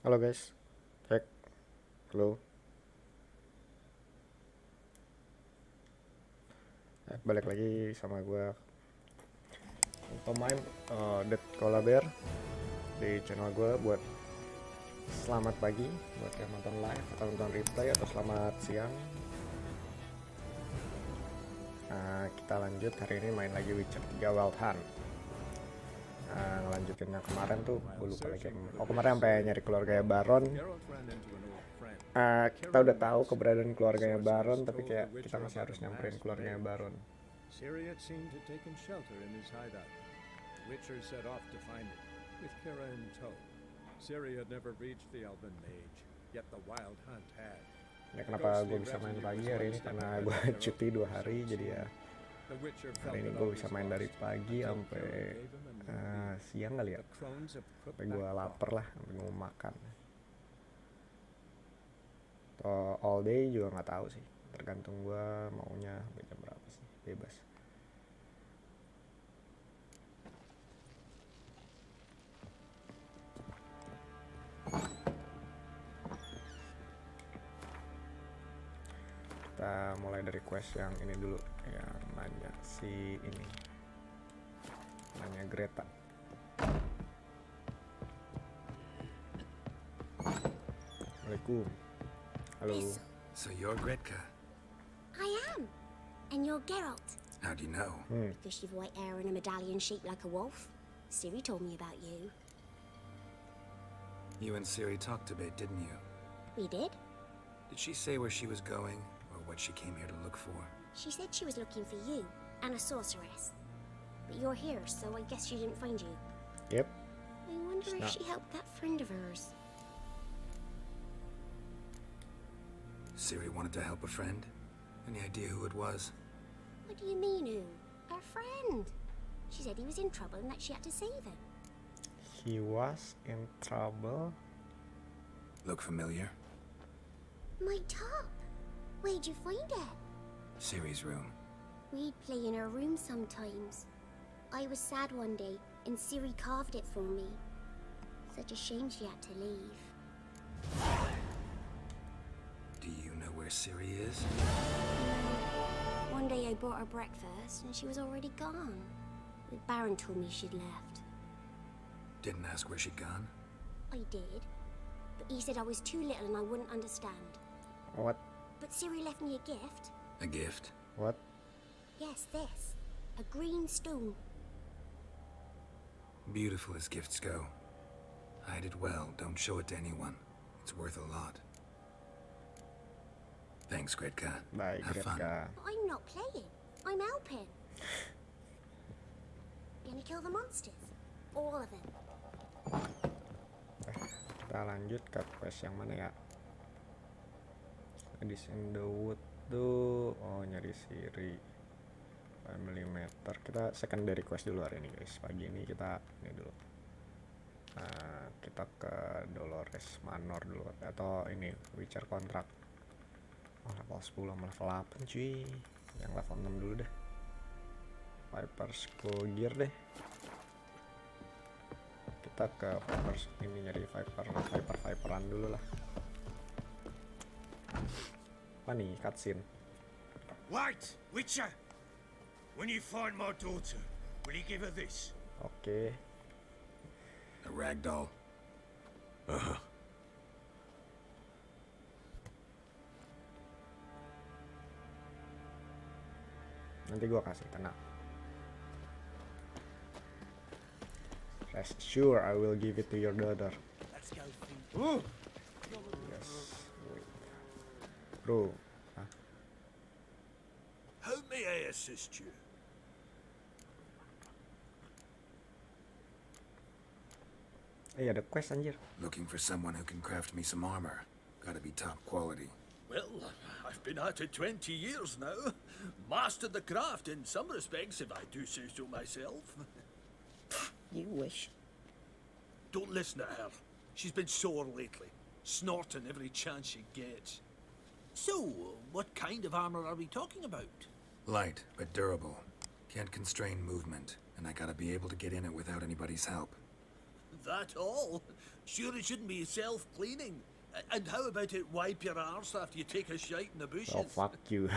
Halo guys, cek, halo. Balik lagi sama gue untuk main Dead Bear di channel gue. Buat selamat pagi buat yang nonton live atau nonton replay, atau selamat siang. Kita lanjut hari ini main lagi Witcher 3 Wild Hunt. Ngelanjutin yang kemarin tuh, gue lupa lagi. Kemarin sampai nyari keluarganya Baron. Kita udah tahu keberadaan keluarganya Baron, tapi kayak kita masih harus nyamperin keluarganya Baron. Syria seemed to take shelter in his hideout. Witcher set off to find it, with Kira in tow. Syria had never reached the Elven Mage, yet the Wild Hunt had. Ya, kenapa gue bisa main pagi hari ini? Karena gue cuti 2 hari, jadi ya hari ini gue bisa main dari pagi sampai siang kali ya. Sampai gue lapar lah, sampai mau makan. Atau all day juga nggak tahu sih, tergantung gue maunya sampai jam berapa sih, bebas. Kita mulai dari quest yang ini dulu, yang nanya si ini, nanya Greta. Assalamualaikum. Halo. So you're Gretka? I am. And you're Geralt. How do you know? Because you've white hair and a medallion shaped like a wolf. Ciri told me about you. You and Ciri talked a bit, didn't you? We did. Did she say where she was going, or what she came here to look for? She said she was looking for you and a sorceress. But you're here, so I guess she didn't find you. Yep. I wonder if she helped that friend of hers. Ciri wanted to help a friend? Any idea who it was? What do you mean, who? Her friend. She said he was in trouble and that she had to save him. He was in trouble. Look familiar? My top. Where'd you find it? Ciri's room. We'd play in her room sometimes. I was sad one day and Ciri carved it for me. Such a shame she had to leave. Do you know where Ciri is? One day I bought her breakfast and she was already gone. The Baron told me she'd left. Didn't ask where she'd gone? I did, but he said I was too little and I wouldn't understand. What? But Ciri left me a gift. A gift? What? Yes, this. A green stone. Beautiful as gifts go. Hide it well, don't show it to anyone. It's worth a lot. Thanks, Gretka. Baik, Have fun. Gretka. But I'm not playing. I'm helping. Gonna kill the monsters. All of them. Kita lanjut ke quest yang mana ya? Edis in the Wood tuh, nyari Ciri 5mm. Kita secondary quest dulu hari ini guys. Pagi ini kita ini dulu. Kita ke Dolores Manor dulu, atau ini Witcher kontrak. Level 10 sama level 8 cuy. Yang level 6 dulu deh. Viper's Skull Gear deh. Kita ke Viper's ini, nyari Viperan dulu lah. Apa nih, cutscene. Wait, Witcher! When you find my daughter, will you give her this? Oke. A ragdoll. Nanti gua kasih, tenang. Rest sure I will give it to your daughter. Let's go. Yes. Wait. Bro. Hah? How may I assist you? Ada quest anjir. Looking for someone who can craft me some armor. Gotta be top quality. Well, I've been at it 20 years now. Mastered the craft in some respects, if I do say so myself. You wish. Don't listen to her. She's been sore lately, snorting every chance she gets. So, what kind of armor are we talking about? Light, but durable. Can't constrain movement, and I gotta be able to get in it without anybody's help. That all? Sure, it shouldn't be self-cleaning. And how about it wipe your arse after you take a shite in the bushes? Oh fuck you.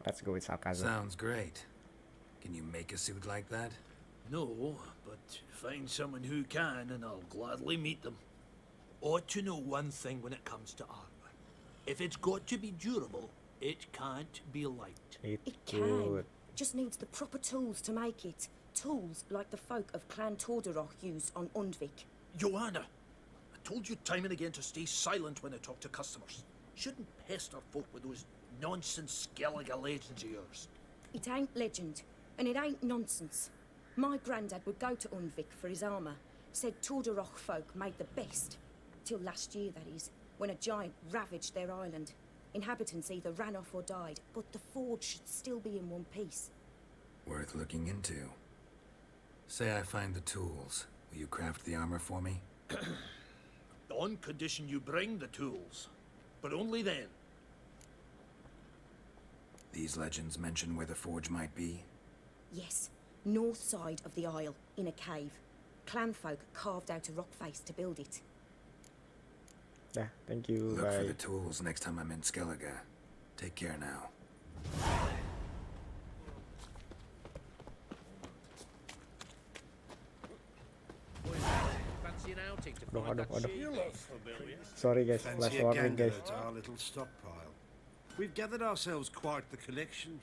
Let's go with sarcasm. Sounds great. Can you make a suit like that? No, but find someone who can and I'll gladly meet them. Ought to know one thing when it comes to armor. If it's got to be durable, it can't be light. It can. Good. Just needs the proper tools to make it. Tools like the folk of Clan Tordaroch used on Undvik. Joanna, I told you time and again to stay silent when I talk to customers. Shouldn't pester folk with those nonsense Skellige legends of yours. It ain't legend, and it ain't nonsense. My granddad would go to Undvik for his armour. Said Tordaroch folk made the best. Till last year, that is, when a giant ravaged their island. Inhabitants either ran off or died, but the forge should still be in one piece. Worth looking into. Say I find the tools. Will you craft the armor for me? On condition you bring the tools. But only then. These legends mention where the forge might be. Yes, north side of the isle, in a cave. Clanfolk carved out a rock face to build it. Yeah, thank you. Look for Bye. the tools next time I'm in Skellige. Take care now. Fancy an outing to Aduh, find aduh, that aduh. shit? You look familiar. Sorry guys, Fancy last a warning gander guys. at our little stockpile. We've gathered ourselves quite the collection.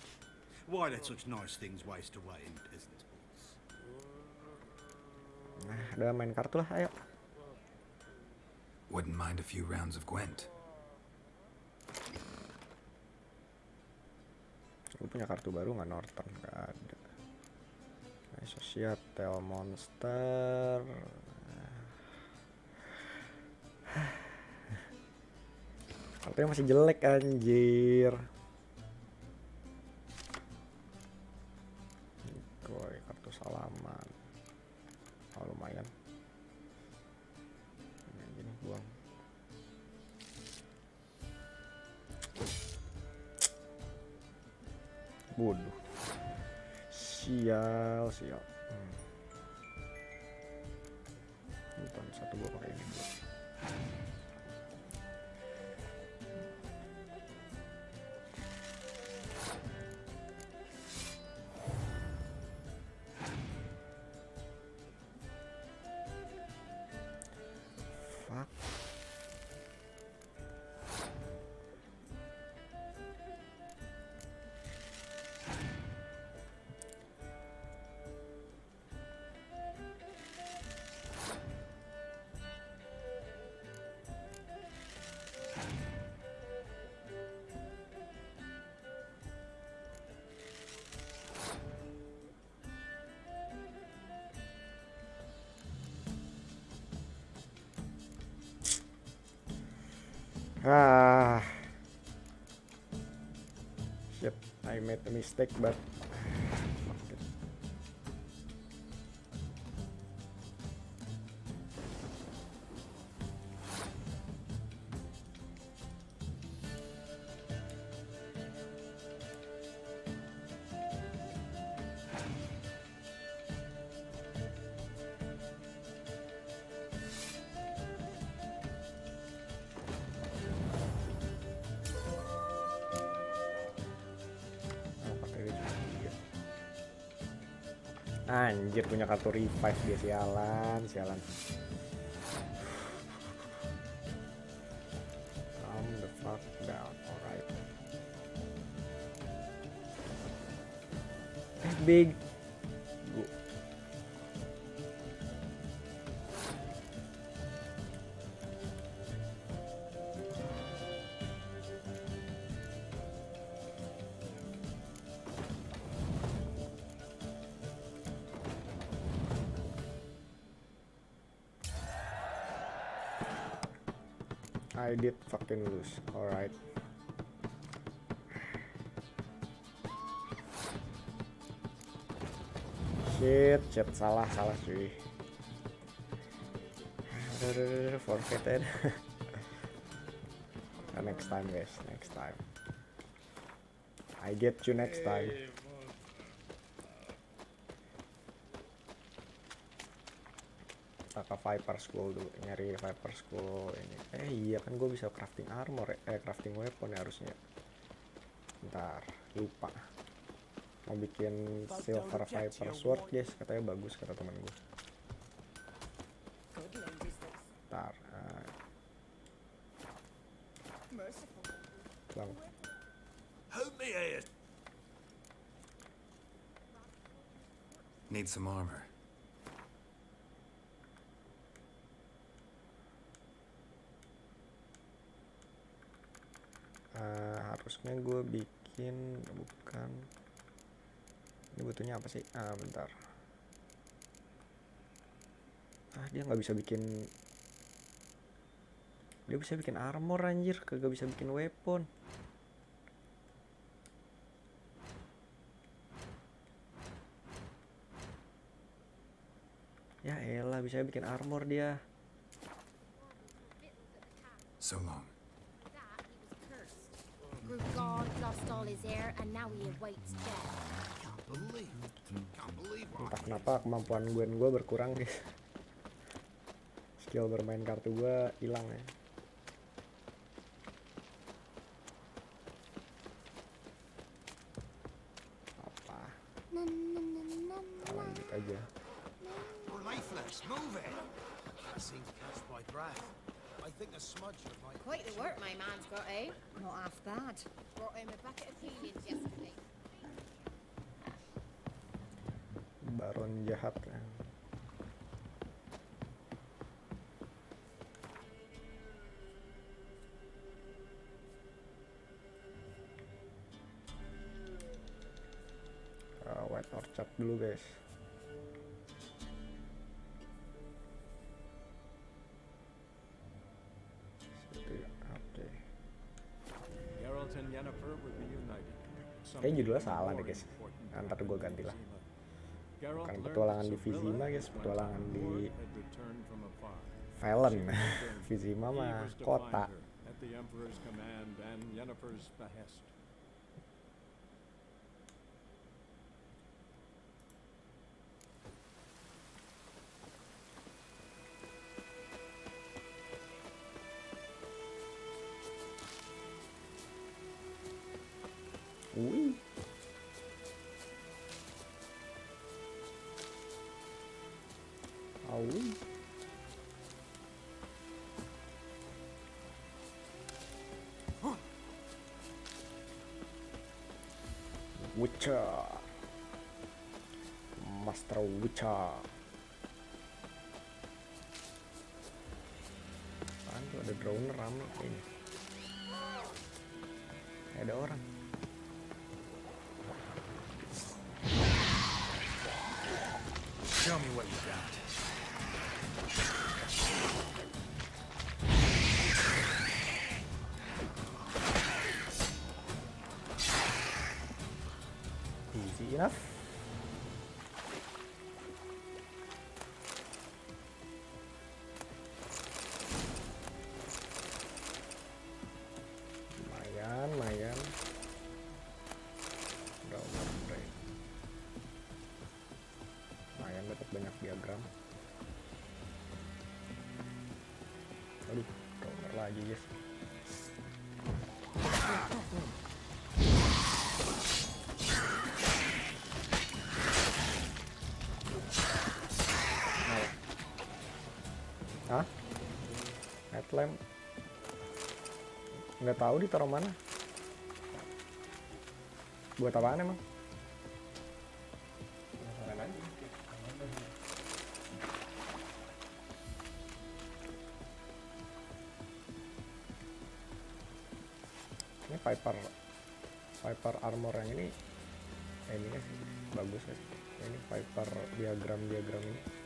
Why let such nice things waste away in peasant halls? Nah, udah main kartu lah, ayo. Wouldn't mind a few rounds of Gwent. Gue punya kartu baru nggak Norton? Nggak ada. Societal Monster. Kartunya masih jelek anjir. Koi, kartu salaman. Oh lumayan. Ini gini buang. Bodoh. Sial. Nonton satu gua pakai ini dulu. Fuck. Ah, shit! I made a mistake, but fuck it. Oh, pakai dia cuma tiga. Anjir, punya kartu revive dia, sialan. Calm the fuck down, alright. Big. I did fucking lose, alright. Shit, salah cuy. Forfeited. Next time guys, next time. I get you next time. kita ke Viper School dulu, nyari Viper School ini. Iya kan gue bisa crafting armor ya, crafting weapon ya harusnya. Bentar, lupa. Mau bikin silver Viper sword guys, katanya bagus kata temen gue. Good land is this. Bentar, Merciful. bang. How may I... Need some armor. Harusnya gue bikin, bukan. Ini butuhnya apa sih? Bentar. Dia nggak bisa bikin. Dia bisa bikin armor anjir, kagak bisa bikin weapon. Ya elah, bisa bikin armor dia. So long. That he was cursed. Grew God, lost all his hair, and now he awaits death. Can't believe Entah kenapa kemampuan gue berkurang guys. Skill bermain kartu gue hilang ya. Apa? Lanjut aja. We're lifeless. Move it. That seems to catch my breath. I think a smudge of my... Quite the work my man's got, eh? Not half bad. Brought him a bucket of peonies yesterday. Baron jahat ya. White Orchard dulu guys. Situ ya, oke. Geralt and Yennefer were reunited. Kayaknya judulnya salah deh guys. Ntar gue ganti lah. Bukan petualangan di Vizima guys, petualangan di Velen. Vizima mah kota. At the Emperor's command and Yennefer's behest. Wih. Aui. Witcher. Master Witcher. Apaan tuh, ada drone rame ini. Ada orang. Show me what you got. Easy enough. Lumayan. Lumayan dapat banyak diagram. Aduh, counter lagi guys. Hah? Headlamp? Nggak tahu ditaruh mana. Buat apaan emang? Ini Viper armor yang ini sih bagus ya. Ini Viper diagram ini.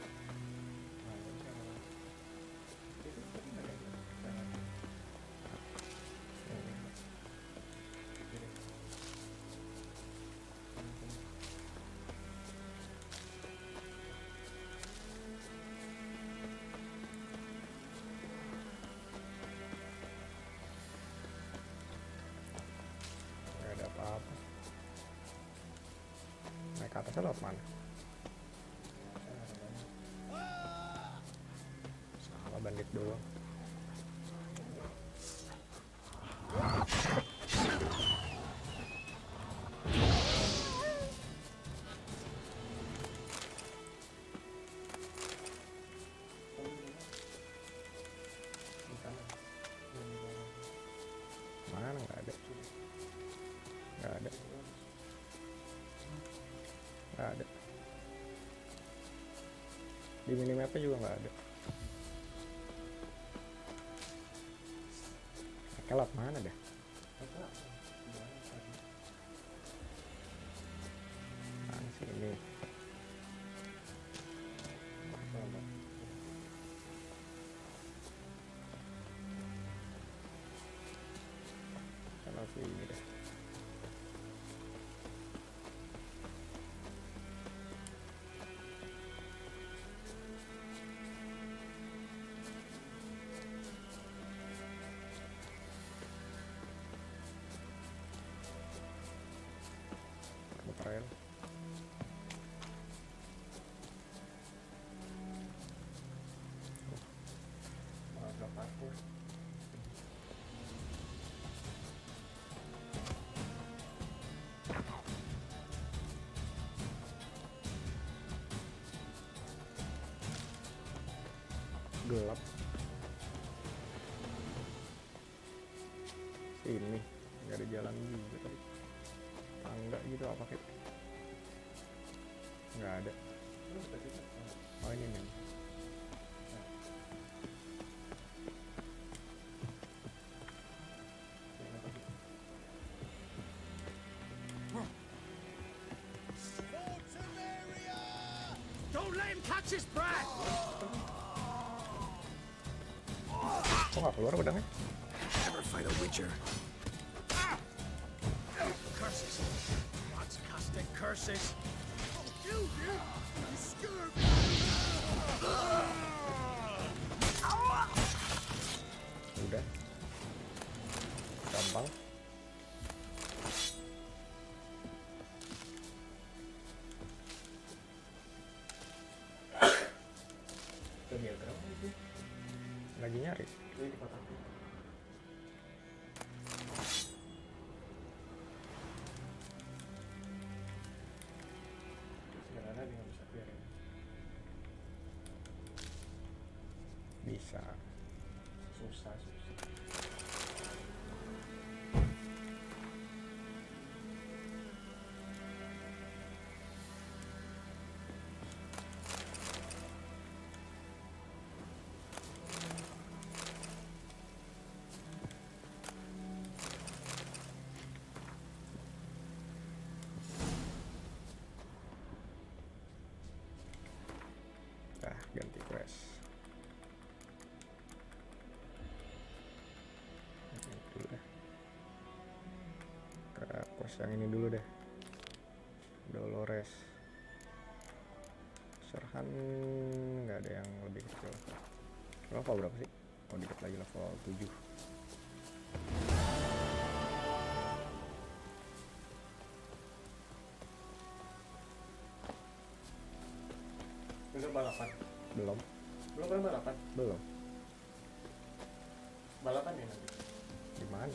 Nggak ada apa-apa. Naik ke atasnya lewat mana? Mana nggak ada. Nggak ada. Nggak ada. Di minimapnya juga nggak ada. Kelap mana dah? Nah, sini. Kalau sini dah. Trail. Berapa aku? Gelap. Sini nggak ada jalan juga tadi. Tangga gitu apa kayak? Nggak ada. Oh ini nih. Don't let him catch his breath! Kok nggak keluar pedangnya? Never fight a witcher. Curses! What's casting curses? Udah. Gampang. Lagi nyari. Bisa. Susah. Ganti quest. Dulu deh. Ke quest yang ini dulu deh. Dolores. Serhan nggak ada yang lebih kecil. Level berapa sih? Oh dikit lagi level 7. Udah balapan? Belum. Belum pernah balapan? Belum. Balapan ya nanti? Di mana?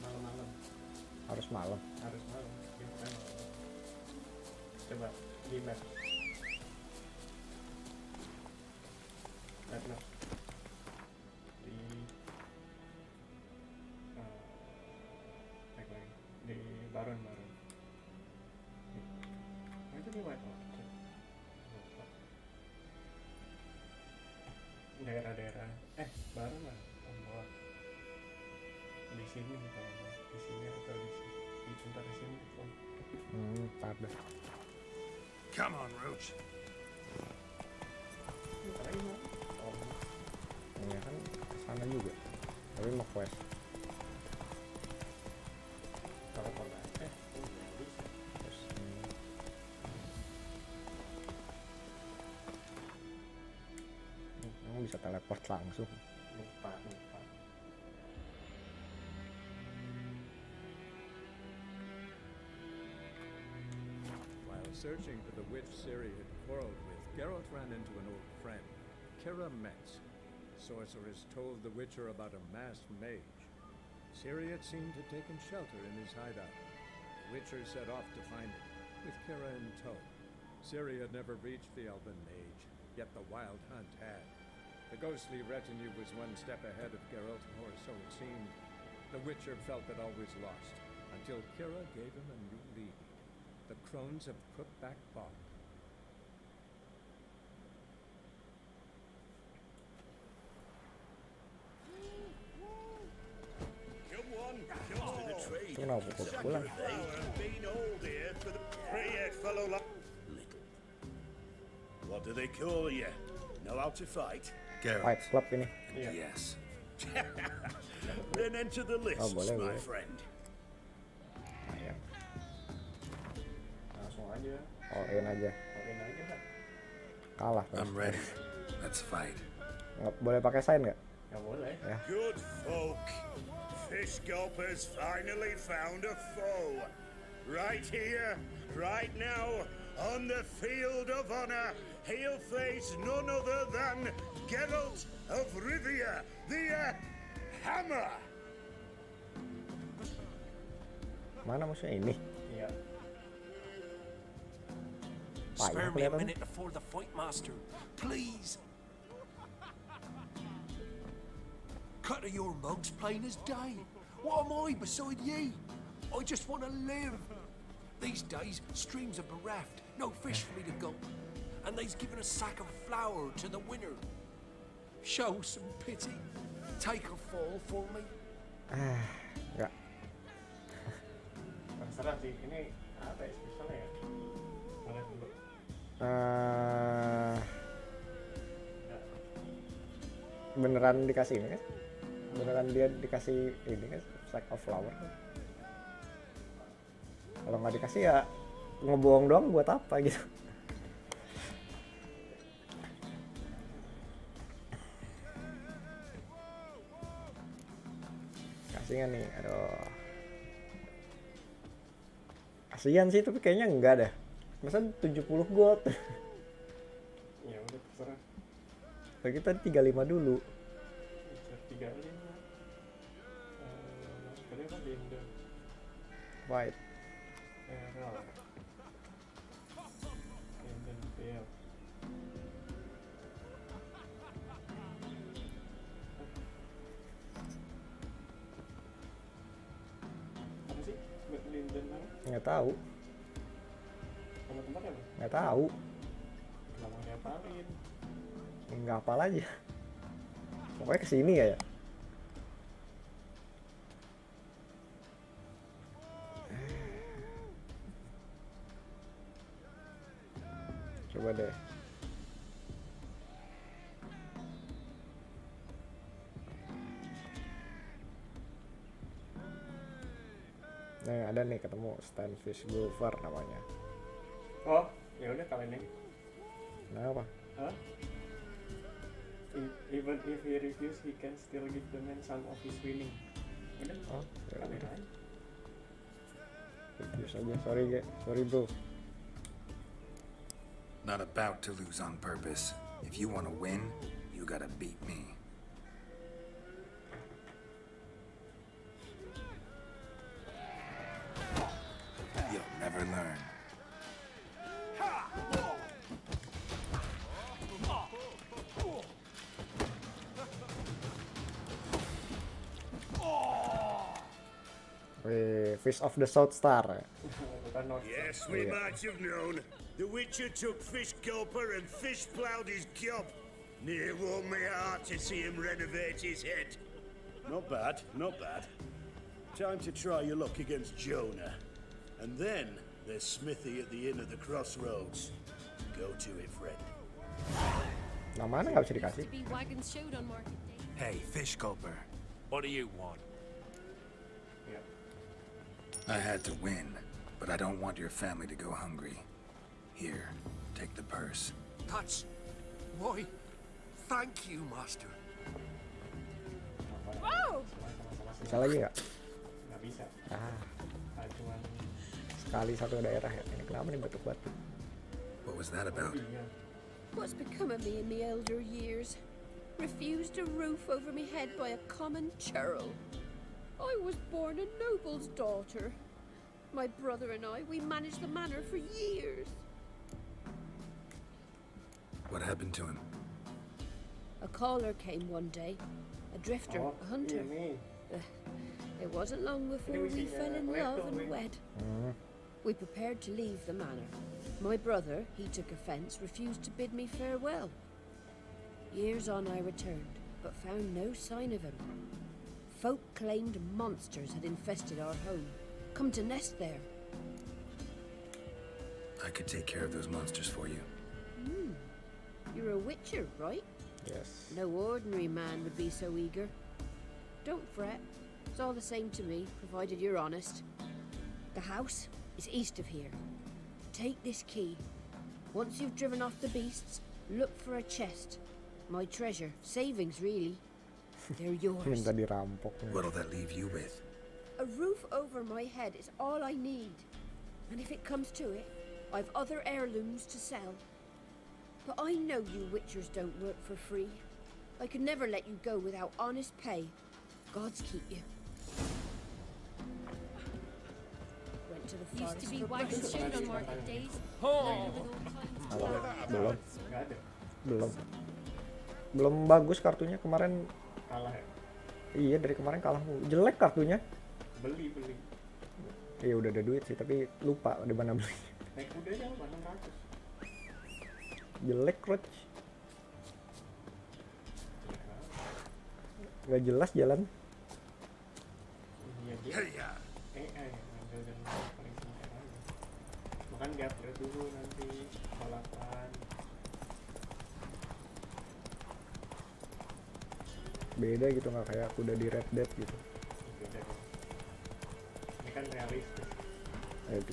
Malam-malam. Harus malam? Harus malam. Gimana malam? Coba di map. Map. Di lagi. Di Baron. Itu di mana? Daerah-daerah Baron lah bawah di sini nih kalau di sini atau di sebentar di sini pada Come on, Roach. ya kan kesana juga tapi mau quest kalau pernah bisa terus kamu bisa teleport langsung. Lupa. While searching for the witch Ciri had quarreled with, Geralt ran into an old friend, Kira Metz. Sorceress told the Witcher about a masked mage. Ciri had seemed to taken shelter in his hideout. The Witcher set off to find it, with Kira in tow. Ciri had never reached the elven mage, yet the wild hunt had. The ghostly retinue was one step ahead of Geralt, or so it seemed. The The Witcher felt it always lost, until Kira gave him a new lead. The crones of Crookback Bog. Come on, come on. Itu kenapa pukul pulang? Been old here for the pray fellow Little. What do they call you? Know how to fight? Geralt. Fight Club ini. Yes. Then enter the lists, boleh, my boleh. friend. Ayo. Langsung aja. All in aja. Oke aja kan. Kalah kan. I'm ready. Let's fight. Nggak boleh pakai sign nggak? Nggak boleh. Good folk. Fish gulpers finally found a foe. Right here, right now, on the field of honor, he'll face none other than Geralt of Rivia, the Hammer. Mana musuhnya ini? Iya. Payah Spare me a kelihatan. minute before the fight, master. Please. Cut of your mugs plain as day. What am I beside ye? I just want to live. These days, streams are bereft. No fish for me to go. And they's given a sack of flour to the winner. Show some pity. Take a fall for me. Nggak. Terserah sih. Ini apa ya spesialnya ya? Mana dulu? Beneran dikasih ini kan? Beneran dia dikasih ini kan? Sack of flower. Kalau nggak dikasih ya ngebohong doang buat apa gitu. Kasih nggak nih? Aduh. Kasian sih tapi kayaknya enggak dah. Masa 70 gold. Ya udah terserah. Bagi tadi 35 dulu. Bisa 35. Sekarang apa Linda? White. Errol. Linden fail. Apa sih? Buat Linden apa? Nggak tahu. Nama tempatnya apa? Nggak tahu. Kenapa nggak diapalin? Nggak hafal aja. Pokoknya kesini ya. Coba deh. Nah, ada nih ketemu Stanfish Gulliver namanya. Oh, ya udah kalian ini. Kenapa? Hah? Even if he refuse, he can still give the man some of his winning. Udah, Oh, ya kalian udah. aja. Refuse aja. Sorry, Ge. Sorry, bro. Not about to lose on purpose. If you want to win, you gotta beat me. You'll never learn. Wih, Fish of the South Star. Bukan North Star. Yes, we might have known. The Witcher took Fish Gulper and fish ploughed his gob. Near warmed my heart to see him renovate his head. Not bad, not bad. Time to try your luck against Jonah. And then there's Smithy at the inn of the crossroads. Go to it, friend. Nah, mana nggak bisa dikasih? To be wagons showed on market day. Hey, fish gulper. What do you want? Yeah. I had to win, but I don't want your family to go hungry. Here, take the purse. That's... Why, thank you, master. Wow! Bisa lagi nggak? Nggak bisa. Cuman Sekali satu daerah ya. Ini kenapa nih batuk-batuk? What was that about? What's become of me in my elder years? Refused a roof over me head by a common churl. I was born a noble's daughter. My brother and I, we managed the manor for years. What happened to him? A caller came one day. A drifter, Oh, a hunter. ini. It wasn't long before we fell in love and wed. We prepared to leave the manor. My brother, he took offence, refused to bid me farewell. Years on I returned, but found no sign of him. Folk claimed monsters had infested our home, come to nest there. I could take care of those monsters for you. You're a witcher, right? Yes. No ordinary man would be so eager. Don't fret. It's all the same to me, provided you're honest. The house is east of here. Take this key. Once you've driven off the beasts, look for a chest. My treasure. Savings, really. They're yours. Minta dirampok. What'll that leave you with? A roof over my head is all I need. And if it comes to it, I've other heirlooms to sell. But I know you witchers don't work for free. I could never let you go without honest pay. Gods keep you. Went to the forest. Used to be white and shade on market days. Belum bagus kartunya kemarin. Kalah ya? Iya, dari kemarin kalah. Jelek kartunya. Beli. Iya udah ada duit sih, tapi lupa di mana beli. Naik kudanya apa? 600. Jelek, Roach. Nggak jelas jalan. Iya dia. Ngambil dan paling singkat aja. Makan di upgrade dulu nanti balapan. Beda gitu, nggak kayak kuda di Red Dead gitu. Beda deh. Ini kan realistis.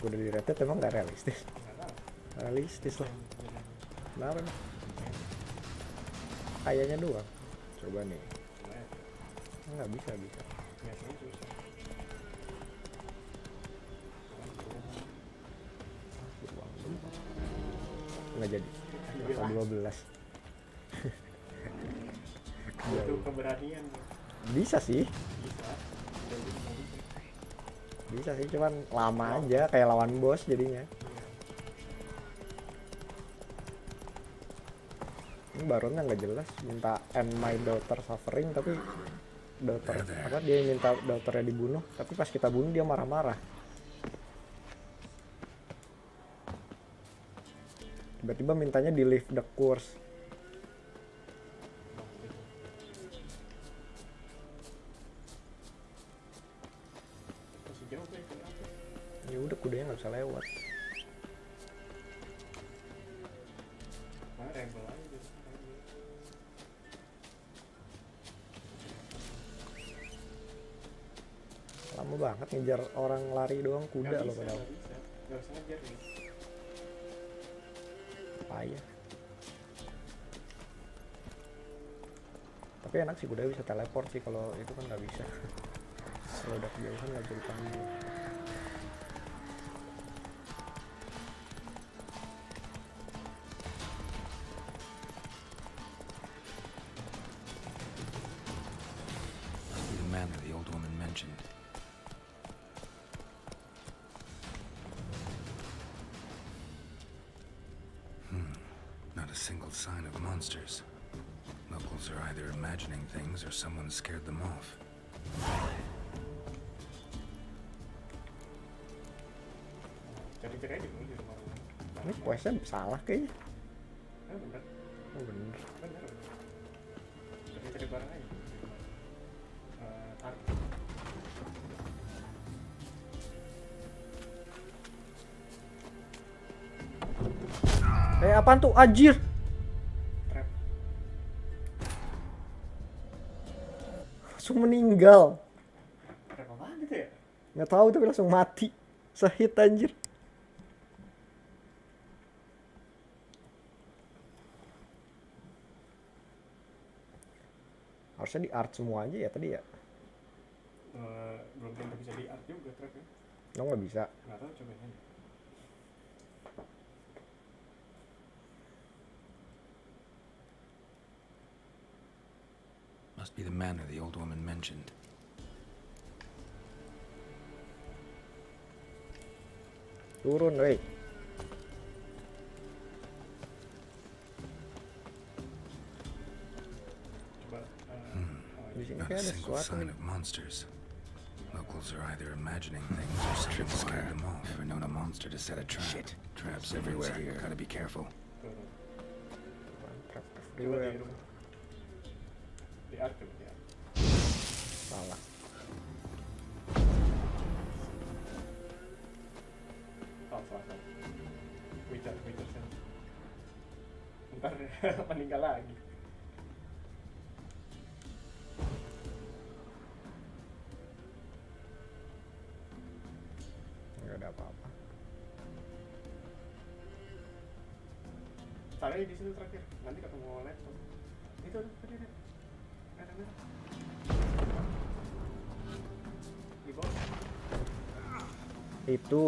Kuda di Red Dead emang nggak realistis. Nggak tahu. Realistis lah. Jalan. Kenapa nih? Kayaknya doang. Coba nih. Nggak bisa. Biasanya susah. Nggak jadi. Level 12. Butuh keberanian. Bisa sih. Bisa sih, cuman lama aja kayak lawan bos jadinya. Ini baronnya nggak jelas, minta end my daughter suffering, tapi daughter apa dia minta daughternya dibunuh, tapi pas kita bunuh dia marah-marah. Tiba-tiba mintanya di leave the course. Masih jauh kan? Ya udah, kudanya nggak bisa lewat. Mana rebel aja. Lama banget ngejar orang lari doang kuda loh padahal. Gak bisa ngejar nih. Payah. Tapi enak sih, kuda bisa teleport sih, kalau itu kan nggak bisa. Kalau udah kejauhan nggak bisa dipanggil. Must be the manor the old woman mentioned. Not a single sign of monsters. Locals are either imagining things or someone scared them off. Cari-cari aja dulu di rumah. Ini questnya salah kayaknya. Bener. Oh bener. Bener. Cari-cari barang aja. Tarik. Apaan tuh? Anjir! Trap. Langsung meninggal. Trap apaan itu ya? Nggak tahu tapi langsung mati. Sehit anjir. Harusnya di art semua aja ya tadi ya. Belum tentu bisa di art juga trap ya. Lo nggak bisa. Nggak tahu, cobain aja. Must be the manor the old woman mentioned. Turun, weh. Coba. Di sini Not a kayak ada single sesuatu sign nih. of monsters. Locals are either imagining things or someone scared them off. Never known a monster to set a trap. Shit. Traps everywhere here. Gotta be careful. Coba di rumah. Di art coba ya. Salah. Salah. Witcher sen. Ntar meninggal lagi. Nggak ada apa-apa. Caranya di sini terakhir. Nanti ketemu Letho. Itu tadi ada. Merah. Di bawah. Itu.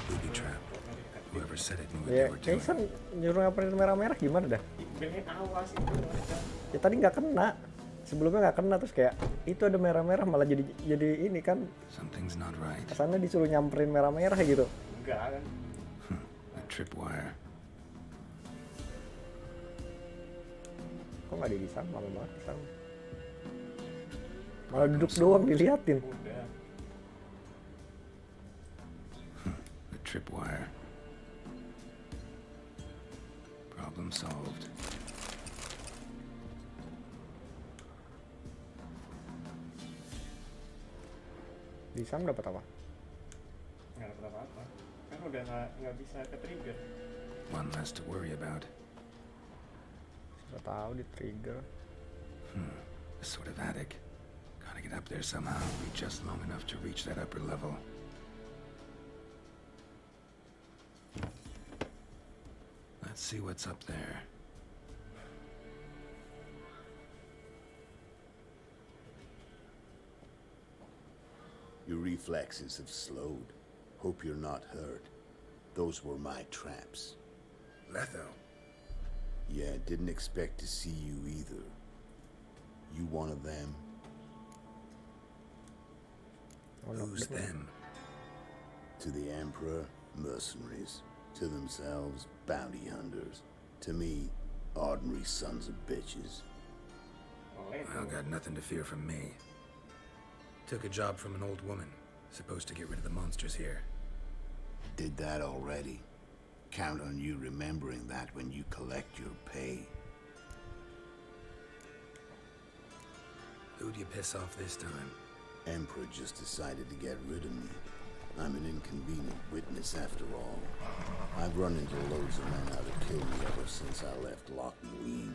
Booby trap. Whoever said it knew what Ya, they were doing. Jason nyuruh ngapain merah-merah gimana dah? Bilangin awas itu ada. Ya tadi nggak kena. Sebelumnya nggak kena terus kayak itu ada merah-merah malah jadi ini kan Something's not right. kesannya disuruh nyamperin merah-merah gitu. Enggak kan. A tripwire. Kok nggak di sana, lama banget di sana. Malah duduk doang diliatin. Udah. A tripwire. Problem solved. Di sana dapat apa? Nggak dapat apa-apa. Kan udah nggak bisa ke trigger. One less to worry about. Siapa tahu di trigger. A sort of attic. Gotta get up there somehow. Be just long enough to reach that upper level. Let's see what's up there. Your reflexes have slowed. Hope you're not hurt. Those were my traps. Letho. Yeah, didn't expect to see you either. You one of them? Who's them? To the Emperor, mercenaries. To themselves, bounty hunters. To me, ordinary sons of bitches. Well, got nothing to fear from me. Took a job from an old woman. Supposed to get rid of the monsters here. Did that already. Count on you remembering that when you collect your pay. Who'd you piss off this time? Emperor just decided to get rid of me. I'm an inconvenient witness after all. I've run into loads of men out to kill me ever since I left Loch Ween.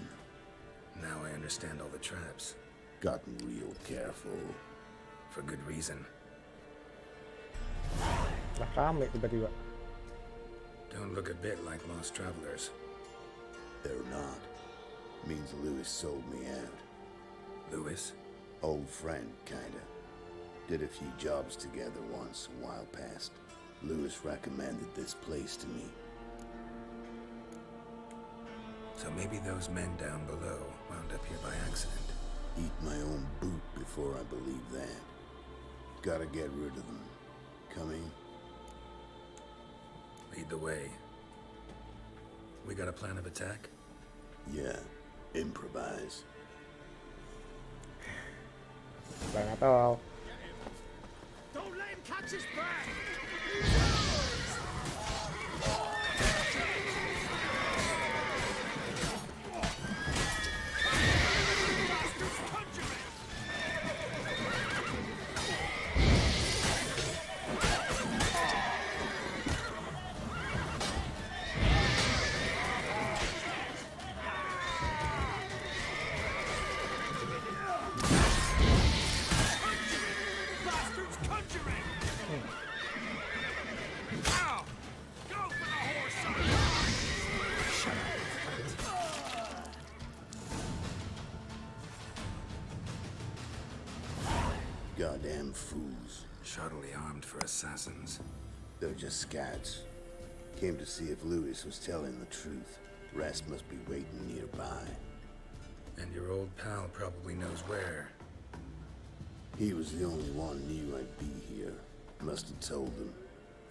Now I understand all the traps. Gotten real careful. For good reason. Lah rame tiba-tiba. Don't look a bit like lost travelers. They're not. Means Lewis sold me out. Lewis? Old friend, kinda. Did a few jobs together once, a while past. Lewis recommended this place to me. So maybe those men down below wound up here by accident. Eat my own boot before I believe that. Gotta get rid of them. Coming? Lead the way. We got a plan of attack? Yeah, improvise. Bang atau Don't let him catch his breath! Goddamn fools. Shoddily armed for assassins. They're just scouts. Came to see if Lewis was telling the truth. Rest must be waiting nearby. And your old pal probably knows where. He was the only one knew I'd be here. Must have told them.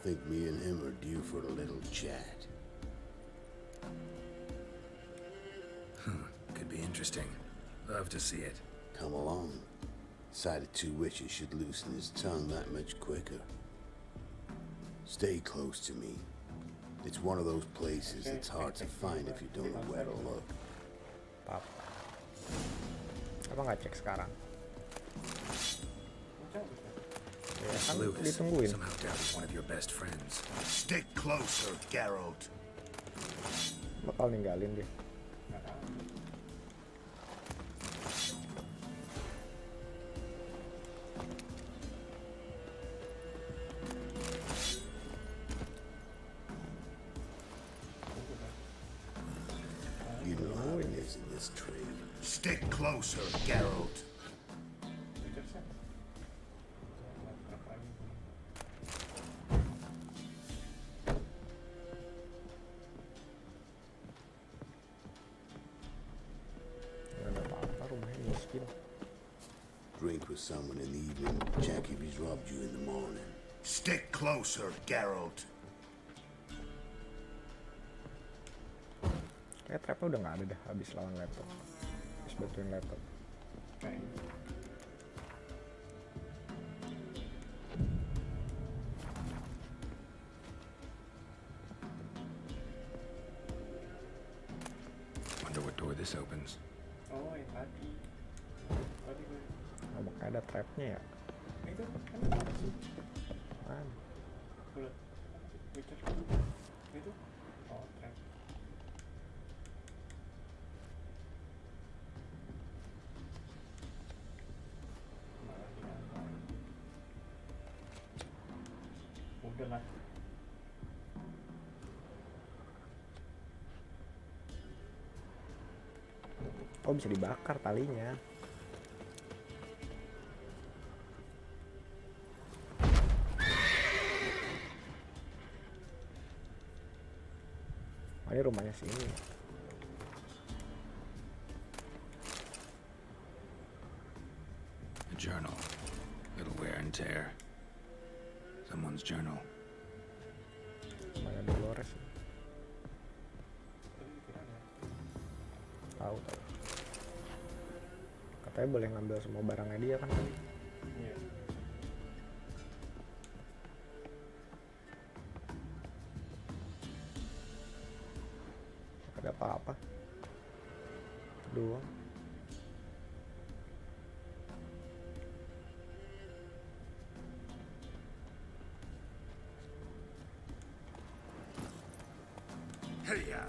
Think me and him are due for a little chat. Could be interesting. Love to see it. Come along. Sight of two witches should loosen his tongue that much quicker. Stay close to me. It's one of those places that's hard to find if you don't know where to look. Pap. Apa nggak cek sekarang? Ya kan Lewis, ditungguin. somehow doubt he's one of your best friends. Stick closer, Geralt. Bakal ninggalin dia. You know how it is in this trade. Stick closer, Geralt. Nggak ada apa-apa, rumahnya miskin. Drink with someone in the evening, check if he's robbed you in the morning. Stick closer, Geralt. Kayak trapnya udah nggak ada dah habis lawan Letho. Habis bantuin Letho. Wonder what door this opens. Oh, yang tadi. Tadi gue. Oh, makanya ada trapnya ya. Itu kan apa sih? Mana? Bulat. Witcher. Itu. Oh, trap. Malah diangkat. Udah lah. Oh, bisa dibakar talinya. Oh, ini rumahnya sini. A journal. Little wear and tear. Someone's journal. Rumahnya Dolores. Tahu. Katanya boleh ngambil semua barangnya dia kan tadi. Iya. Ada apa-apa. Doang. Hey, ya.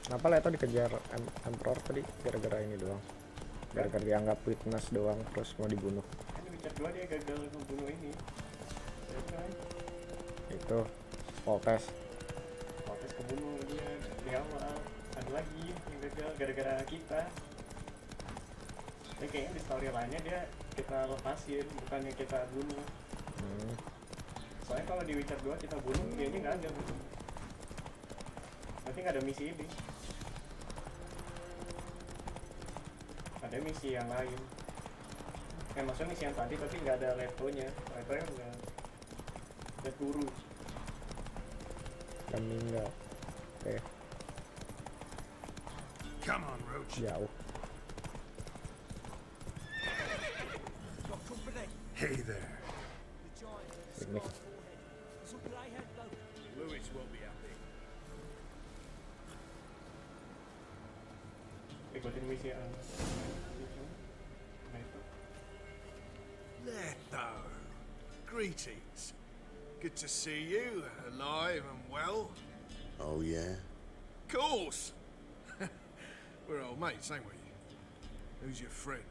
Kenapa Letho dikejar Emperor tadi? Gara-gara ini doang. Gara-gara dianggap witness doang terus mau dibunuh. Kan di Witcher 2 dia gagal membunuh ini. Ya kan? Itu Voltes. Voltes kebunuh dia di awal. Ada lagi yang gagal gara-gara kita. Tapi kayaknya di storyline-nya dia kita lepasin, bukannya kita bunuh. Soalnya kalau di Witcher 2 kita bunuh, dianya nggak ada. Berarti nggak ada misi ini. Ada misi yang lain. Maksudnya misi yang tadi tapi nggak ada Letho-nya. Letho-nya udah turu. Dan meninggal. Oke, Come on, Roach. jauh. Hey there. Ini. Lewis won't be happy. Ikutin misi yang Letho. Letho, greetings. Good to see you, alive and well. Oh, yeah? Of course. We're old mates, ain't we? Who's your friend?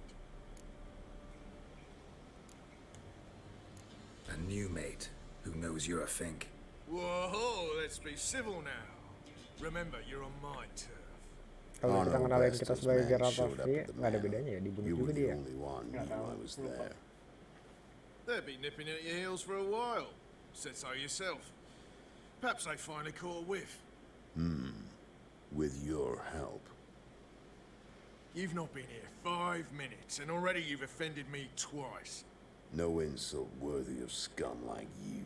A new mate who knows you're a Fink. Whoa, let's be civil now. Remember, you're on my turf. Kalau kita Honorable kenalin kita Estes sebagai man Geralt of showed up Rivia, at the nggak ada manor. bedanya ya, dibunuh You juga were the dia. only one who Nggak knew tahu, I was lupa. there. They'll be nipping at your heels for a while. Said so yourself. Perhaps they finally caught a whiff. With your help. You've not been here 5 minutes, and already you've offended me twice. No insult worthy of scum like you.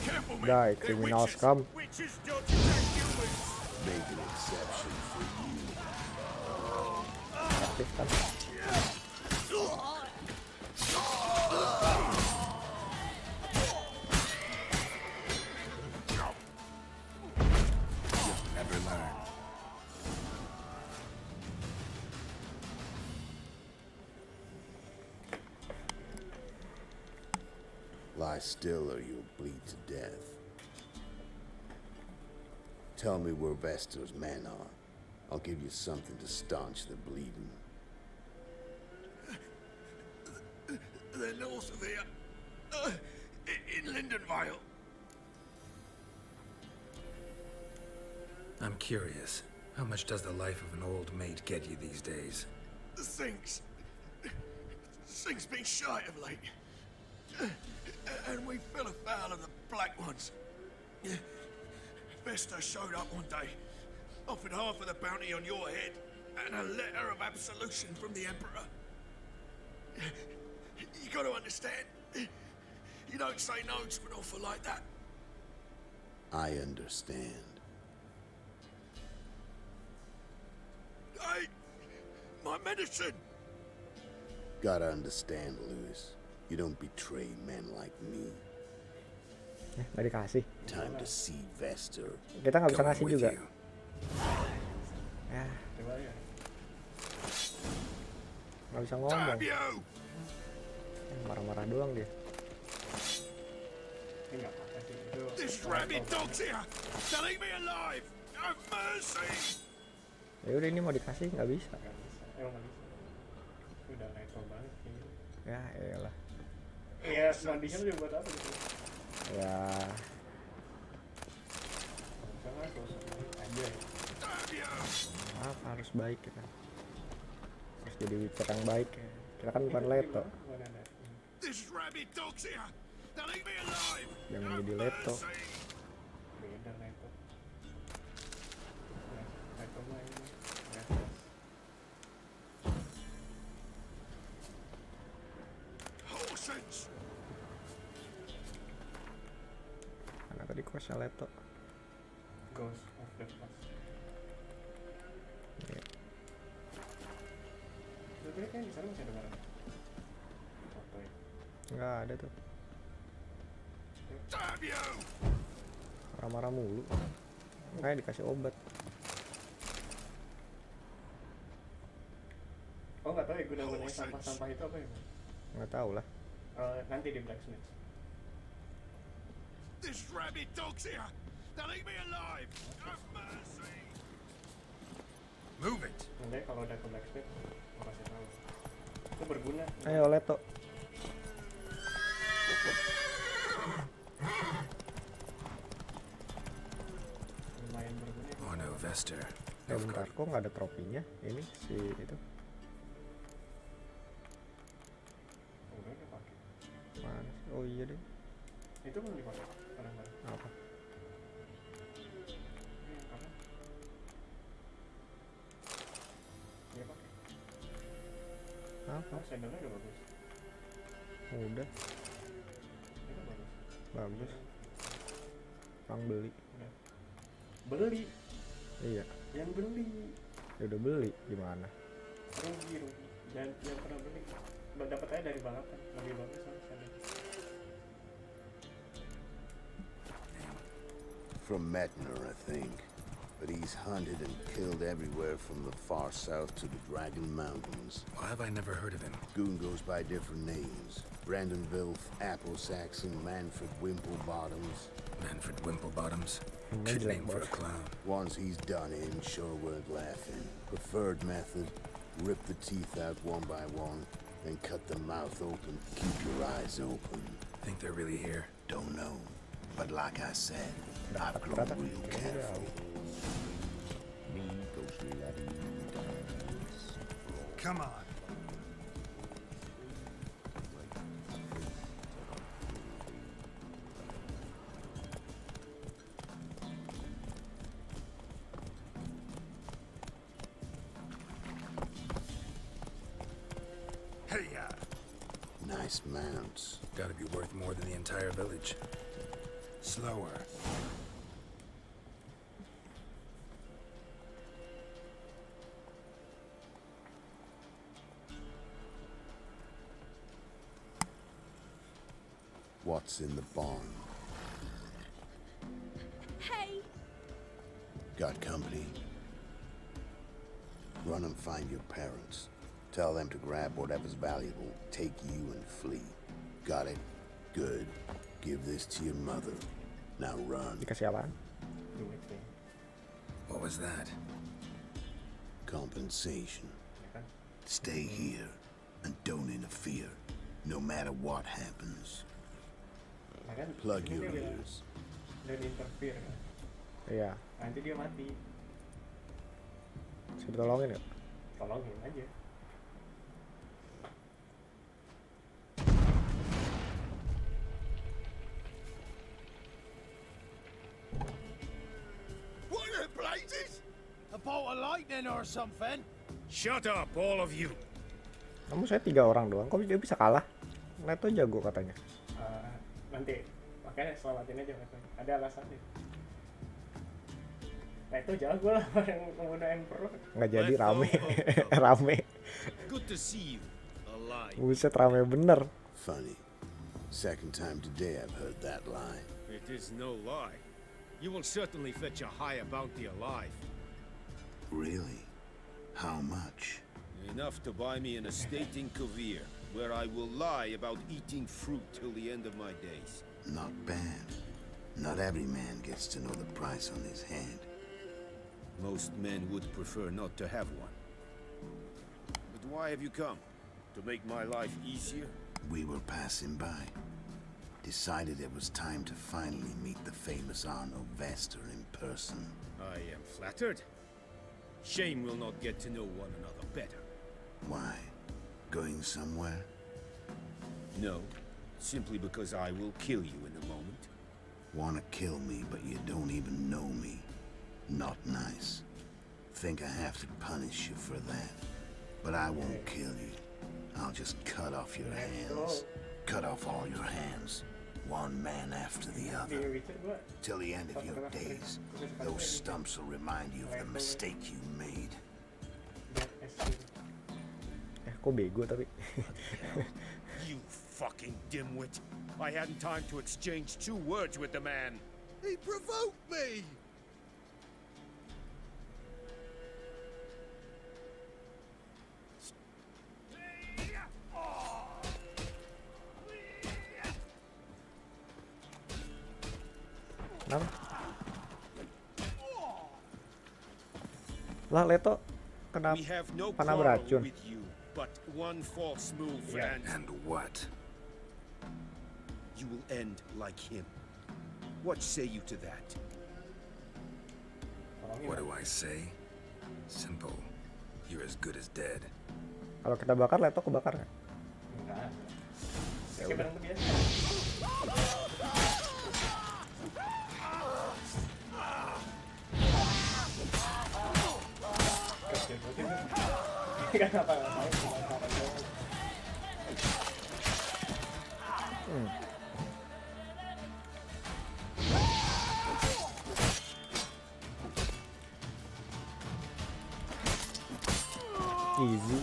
Careful, mate. Die, They're criminal witches. scum. Witches don't attack humans. Make an exception for you. Aktif kan? Never learn. Lie still or you'll bleed to death. Tell me where Vestor's men are. I'll give you something to staunch the bleeding. They're north of here. In Lindenvale. I'm curious. How much does the life of an old maid get you these days? Things been shy of late. And we fell afoul of the Black Ones. Vesta showed up one day, offered half of the bounty on your head, and a letter of absolution from the Emperor. You got to understand, you don't say no to an offer like that. I understand. Hey, my medicine! Gotta understand, Lewis. You don't betray men like me. Nggak dikasih. Time to see Vestor. Kita nggak bisa Going ngasih with juga. you. Ya, Coba ya. nggak bisa ngomong. Damn you! Marah-marah doang dia. Ini nggak apa-apa sih. Itu This rabid dog's here! They'll eat me alive! Have mercy! Ya udah, ini mau dikasih nggak bisa. nggak bisa. Emang nggak bisa. Udah level banget kayaknya. Ya elah. Iya, condition juga buat apa gitu? Ya Sama sosok aja ya. Damn you! maaf, harus baik kita. Harus jadi witcher yang baik ya. Kita kan bukan Letho. Bukan ada. This rabid dog's here! They'll eat me alive! Yang Have menjadi Letho. mercy! Beda level. Level mah ini. Level. Horses! Karena tadi questnya Letho. Ghost of the Past. Ya. Sebenarnya kan di sana masih ada barang. Foto ya. Nggak ada tuh. Damn you! Marah-marah mulu. Makanya dikasih obat. Oh nggak tahu ya guna-gunanya sampah-sampah itu apa ya? Bang? Nggak tahu lah. Nanti di blacksmith. This rabid dog's here! They'll eat me alive! Have mercy! Move it. Nanti kalau udah ke blacksmith, mau kasih tahu. Itu berguna. Ayo Letho. Lumayan berguna. Oh no, Vestor. Bentar, kok nggak ada tropinya? Ini si itu Udah pakai. mana sih? Oh iya deh. Itu belum dipakai. Kadang-kadang. Apa? Ini yang kanan. Iya pakai. Apa? Oh, sandalnya udah bagus. Udah, Itu bagus. bagus. Orang beli. Udah. Beli. Iya, Yang beli. ya udah beli. Gimana? Rugi. Dan yang pernah beli. Dapat aja dari balapan. Lebih bagus sama sandal. From Metner, I think. But he's hunted and killed everywhere from the far south to the Dragon Mountains. Why have I never heard of him? Goon goes by different names. Brandon Vilf, Apple Saxon, Manfred Wimplebottoms. Manfred Wimplebottoms? Name's Good like name for a boss. clown. Once he's done in, sure worth laughing. Preferred method, rip the teeth out one by one, then cut the mouth open. Keep your eyes open. Think they're really here? Don't know. But like I said, I've Dapat grown berapa? real Kayaknya careful. jauh. Come on. Hey-ya! Nice mounts. Gotta be worth more than the entire village. Slower. What's in the barn? Hey! Got company? Run and find your parents. Tell them to grab whatever's valuable, take you and flee. Got it? Good. Give this to your mother. Now run. Dikasih apaan? Duit ya. What was that? Compensation. Ya kan? Stay here and don't interfere, no matter what happens. Nah kan, Plug ini your dia bilang, ears. don't interfere kan. Iya. Nanti dia mati. Bisa ditolongin nggak? Tolongin aja. What the blazes? A bolt of lightning or something? Shut up, all of you. Namun saya 3 orang doang, kok dia bisa kalah? Letho jago katanya. Nanti makanya selamatin aja katanya. Ada alasannya. Nah itu jago lah yang membunuh Emperor. Nggak jadi rame. Rame. Good to see you, alive. Buset rame bener. Funny. Second time today I've heard that line. It is no lie. You will certainly fetch a higher bounty alive. Really? How much? Enough to buy me an estate in Kovir, where I will lie about eating fruit till the end of my days. Not bad. Not every man gets to know the price on his head. Most men would prefer not to have one. But why have you come? To make my life easier? We were passing by. Decided it was time to finally meet the famous Arno Vester in person. I am flattered. Shame we'll not get to know one another better. Why? Going somewhere? No, simply because I will kill you in a moment. Wanna kill me, but you don't even know me. Not nice. Think I have to punish you for that. But I won't kill you. I'll just cut off your hands. Cut off all your hands. One man after the other. Till the end of your days. Those stumps will remind you of the mistake you made. Kok bego tapi. You fucking dimwit. I hadn't time to exchange 2 words with the man. He provoked me! Kenapa? Lah Letho kenapa We have no panah quarrel beracun? with you, but one false move, friend. And what? You will end like him. What say you to that? What do I say? Simple. You're as good as dead. Kalau kita bakar Letho kebakar nggak? Enggak. Ya Kayak udah. barang kebiasaan. Kenapa ngapain? Easy.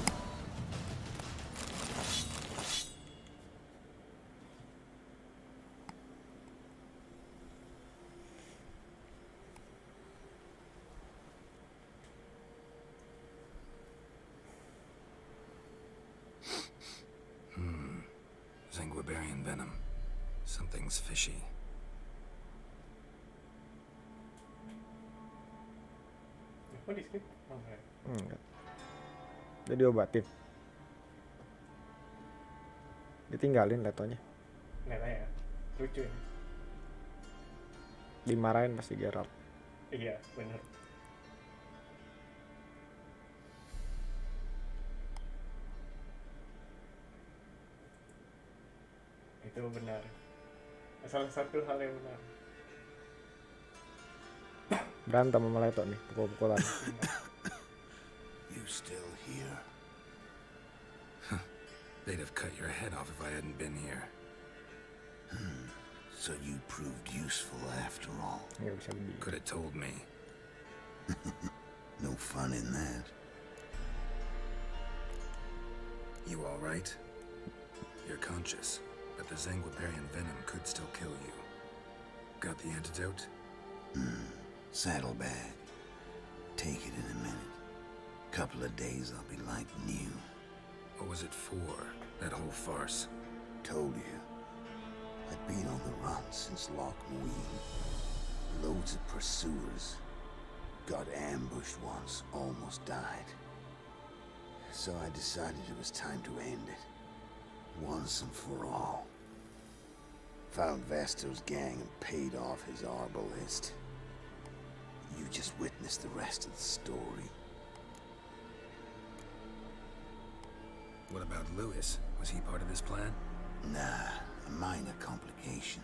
Zanguibarian venom. Something's fishy. Kok di skip? Oh, enggak. Enggak. Dia diobatin. Ditinggalin Lethonya. Nggak ya. Lucu ya. Dimarahin pasti Geralt. Iya, bener. Itu benar. Salah satu hal yang benar. Berantem sama Letho nih, pukul-pukulan. You still here? They'd have cut your head off if I hadn't been here. So you proved useful after all. Could have told me. No fun in that. You all right? You're conscious, but the Zanguiparian venom could still kill you. Got the antidote? Saddlebag. Take it in a minute. Couple of days I'll be like new. What was it for, that whole farce? Told you. I'd been on the run since Loch Muin. Loads of pursuers. Got ambushed once, almost died. So I decided it was time to end it. Once and for all. Found Vasto's gang and paid off his arbalist. You just witnessed the rest of the story. What about Lewis? Was he part of this plan? Nah, a minor complication.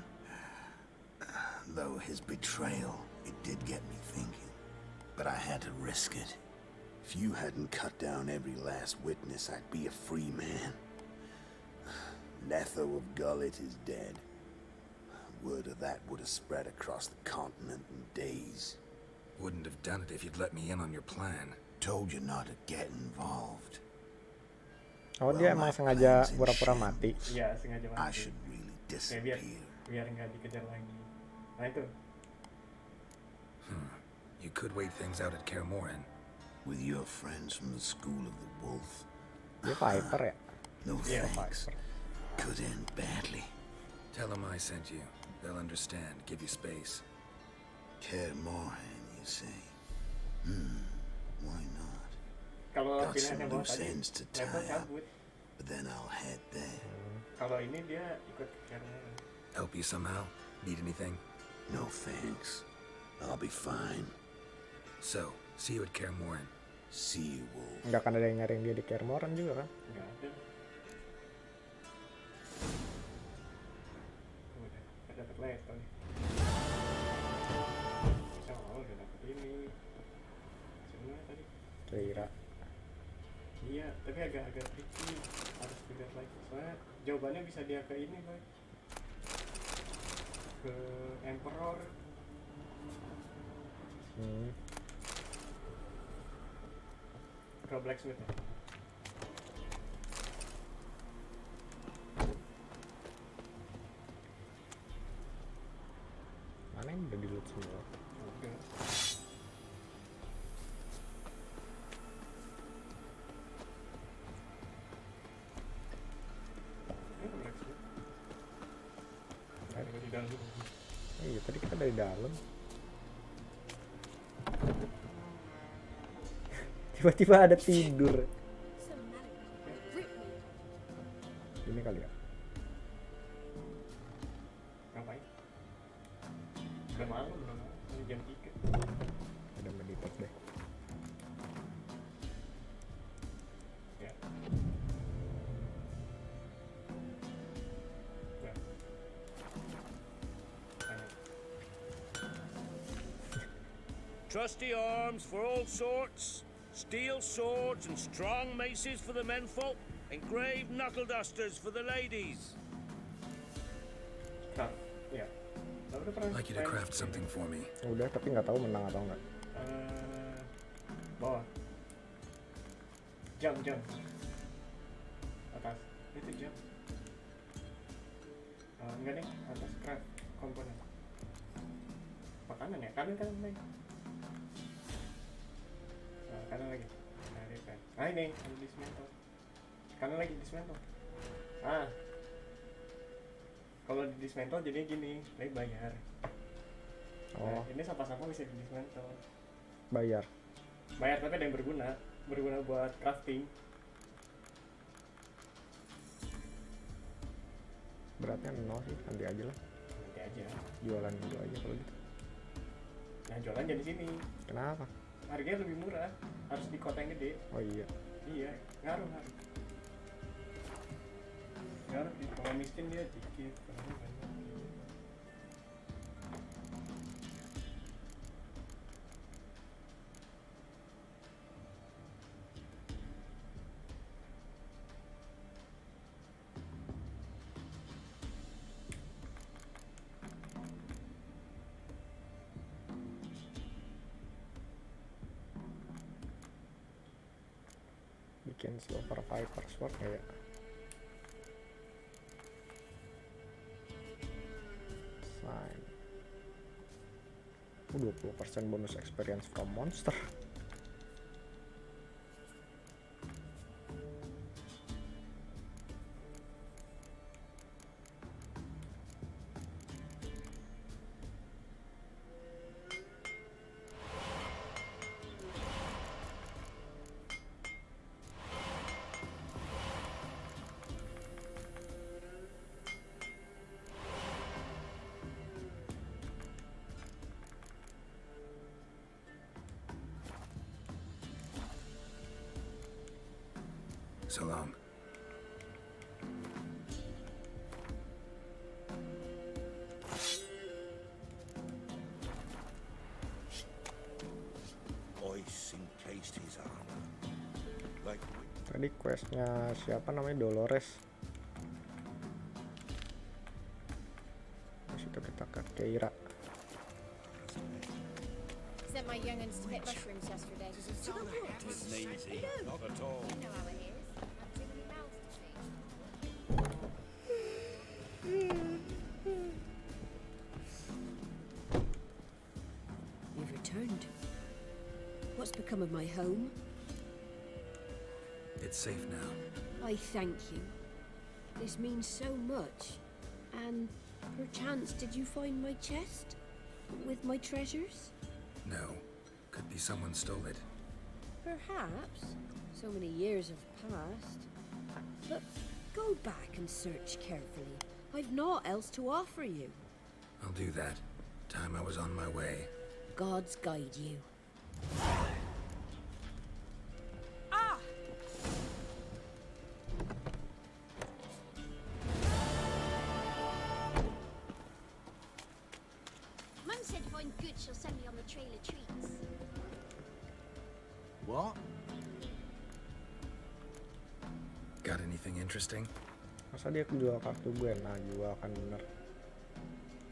Though his betrayal, it did get me thinking. But I had to risk it. If you hadn't cut down every last witness, I'd be a free man. Letho of Gullet is dead. Word of that would have spread across the continent in days. Wouldn't have done it if you'd let me in on your plan. Told you not to get involved. Oh, dia emang sengaja pura-pura mati. Iya, sengaja mati. I should really disappear. Biar nggak dikejar lagi. Nah itu. You could wait things out at Kaer Morhen. With your friends from the School of the Wolf. Dia Viper ya? No thanks. Could end badly. Tell them I sent you. They'll understand. Give you space. Kaer Morhen, you say? Why not? Kalau Got pilihan some yang bawah loose tadi, ends to Letho tie up, cabut. but then I'll head there. Kalau ini dia ikut ke Kermor. Help you somehow? Need anything? No thanks. I'll be fine. So, see you at Kaer Morhen. See you, Wolf. Nggak akan ada yang nyariin dia di Kaer Morhen juga kan? Nggak ada. Udah dapet Letho nih. Oh, udah dapet ini. Sebenarnya tadi. Kira. Iya, tapi agak tricky. Harus dilihat lagi. Soalnya jawabannya bisa dia ke ini, Boy. Ke Emperor. Ke Blacksmith ya. Mana yang udah di-loot semua? Udah. Di dalam. Iya, tadi kita dari dalam. Tiba-tiba ada tidur. Ini kali ya. Ngapain? Udah malam. Ini jam 3. Ada meditat deh. Ya. Ya. Trusty arms for all sorts, steel swords and strong maces for the menfolk, engraved knuckle dusters for the ladies. Nah, ya. I'd like you to craft something for me. Udah, tapi nggak tahu menang atau enggak. Bawah. Jam. Atas. Itu jam. Enggak nih, atas craft komponen. Apa kanan ya? Kanan lagi. Kanan lagi. Nah ini, ada dismantle. Kanan lagi dismantle. Kalau di dismantle jadinya gini, lagi bayar. Nah, ini sampah-sampah bisa di dismantle. Bayar Bayar tapi ada yang berguna buat crafting. beratnya 0 sih, nanti aja lah. Nanti aja. Jualan dulu aja kalau gitu. Nah jualan jadi sini. Kenapa? Harganya lebih murah. Harus di kota yang gede. Oh iya. Iya, ngaruh. Ngaruh sih. Kalau miskin dia dikit, kalau ini banyak. bikin silver viper sword nggak ya? Sign. 20% bonus experience from monster. So long. Ice encased his armor. Like Tadi questnya siapa namanya, Dolores. Di situ kita ke Keira. Sent my young'uns to pick mushrooms yesterday. it's easy. Not at all. You know how it is. Not too many mouths to feed. You've returned. What's become of my home? It's safe now. I thank you. This means so much. And perchance did you find my chest? With my treasures? No. Could be someone stole it. Perhaps. So many years have passed. But go back and search carefully. I've naught else to offer you. I'll do that. Time I was on my way. Gods guide you. Mum said if I'm good, she'll send me on the trail of treats. What? Got anything interesting? Masa dia jual kartu gue? Nah, jual kan bener.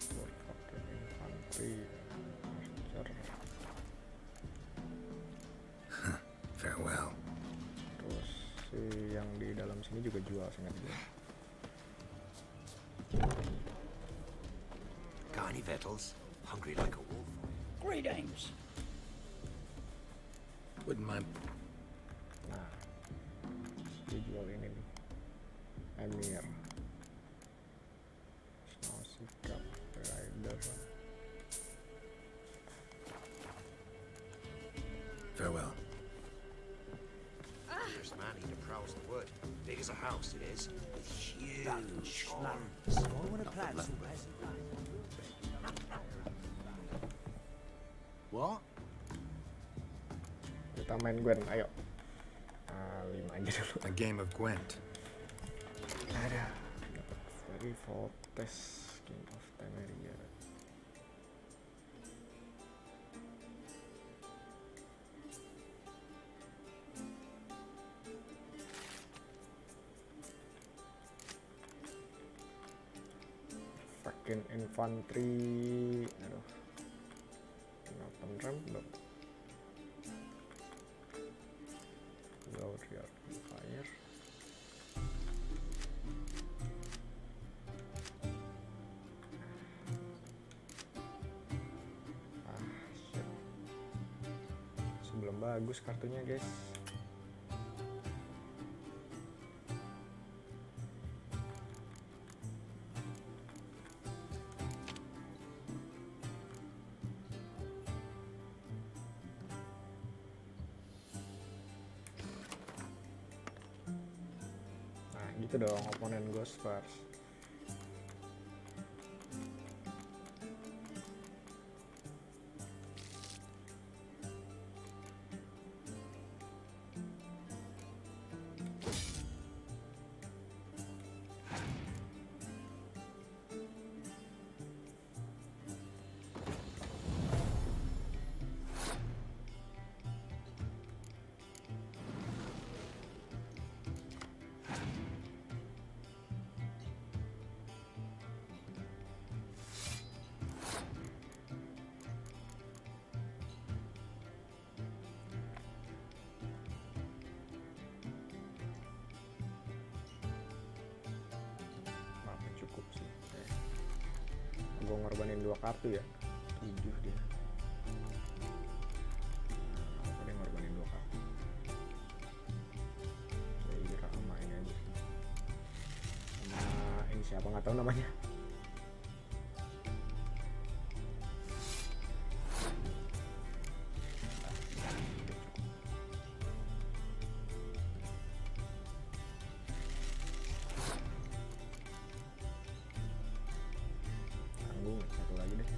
Fucking infantry archer. Farewell. Terus si yang di dalam sini juga jual, seingat gue. Got any victuals? Hungry like a wolf. Greetings. Wouldn't mind. Nah, dia jual ini nih, Emir, Snow Sikap, Rider. Farewell. There's man to prowls the wood. Big as a house it is. With huge horns. I want to plant some What? Kita main Gwen, ayo. 5 aja dulu. A game of Gwent. Ada. Dapat Very Fortes, King of Temeria. Fucking infantry. Aduh. Open ramp belum. Load your fire. Shit. Sebelum bagus kartunya, guys. Gitu dong, oponen Ghost first. gue ngorbanin 2 kartu ya, 7 dia. Apa dia ngorbanin 2 kartu? Kira sama ini aja. Sama ini siapa nggak tahu namanya. Satu lagi deh.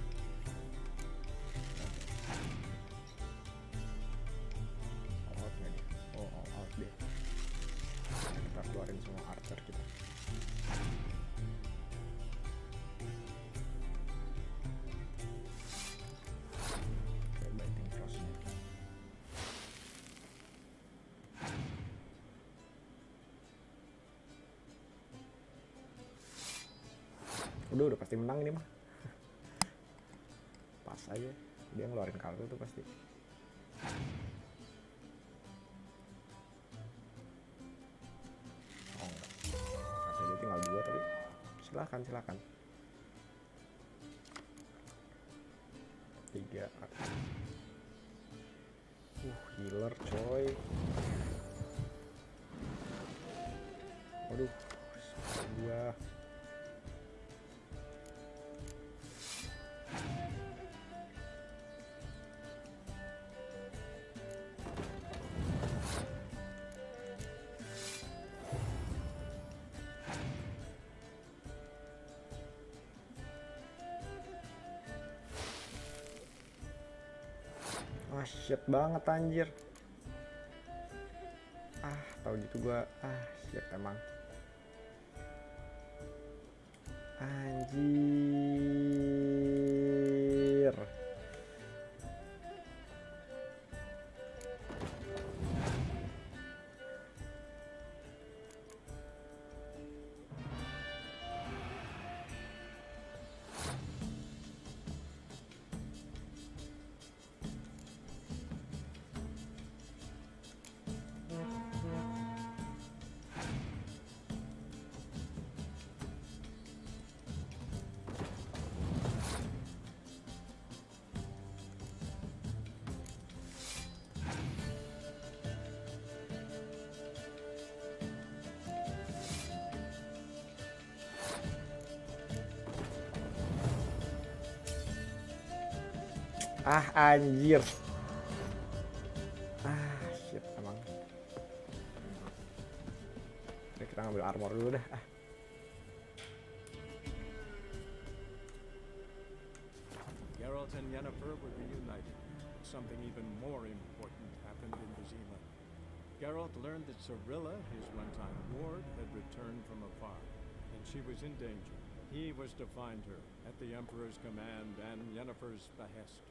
All out nggak dia? Oh, all out deh. Kita keluarin semua archer kita. Oke, biting crossnya. Udah pasti menang ini mah. Pas aja dia ngeluarin kartu tuh pasti. Oh enggak, kartu dia tinggal 2 tapi silakan 3 kartu. Healer coy. Waduh, gua shit banget anjir. Tahu gitu gua. Shit emang. Anjir. Anjir. Shit emang. Oke, kita ngambil armor dulu dah. Geralt and Yennefer were reunited. Something even more important happened in Vizima. Geralt learned that Cirilla, his one-time ward, had returned from afar, and she was in danger. He was to find her at the Emperor's command and Yennefer's behest.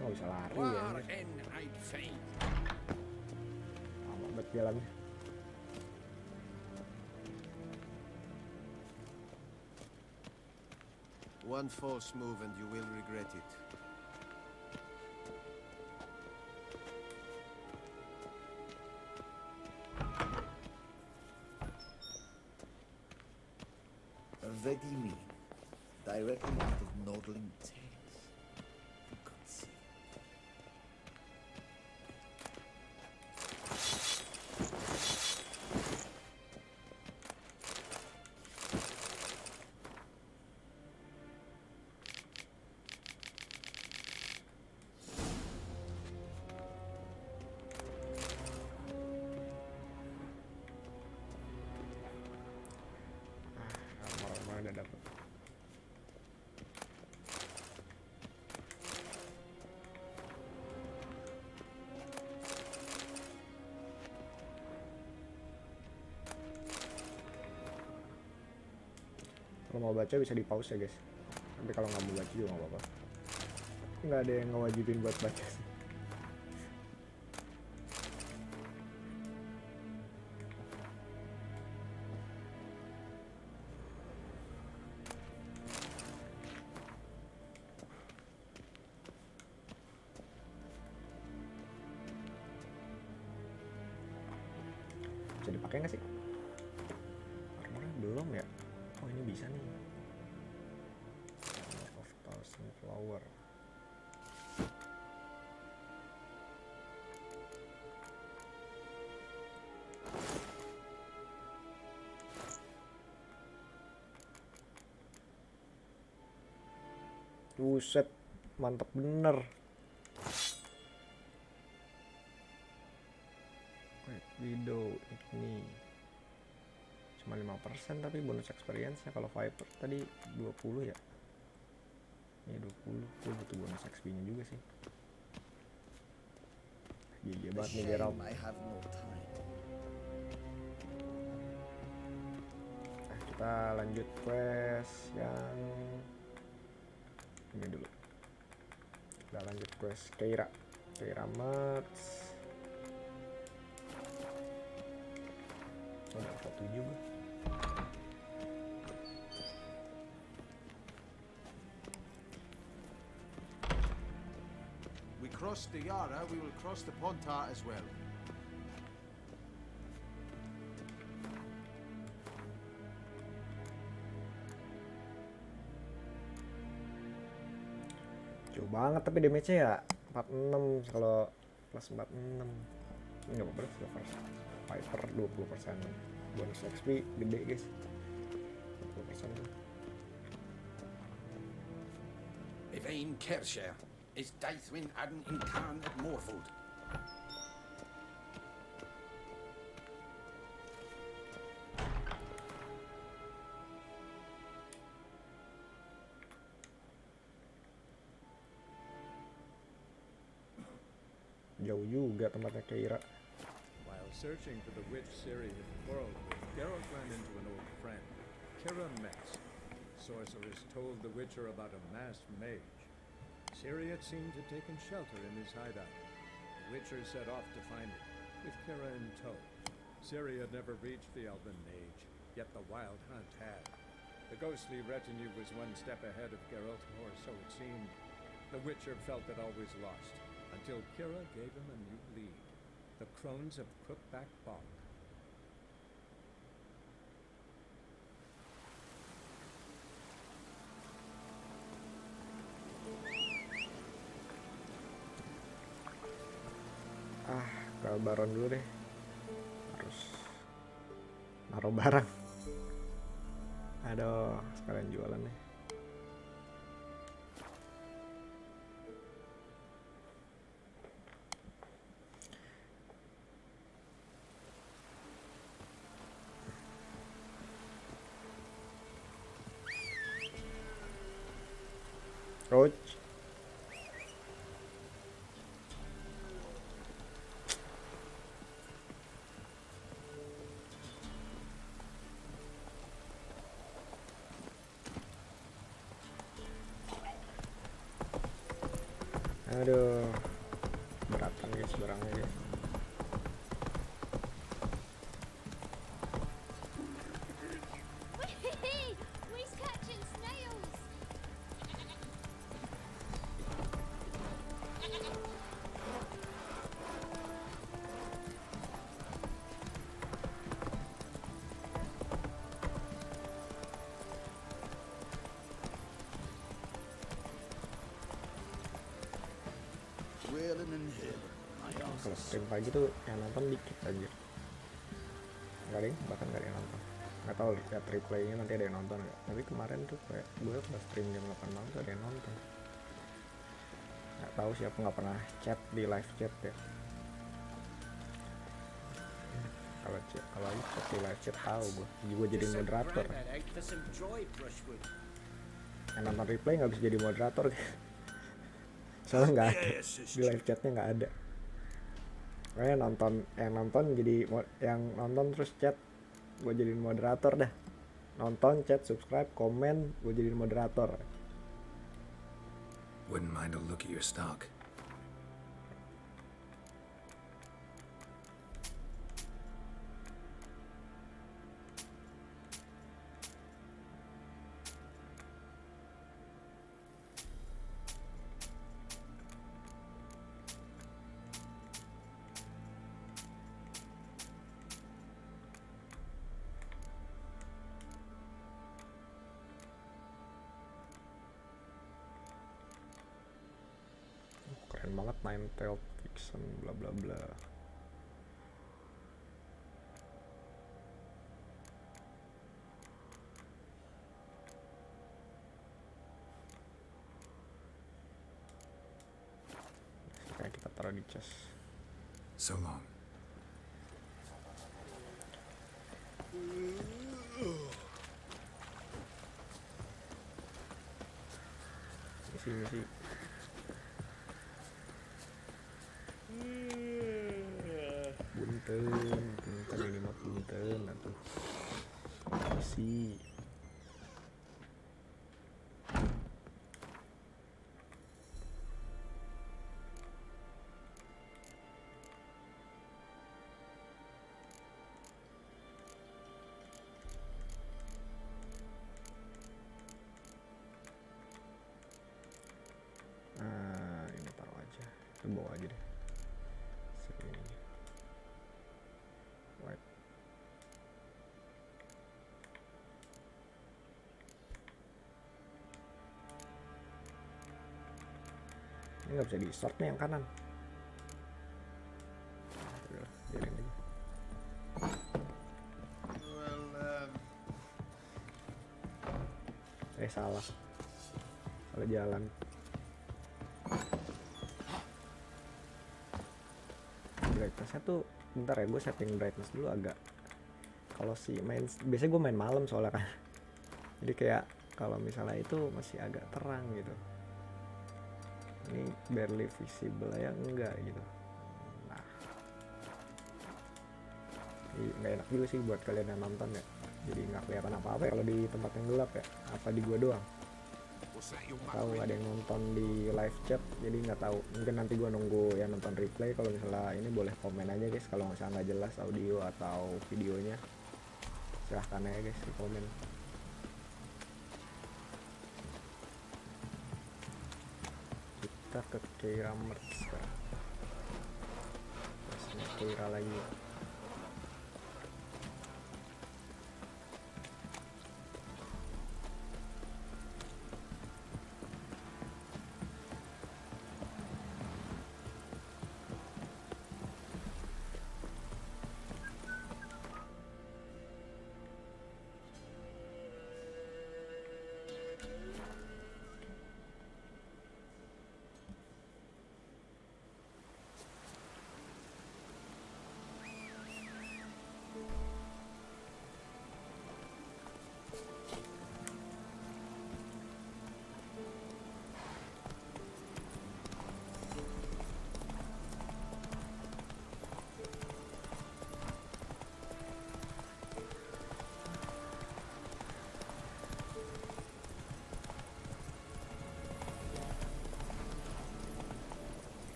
Nggak bisa lari ya. Lama banget jalannya. One false move and you will regret it. Very mean. Directly out of Nordling tales. For God's sake. Armor udah dapet. Kalau mau baca bisa di pause ya guys. Tapi kalau nggak mau baca juga nggak apa-apa. Nggak ada yang ngewajibin buat baca sih. pakai nggak sih? Armornya belum ya. Oh ini bisa nih. Of Thousand Flower. Buset, mantap bener. Widow ini cuma 5% tapi bonus experience-nya. Kalau Viper tadi 20 ya. Ini 20, gue butuh bonus XP-nya juga sih. GG banget nih Geralt. Nah, kita lanjut quest yang ini dulu. Kita lanjut quest Keira Merch. Udah level 7 gue. We crossed the Yara, we will cross the Pontar as well. Jauh banget tapi damage-nya ya 46 kalau plus 46. Ini nggak apa-apa sih, Viper 20% bonus XP gede guys. 20% tuh. Evain Kershire is Daithwin Adden in Khan at Morfold. Jauh juga tempatnya Keira. While searching for the witch Ciri had quarreled with, Geralt ran into an old friend, Kira Metz. Sorceress told the Witcher about a masked mage. Ciri had seemed to have taken shelter in his hideout. The Witcher set off to find it, with Kira in tow. Ciri had never reached the elven mage, yet the wild hunt had. The ghostly retinue was one step ahead of Geralt, or so it seemed. The Witcher felt it always lost, until Kira gave him a new lead. The Crones of Crookback Bog. Ke Baron dulu deh. Harus naruh barang. Aduh, sekalian jualan nih. Coach. Aduh, beratan guys barangnya guys. We's catching snails. Kalau stream pagi tuh yang nonton dikit aja. Nggak ada yang, bahkan nggak ada yang nonton. Nggak tahu lihat replaynya nanti ada yang nonton nggak. Tapi kemarin tuh kayak gue pas stream jam 8 malam tuh ada yang nonton. Nggak tahu sih, aku nggak pernah chat di live chat ya. Kalau chat di live chat tahu gue jadi moderator. Yang nonton replay nggak bisa jadi moderator. Soalnya nggak ada di live chatnya, nggak ada. Makanya yang nonton terus chat, gue jadiin moderator dah. Nonton, chat, subscribe, komen, gue jadiin moderator. Wouldn't mind a look at your stock. banget, nine-tailed vixen bla bla bla. Kayak kita taruh di chest. So long. Misi. Punten ini mah punten atuh. Misi. Ini taruh aja, itu bawa aja deh. Sini. Right. Ini nggak bisa di sort nih yang kanan. Udah, biarin aja. Salah jalan. Brightness-nya tuh bentar ya, gue setting brightness dulu agak. Kalau si main, biasanya gue main malam soalnya kan. Jadi kayak kalau misalnya itu masih agak terang gitu. Ini barely visible ya enggak gitu. Nah, nggak enak juga sih buat kalian yang nonton ya. Jadi nggak kelihatan apa-apa ya kalau di tempat yang gelap ya. Apa di gua doang? Tahu ada yang nonton di live chat, jadi nggak tahu. Mungkin nanti gua nunggu yang nonton replay. Kalau misalnya ini boleh komen aja guys. Kalau misalnya nggak jelas audio atau videonya, silahkan aja guys di komen. Kita ke Keira Merch sekarang. Terus Keira lagi.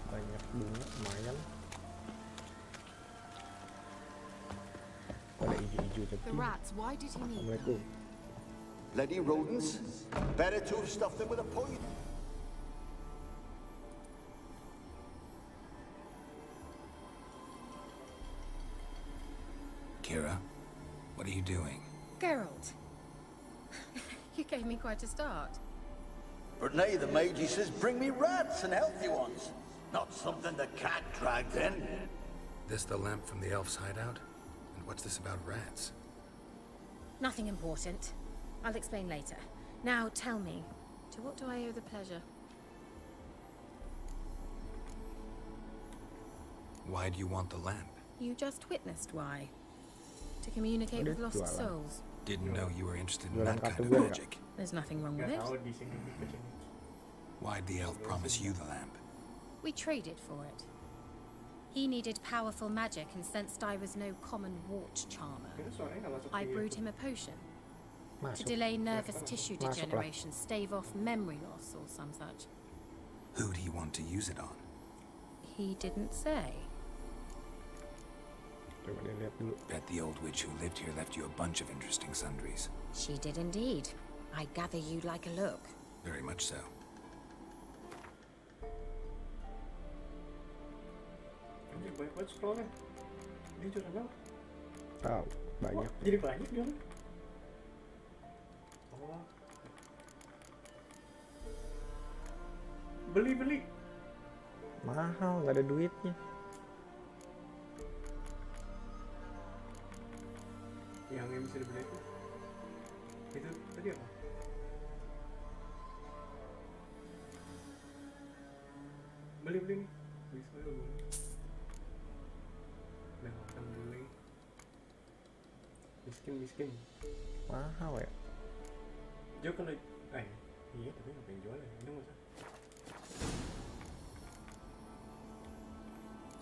Banyak bunga lumayan. Ada hijau-hijau tapi. Assalamualaikum. Bloody rodents. Better to have stuffed them with a poison. Kira, what are you doing? Geralt. You gave me quite a start. But nay, the mage, he says, bring me rats and healthy ones. Not something the cat dragged in. This the lamp from the elf's hideout? And what's this about rats? Nothing important. I'll explain later. Now tell me, to what do I owe the pleasure? Why do you want the lamp? You just witnessed why. To communicate with lost souls. Didn't know you were interested in that kind of magic. There's nothing wrong with it. Why'd the elf promise you the lamp? We traded for it. He needed powerful magic and sensed I was no common wart charmer. I brewed him a potion. To delay nervous tissue degeneration, stave off memory loss or some such. Who'd he want to use it on? He didn't say. Bet the old witch who lived here left you a bunch of interesting sundries. She did indeed. I gather you'd like a look. Very much so. Dia jualan apa? Tahu banyak. Oh, jadi banyak jualan. Oh. Beli. Mahal, nggak ada duitnya. Yang bisa dibeli itu tadi apa? Beli nih. Bisa beli. Udah makan beli. Miskin. Mahal ya. Jo kalau iya tapi ngapain jualan? Ini nggak usah.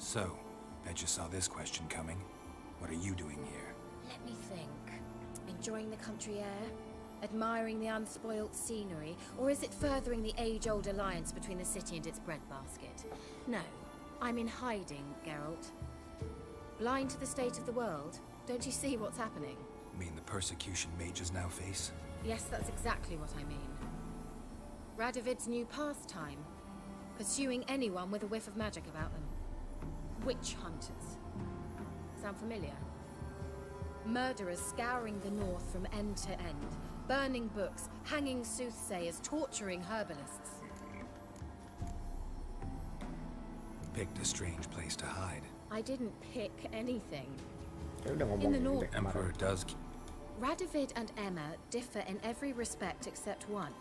So, bet you saw this question coming. What are you doing here? Let me think. Enjoying the country air? Admiring the unspoilt scenery? Or is it furthering the age-old alliance between the city and its breadbasket? No, I'm in hiding, Geralt. Blind to the state of the world? Don't you see what's happening? Mean the persecution mages now face? Yes, that's exactly what I mean. Radovid's new pastime. Pursuing anyone with a whiff of magic about them. Witch hunters. Sound familiar? Murderers scouring the north from end to end. Burning books, hanging soothsayers, torturing herbalists. Picked a strange place to hide. I didn't pick anything. Udah In the north, Emperor does Radovid and Emma differ in every respect except one.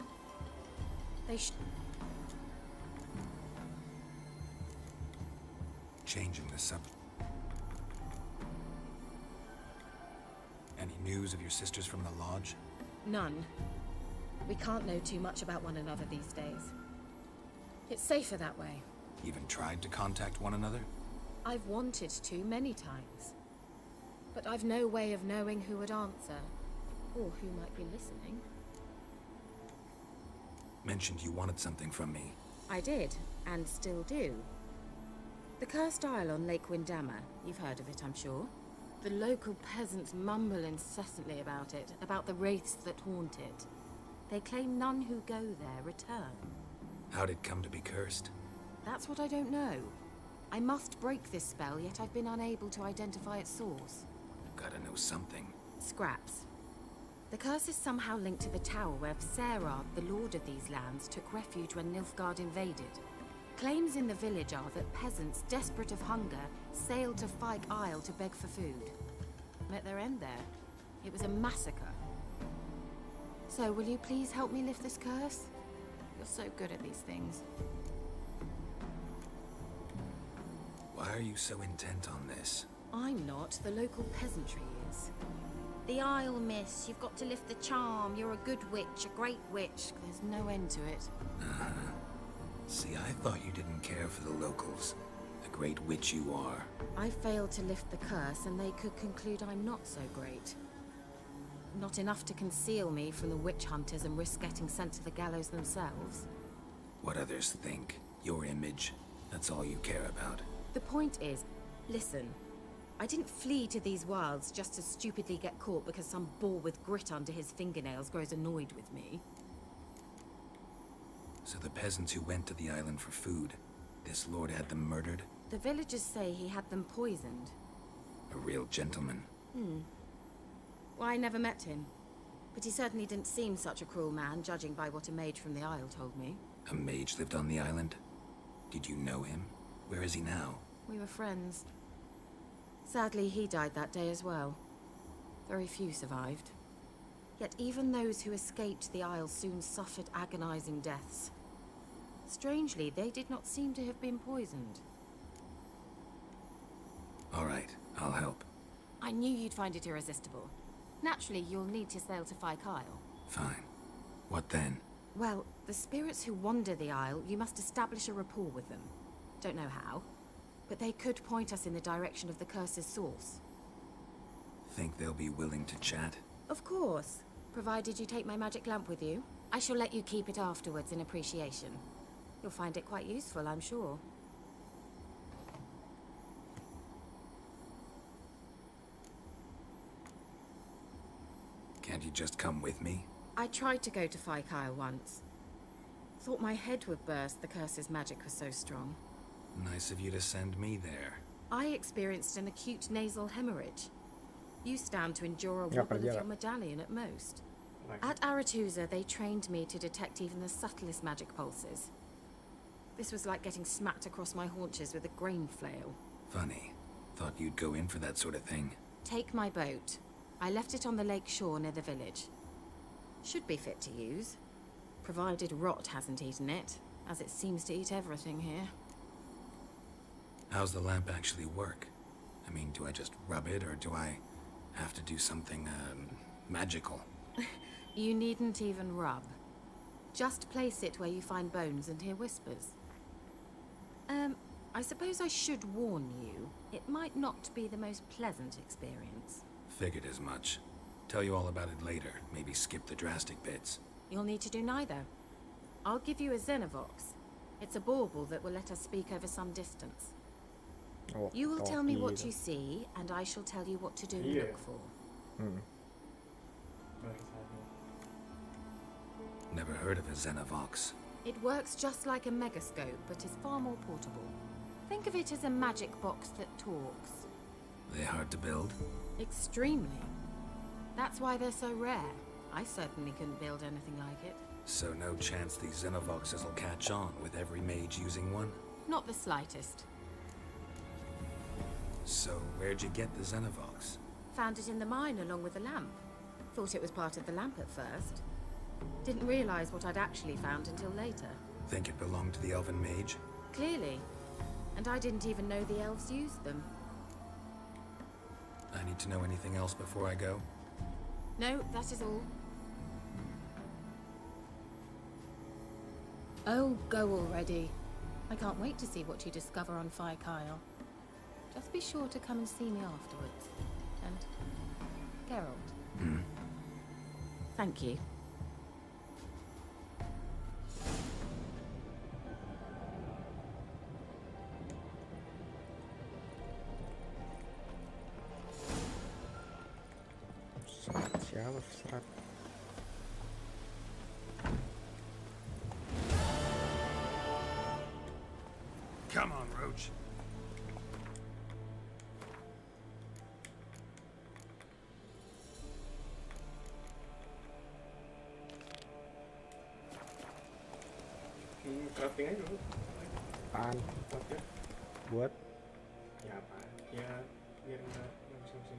They changing the subject. Any news of your sisters from the lodge? None. We can't know too much about one another these days. It's safer that way. Even tried to contact one another? I've wanted to many times. But I've no way of knowing who would answer, or who might be listening. Mentioned you wanted something from me. I did, and still do. The cursed isle on Lake Windammer, you've heard of it, I'm sure. The local peasants mumble incessantly about it, about the wraiths that haunt it. They claim none who go there return. How'd it come to be cursed? That's what I don't know. I must break this spell, yet I've been unable to identify its source. Gotta know something. Scraps. The curse is somehow linked to the tower where Serad, the lord of these lands, took refuge when Nilfgaard invaded. Claims in the village are that peasants, desperate of hunger, sailed to Fyke Isle to beg for food. Met their end there. It was a massacre. So, will you please help me lift this curse? You're so good at these things. Why are you so intent on this? I'm not. The local peasantry is. The Isle, miss. You've got to lift the charm. You're a good witch, a great witch. There's no end to it. See, I thought you didn't care for the locals. The great witch you are. I failed to lift the curse, and they could conclude I'm not so great. Not enough to conceal me from the witch hunters and risk getting sent to the gallows themselves. What others think, your image, that's all you care about. The point is, listen, I didn't flee to these wilds just to stupidly get caught because some boar with grit under his fingernails grows annoyed with me. So the peasants who went to the island for food, this lord had them murdered? The villagers say he had them poisoned. A real gentleman. Well, I never met him. But he certainly didn't seem such a cruel man, judging by what a mage from the Isle told me. A mage lived on the island? Did you know him? Where is he now? We were friends. Sadly, he died that day as well. Very few survived. Yet even those who escaped the Isle soon suffered agonizing deaths. Strangely, they did not seem to have been poisoned. All right, I'll help. I knew you'd find it irresistible. Naturally, you'll need to sail to Fyke Isle. Fine. What then? Well, the spirits who wander the Isle, you must establish a rapport with them. Don't know how, but they could point us in the direction of the curse's source. Think they'll be willing to chat? Of course, provided you take my magic lamp with you. I shall let you keep it afterwards in appreciation. You'll find it quite useful, I'm sure. Can't you just come with me? I tried to go to Fyke Isle once. Thought my head would burst, the curse's magic was so strong. Nice of you to send me there. I experienced an acute nasal hemorrhage. You stand to endure a Nggak wobble of kerja, your Kak. medallion at most. Nice. At Aretusa, they trained me to detect even the subtlest magic pulses. This was like getting smacked across my haunches with a grain flail. Funny. Thought you'd go in for that sort of thing. Take my boat. I left it on the lake shore near the village. Should be fit to use, provided rot hasn't eaten it, as it seems to eat everything here. How's the lamp actually work? I mean, do I just rub it, or do I have to do something, magical? You needn't even rub. Just place it where you find bones and hear whispers. I suppose I should warn you, it might not be the most pleasant experience. Figured as much. Tell you all about it later. Maybe skip the drastic bits. You'll need to do neither. I'll give you a Xenovox. It's a bauble that will let us speak over some distance. Oh, You will tell me what topi you see, and I shall tell you what to do and Yeah. look for. Never heard of a Xenovox. It works just like a megascope, but is far more portable. Think of it as a magic box that talks. They hard to build? Extremely. That's why they're so rare. I certainly couldn't build anything like it. So no chance these Xenovoxes will catch on with every mage using one? Not the slightest. So where'd you get the Xenovox? Found it in the mine along with the lamp. Thought it was part of the lamp at first. Didn't realize what I'd actually found until later. Think it belonged to the elven mage? Clearly. And I didn't even know the elves used them. I need to know anything else before I go? No, that is all. Oh, go already. I can't wait to see what you discover on Fire Kyle. Just be sure to come and see me afterwards. And Geralt. Thank you. Serat siapa serat? Come on, Roach. Crafting aja dulu. Apaan? Oke. Buat Ya apa? Ya biar nggak musim-musim.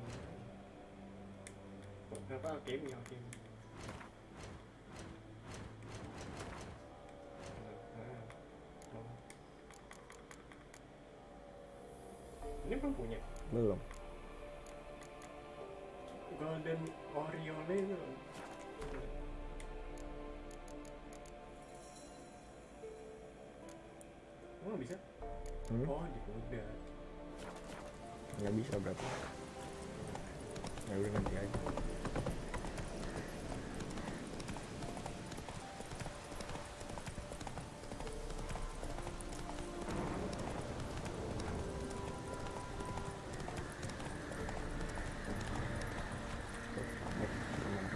Apa alchemy? Ini belum punya. belum. Golden Oriole itu. Oh, nggak bisa? Oh, di kuda. Nggak bisa berarti. Ya udah nanti aja.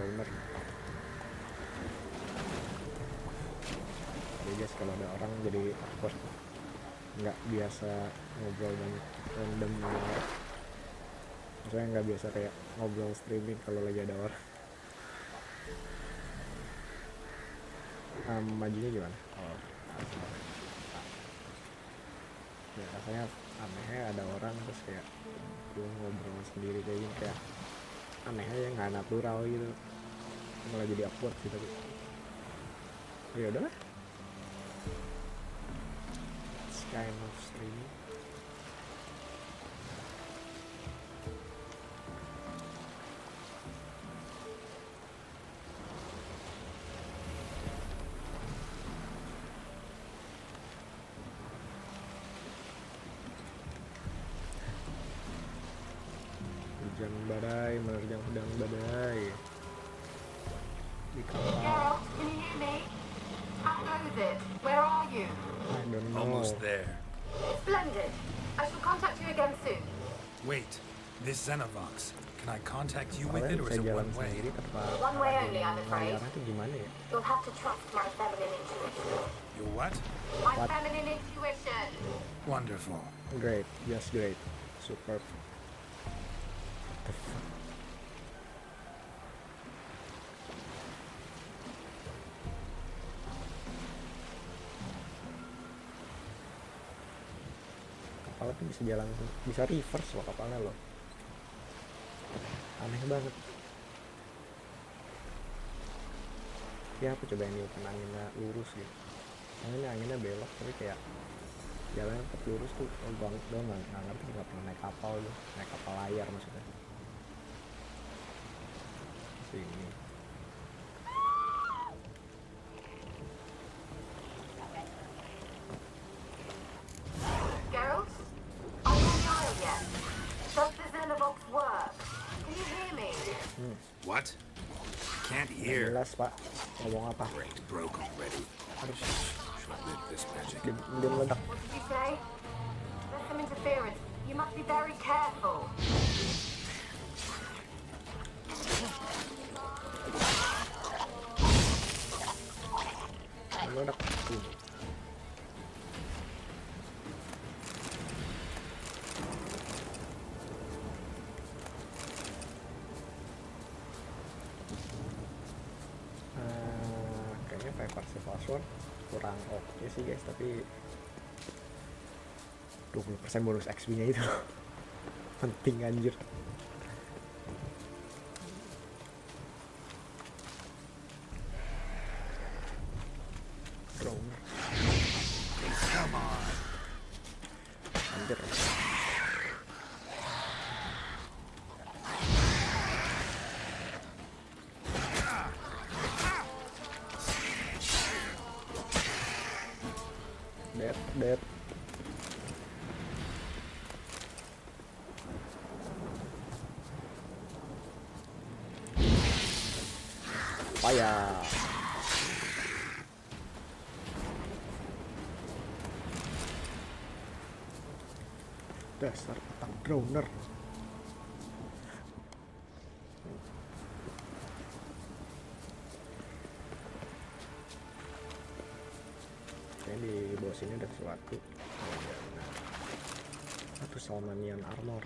Runner. Jadi guys, kalau ada orang jadi awkward, nggak biasa ngobrol banyak random, maksudnya nggak biasa kayak ngobrol streaming kalau lagi ada orang. Majunya gimana? Oh, ya rasanya anehnya ada orang terus kayak gue ngobrol sendiri kayak gini, kayak aneh aja, nggak natural gitu, malah jadi awkward gitu. Ya udahlah, it's kind of streaming. Hujan badai menerjang pedang badai di kapal. Geralt, can you hear me? How goes it? Where are you? I don't know. Almost there. Splendid. I shall contact you again soon. Wait, this Xenovox. Can I contact you with it, or is it one way? One way only, I'm afraid. Itu gimana ya? You'll have to trust my feminine intuition. Your what? My feminine intuition. Wonderful. Great, just great. Superb. The fuck? Kapalnya tuh bisa jalan, bisa reverse loh kapalnya loh. Aneh banget. Ya aku coba ini kan anginnya lurus gitu. Anginnya belok tapi kayak jalannya tetap lurus tuh. Oh banget dong, nggak ngerti, nggak pernah naik kapal tuh, naik kapal layar maksudnya. Sini. Geralt? Are you on the isle yet? Does the Xenobox work? Can you hear me? What? Can't hear. Jelas pak, ngomong apa? Great, broke already. Should live this magic. Dia meledak. What did you say? There's some interference. You must be very careful. Meledak. Kayaknya 5% password kurang oke sih guys, tapi 20% bonus XP nya itu penting anjir. Come on. Anjir. Dead. Payah. Dasar otak drowner. Kayaknya di bawah sini ada sesuatu. Satu Salmanian armor.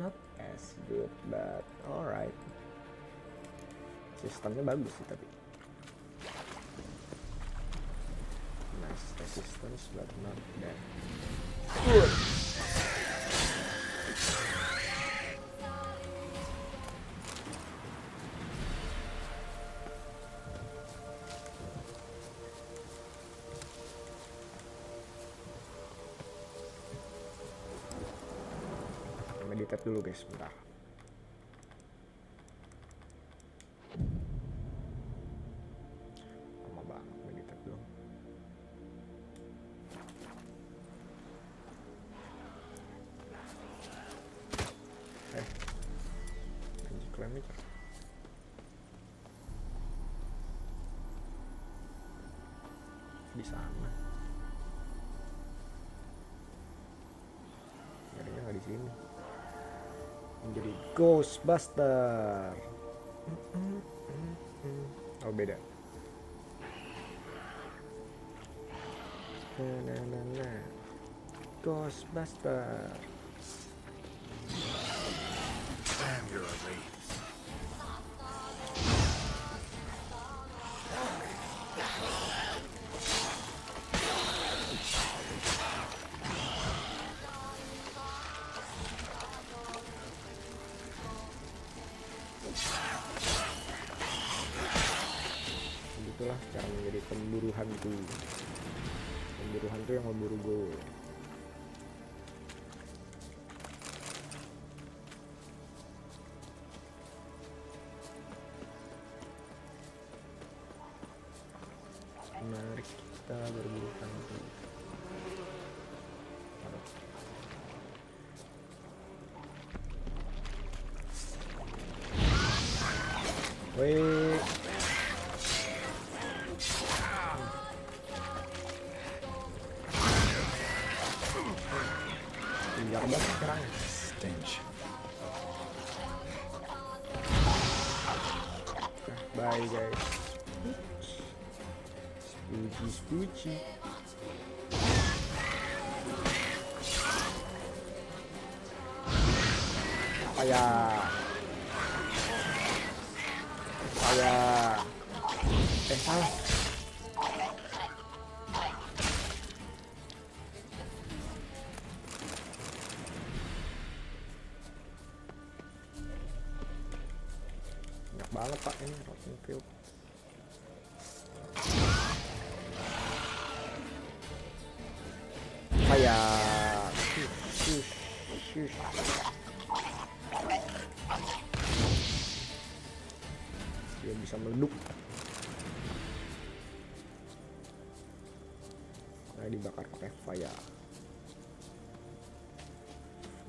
Not as good, but alright. Sistemnya bagus sih tapi. Nice resistance, but not bad. Good. Meditate dulu guys, bentar. Lama banget meditate dulu. Magic lamp di sana. Jadinya nggak di sini. Menjadi Ghostbuster. Oh beda. Nah. Ghostbuster. Damn, you're ugly. Begitulah cara menjadi pemburu hantu. Pemburu hantu yang memburu gol. Mari kita berburu hantu. Wih. Biar banget sekarang. Stench. Bye guys. Spooky. Salah. Banyak banget pak ini Rotten Field. Dia bisa meleduk. Nah, dibakar pakai fire.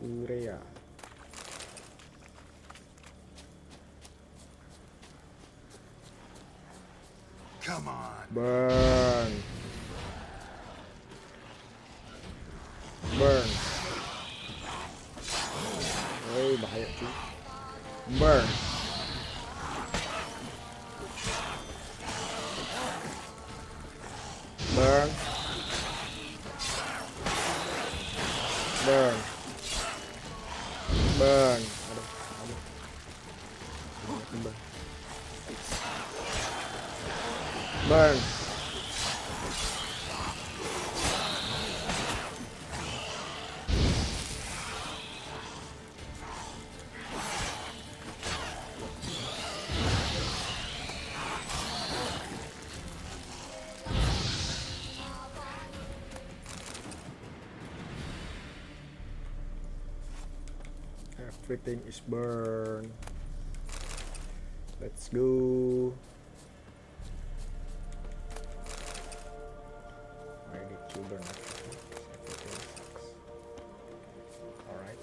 Urea. Come on. Burn. Woi, bahaya cuy. Burn. Burn. Everything is burned. Let's go. Why did you burn everything? Everything sucks. Alright.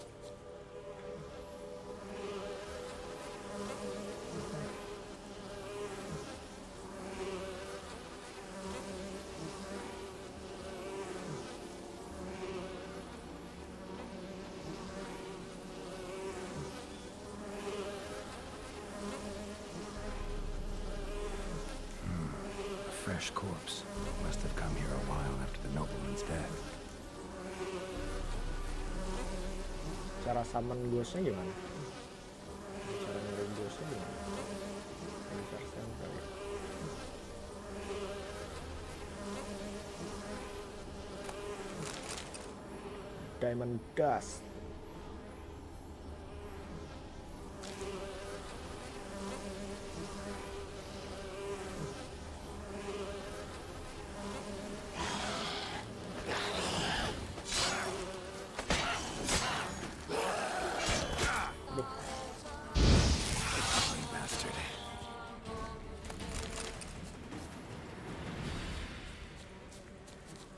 A fresh corpse. Must have come here a while after the nobleman's death. Cara summon ghostnya gimana? Cara ngeluarin ghostnya gimana? Enter center. Diamond dust.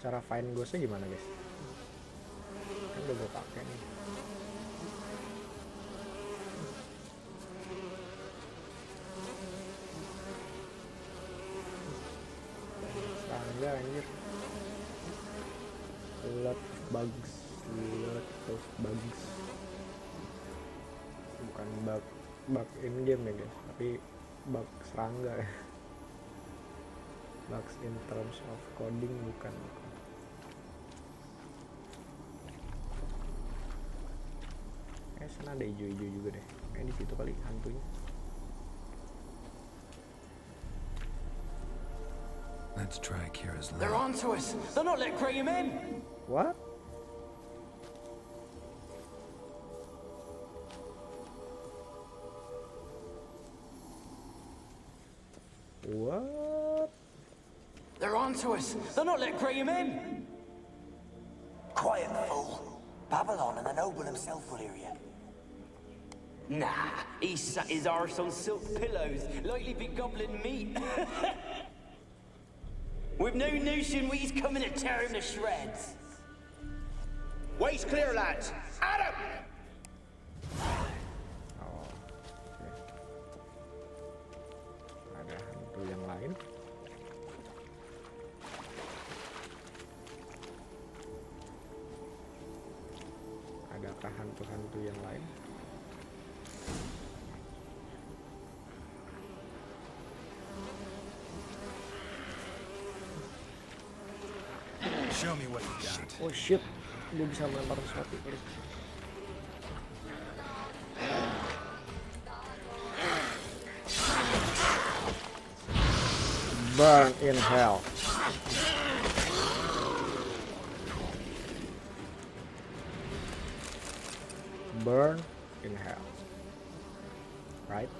Cara find ghostnya gimana guys? Kan udah gue pakai nih. Serangga anjir. Lot of bugs. Bukan bug in game ya guys, tapi bug serangga ya. Bugs in terms of coding bukan. Sana ada hijau-hijau juga deh. Kayak di situ kali hantunya. Let's try Kira's They're lamp. onto us. They're not letting Graham in. What? What? They're onto us. They're not letting Graham in. Quiet, fool. Babylon and the noble himself will hear you. Nah, he sat his arse on silk pillows, likely be gobbling meat. With no notion he's coming to tear him to shreds. Waist clear, lads. Adam! Oh, okay. Ada hantu yang lain. Adakah hantu-hantu yang lain? Show me what you got. Oh shit, gue bisa melempar sesuatu. Burn in hell. Burn in hell. Right?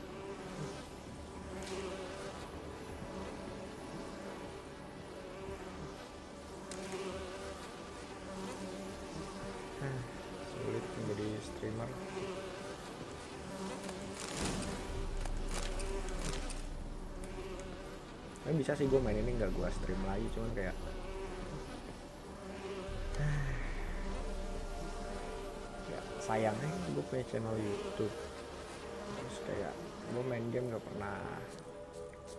Sulit menjadi streamer. Tapi bisa sih gue main ini nggak gue stream lagi, cuman kayak ya sayangnya gue punya channel YouTube, terus kayak gue main game nggak pernah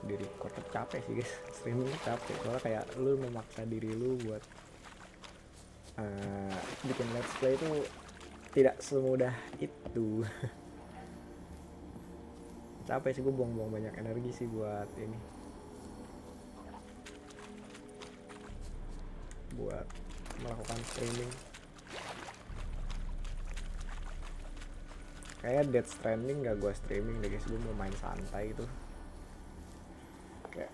di record. Capek sih guys, streaming capek soalnya kayak lu memaksa diri lu buat bikin let's play itu tidak semudah itu. Capek sih, gue buang-buang banyak energi sih buat ini, buat melakukan streaming. Kayak Death Stranding gak gue streaming deh guys, gue mau main santai gitu. Kayak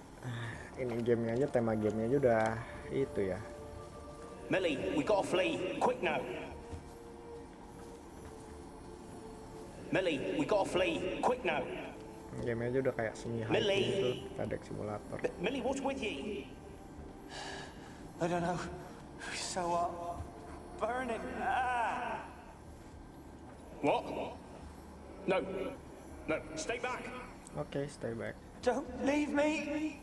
ini gamenya aja, tema gamenya aja udah itu ya. Millie, we gotta flee. Quick now. Millie, we gotta flee. Quick now. Gamenya aja udah kayak semi hype gitu, Tadek Simulator. Millie, what's with you? I don't know. So, burning. Ah! What? No. No, stay back. Okay, stay back. Don't leave me.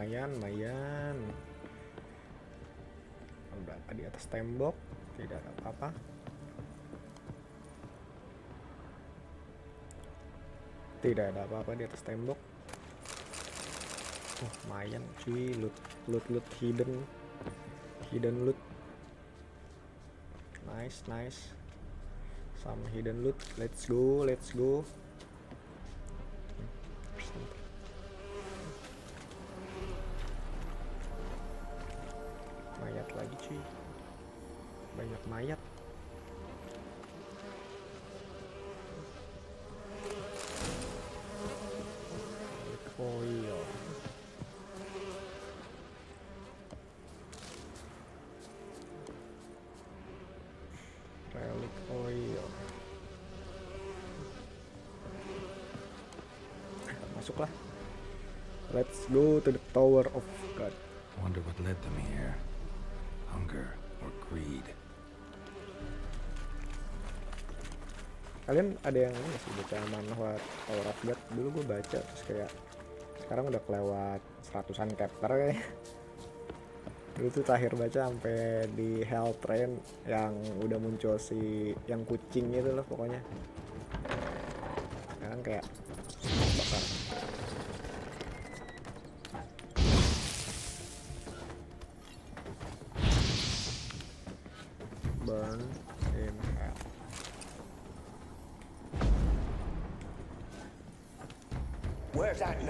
Lumayan. Berapa di atas tembok? Tidak ada apa-apa. Tidak ada apa-apa di atas tembok. Oh, lumayan cuy, loot hidden loot. Nice. Some hidden loot. Let's go. Mayat lagi cuy, banyak mayat. Oil. Relic oil. Masuklah. Let's go to the Tower of God. Wonder what led them here. Hunger or greed. Kalian ada yang ini sih baca manhwa Tower of God? Dulu gue baca, terus kayak sekarang udah kelewat 100-an chapter kayaknya. Dulu tuh terakhir baca sampai di Hell Train yang udah muncul si yang kucing itu loh pokoknya. Sekarang kayak bakal burn in hell. Where's that?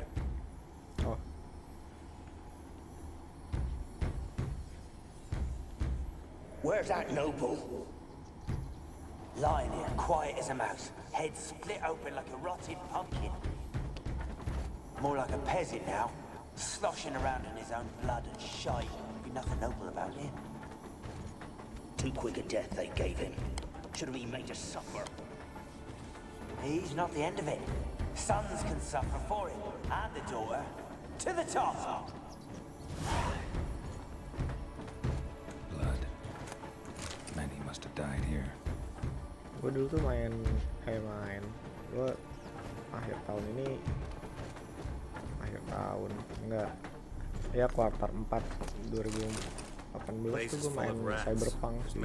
Oh. Where's that noble? Lying here, quiet as a mouse, head split open like a rotted pumpkin. More like a peasant now, sloshing around in his own blood and shite. Be nothing noble about him. Too quick a death they gave him. Should have been made to suffer. He's not the end of it. Sons can suffer for it, and the daughter. To the top! Blood. Many must have died here. Gue dulu tuh main. Gue akhir tahun enggak ya, kuartal 4 2019 18 tuh gue main Cyberpunk sih.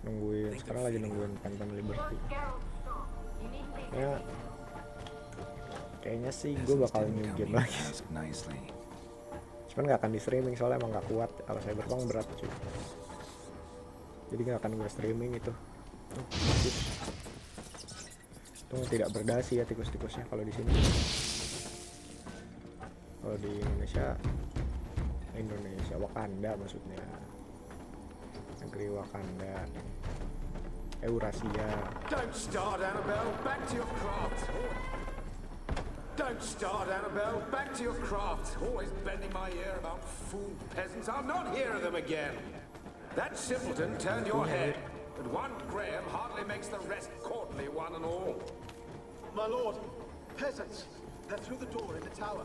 Nungguin, sekarang lagi nungguin Phantom Liberty. Ya, kayaknya sih gue bakal new game lagi. Cuman gak akan di streaming soalnya emang gak kuat. Kalau Cyberpunk berat cuy. Jadi gak akan gue streaming itu. Untung tidak berdasi ya tikus-tikusnya kalau di sini. Kalau di Indonesia Wakanda maksudnya, negeri Wakanda, Eurasia. Don't start, Annabelle. Back to your craft. Don't start, Annabelle. Back to your craft. Always bending my ear about fool peasants. I'll not hear of them again. That simpleton turned your head, but one Graham hardly makes the rest courtly, one and all. My lord, peasants. They're through the door in the tower.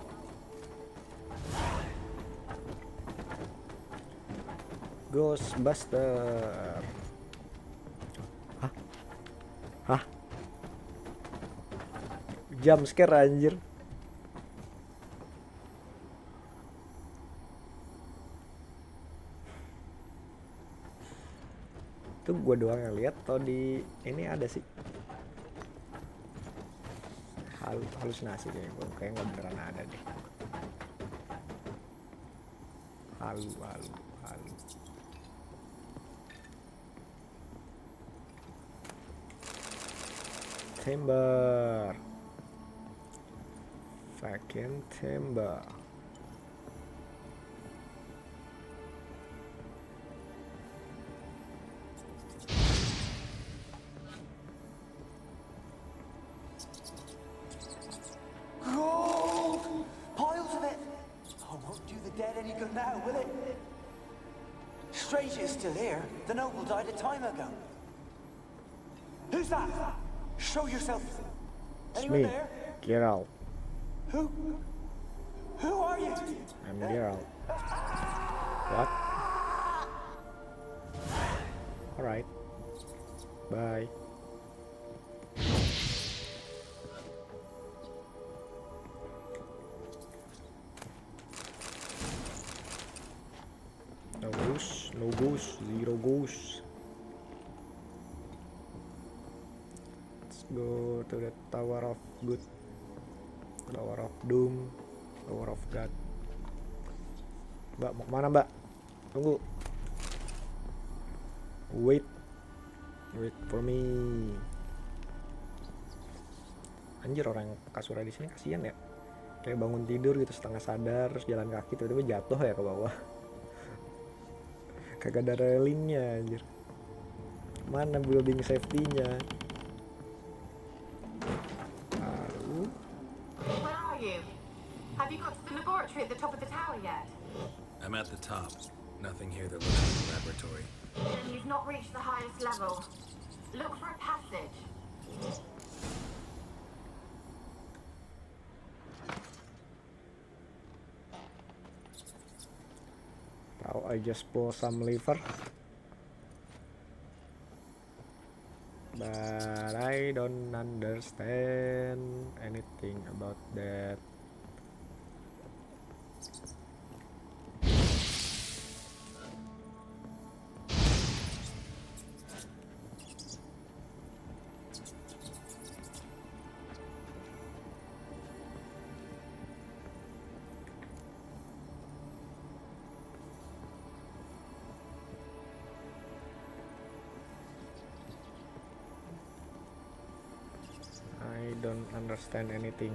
Ghostbuster. Hah? Jump scare anjir. Itu gue doang yang lihat atau di ini ada sih halusinasi kayaknya gue, kayak nggak beneran ada deh. Halu. Timber. Fucking timber. Gold! Piles of it! Oh, won't do the dead any good now, will it? Strange it's still here. The noble died a time ago. Who's that? Show yourself. Anyone me, there? Geralt. Who are you? I'm Geralt. What? Alright. Bye. No goose, zero goose. Let's go to the Tower of Good, Tower of Doom, Tower of God. Mbak, mau kemana mbak? Tunggu. Wait for me. Anjir, orang kasura di sini kasihan ya. Kayak bangun tidur gitu setengah sadar, terus jalan kaki tiba-tiba jatuh ya ke bawah. Kagak ada railingnya anjir. Mana building safety-nya? Where are you? Have you got to the laboratory at the top of the tower yet? I'm at the top. Nothing here that looks like a laboratory. Then you've not reached the highest level. Look for a passage. How I just pull some lever, but I don't understand anything about that. I don't understand anything.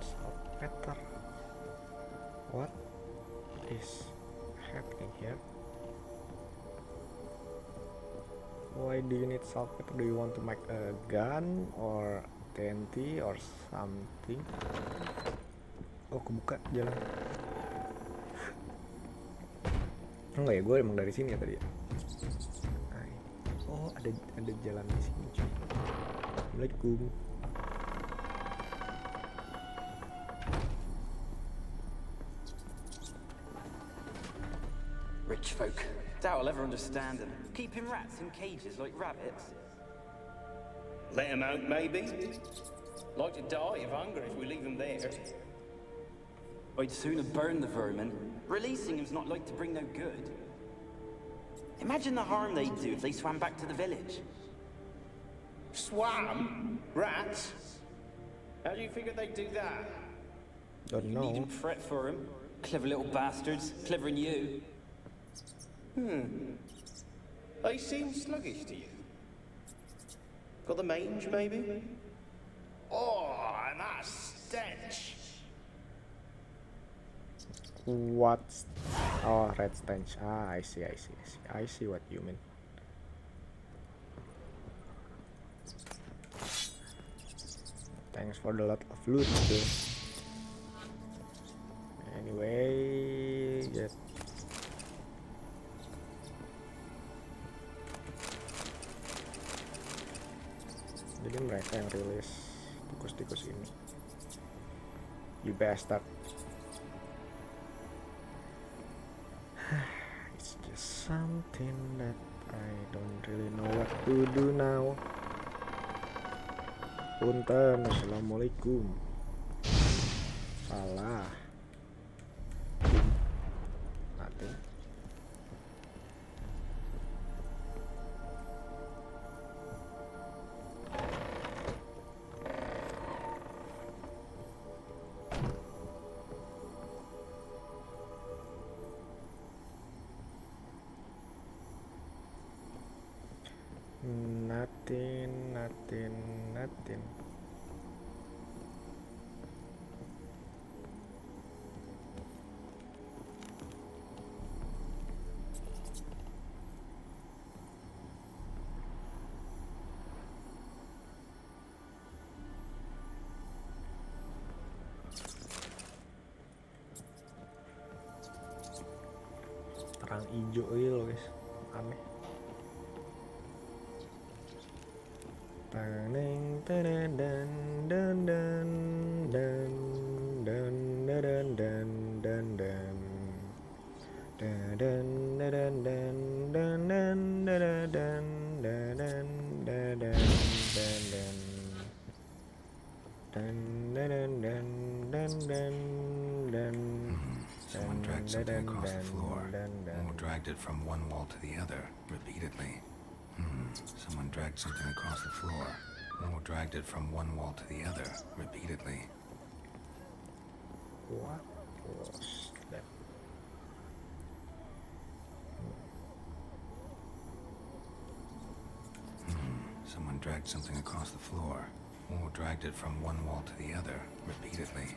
Saltpeter. What is happening here? Why do you need saltpeter? Do you want to make a gun or TNT or something? Oh, kebuka jalan. Enggak ya, gue emang dari sini ya tadi ya. Oh, ada jalan di sini cuy. Assalamualaikum. Rich folk, Doubt I'll ever understand them. Keeping rats in cages like rabbits. Let him out, maybe? Like to die of hunger if we leave them there. I'd sooner burn the vermin. Releasing them's not like to bring no good. Imagine the harm they'd do if they swam back to the village. Swam? Rats? How do you figure they'd do that? Don't You know. needn't fret for them. Clever little bastards. Clever than you. They seem sluggish to you. Got the mange, maybe? Oh, and that stench! What's... Oh, red stench. Ah, I see. I see what you mean. Thanks for the lot of loot too. Anyway, get... Jadi mereka yang rilis tikus-tikus ini. You bastard. It's just something that I don't really know what to do now. Punten, assalamualaikum. Salah. Mati. Nothing. Terang hijau ini loh guys, aneh. Someone dragged something across the floor, or dragged it from one wall to the other, repeatedly. Someone dragged something across the floor, or dragged it from one wall to the other, repeatedly. What was that? Someone dragged something across the floor, or dragged it from one wall to the other, repeatedly.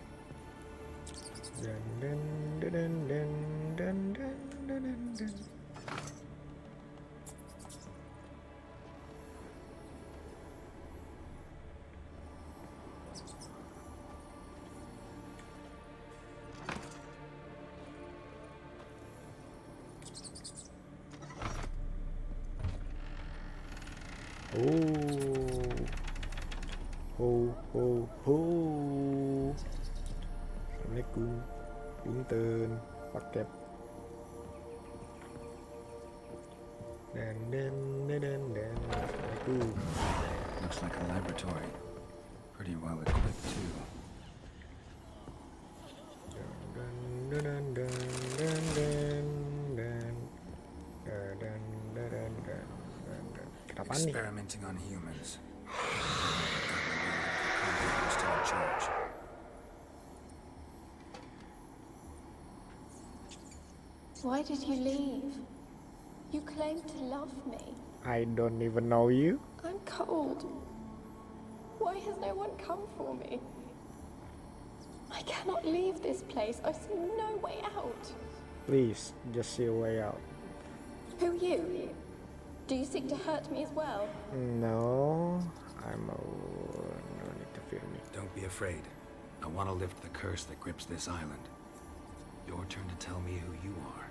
Assalamualaikum. Punten, paket. Dan. Assalamualaikum. Looks like a laboratory. Pretty well equipped too. Kenapa nih? Experimenting on humans. Still in charge. Why did you leave? You claimed to love me. I don't even know you. I'm cold. Why has no one come for me? I cannot leave this place. I see no way out. Please, just see a way out. Who are you? Do you seek to hurt me as well? No, I'm alone. No need to fear me. Don't be afraid. I want to lift the curse that grips this island. Your turn to tell me who you are.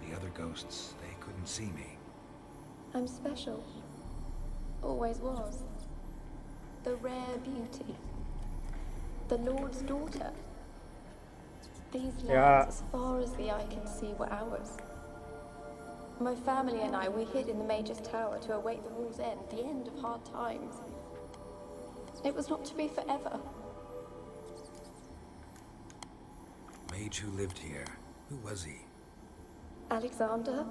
The other ghosts, they couldn't see me. I'm special. Always was. The rare beauty. The Lord's daughter. These lands, as far as the eye can see, were ours. My family and I, we hid in the Mage's Tower to await the war's end, the end of hard times. It was not to be forever. Mage who lived here. Who was he? Alexander?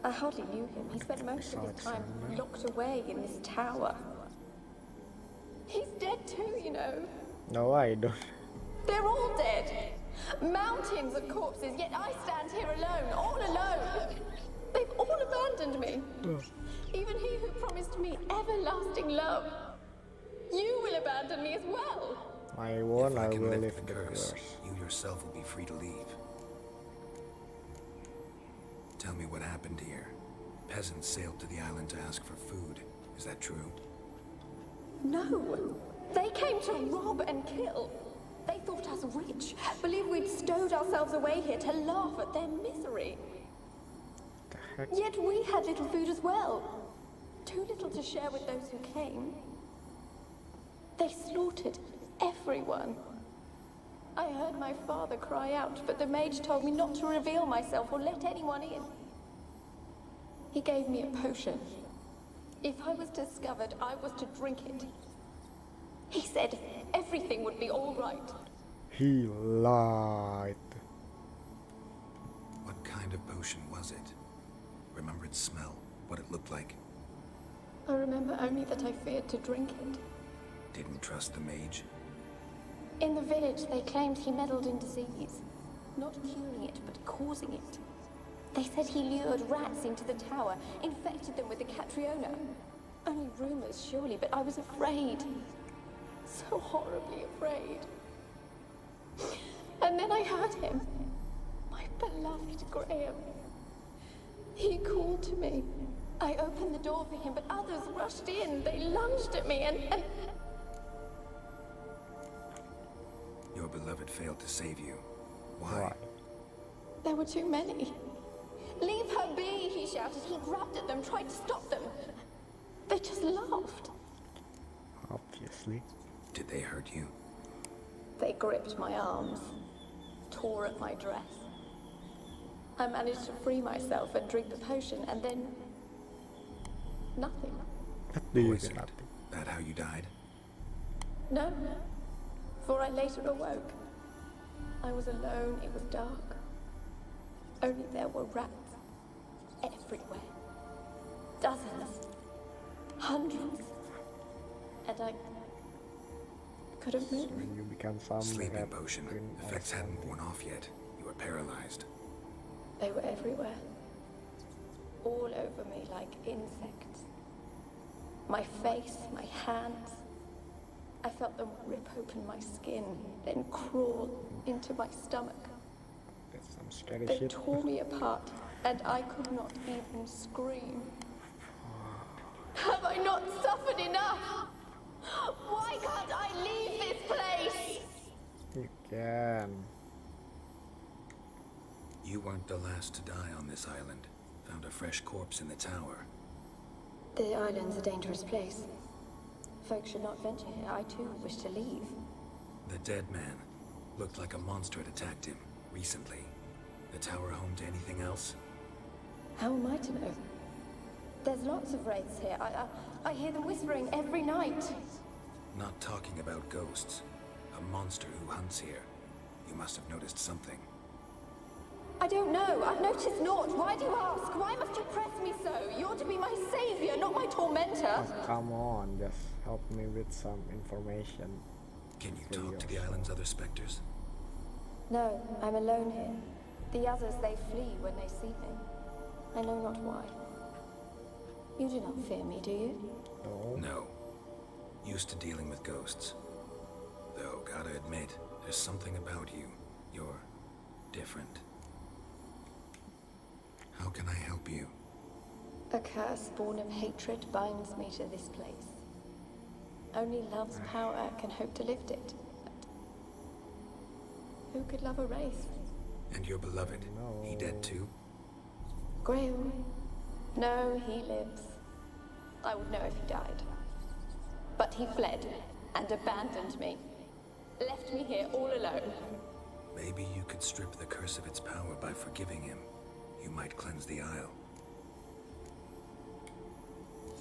I hardly knew him. He spent most of his time locked away in this tower. He's dead too, you know. No, I don't. They're all dead. Mountains of corpses, yet I stand here alone, all alone. They've all abandoned me. Even he who promised me everlasting love. You will abandon me as well. I won't, If I I can will lift lift the the curse, curse. you yourself will be free to leave. Tell me what happened here. Peasants sailed to the island to ask for food. Is that true? No. They came to rob and kill. They thought us rich, believed we'd stowed ourselves away here to laugh at their misery. Yet we had little food as well. Too little to share with those who came. They slaughtered everyone. I heard my father cry out, but the mage told me not to reveal myself or let anyone in. He gave me a potion. If I was discovered, I was to drink it. He said everything would be all right. He lied. What kind of potion was it? Remember its smell? What it looked like? I remember only that I feared to drink it. Didn't trust the mage? In the village, they claimed he meddled in disease. Not curing it, but causing it. They said he lured rats into the tower, infected them with the Catriona. Only rumors, surely, but I was afraid. So horribly afraid. And then I heard him. My beloved Graham. He called to me. I opened the door for him, but others rushed in. They lunged at me and... Your beloved failed to save you. Why? There were too many. Leave her be, he shouted. He grabbed at them, tried to stop them. They just laughed. Obviously. Did they hurt you? They gripped my arms, tore at my dress. I managed to free myself and drink the potion, and then... nothing. Poisoned. That how you died? No, for I later awoke. I was alone, it was dark. Only there were rats everywhere. Dozens. Hundreds. And I couldn't move. When you become some Sleeping potion. Effects hadn't worn off yet. You were paralyzed. They were everywhere. All over me like insects. My face, my hands. I felt them rip open my skin, then crawl into my stomach. That's some scary They shit. tore me apart, and I could not even scream. Have I not suffered enough? Why can't I leave this place? You can. You weren't the last to die on this island. Found a fresh corpse in the tower. The island's a dangerous place. Folks should not venture here. I too wish to leave. The dead man. Looked like a monster had attacked him recently. The tower home to anything else? How am I to know? There's lots of wraiths here. I hear them whispering every night. Not talking about ghosts. A monster who hunts here. You must have noticed something. I don't know. I've noticed naught. Why do you ask? Why must you press me so? You're to be my savior, not my tormentor. Oh, come on, just help me with some information. Can you talk to the island's other specters? No, I'm alone here. The others, they flee when they see me. I know not why. You do not fear me, do you? No. Used to dealing with ghosts. Though, gotta admit, there's something about you. You're different. How can I help you? A curse born of hatred binds me to this place. Only love's power can hope to lift it. But who could love a wraith? And your beloved, he dead too? Graham? No, he lives. I would know if he died. But he fled and abandoned me. Left me here all alone. Maybe you could strip the curse of its power by forgiving him. You might cleanse the isle.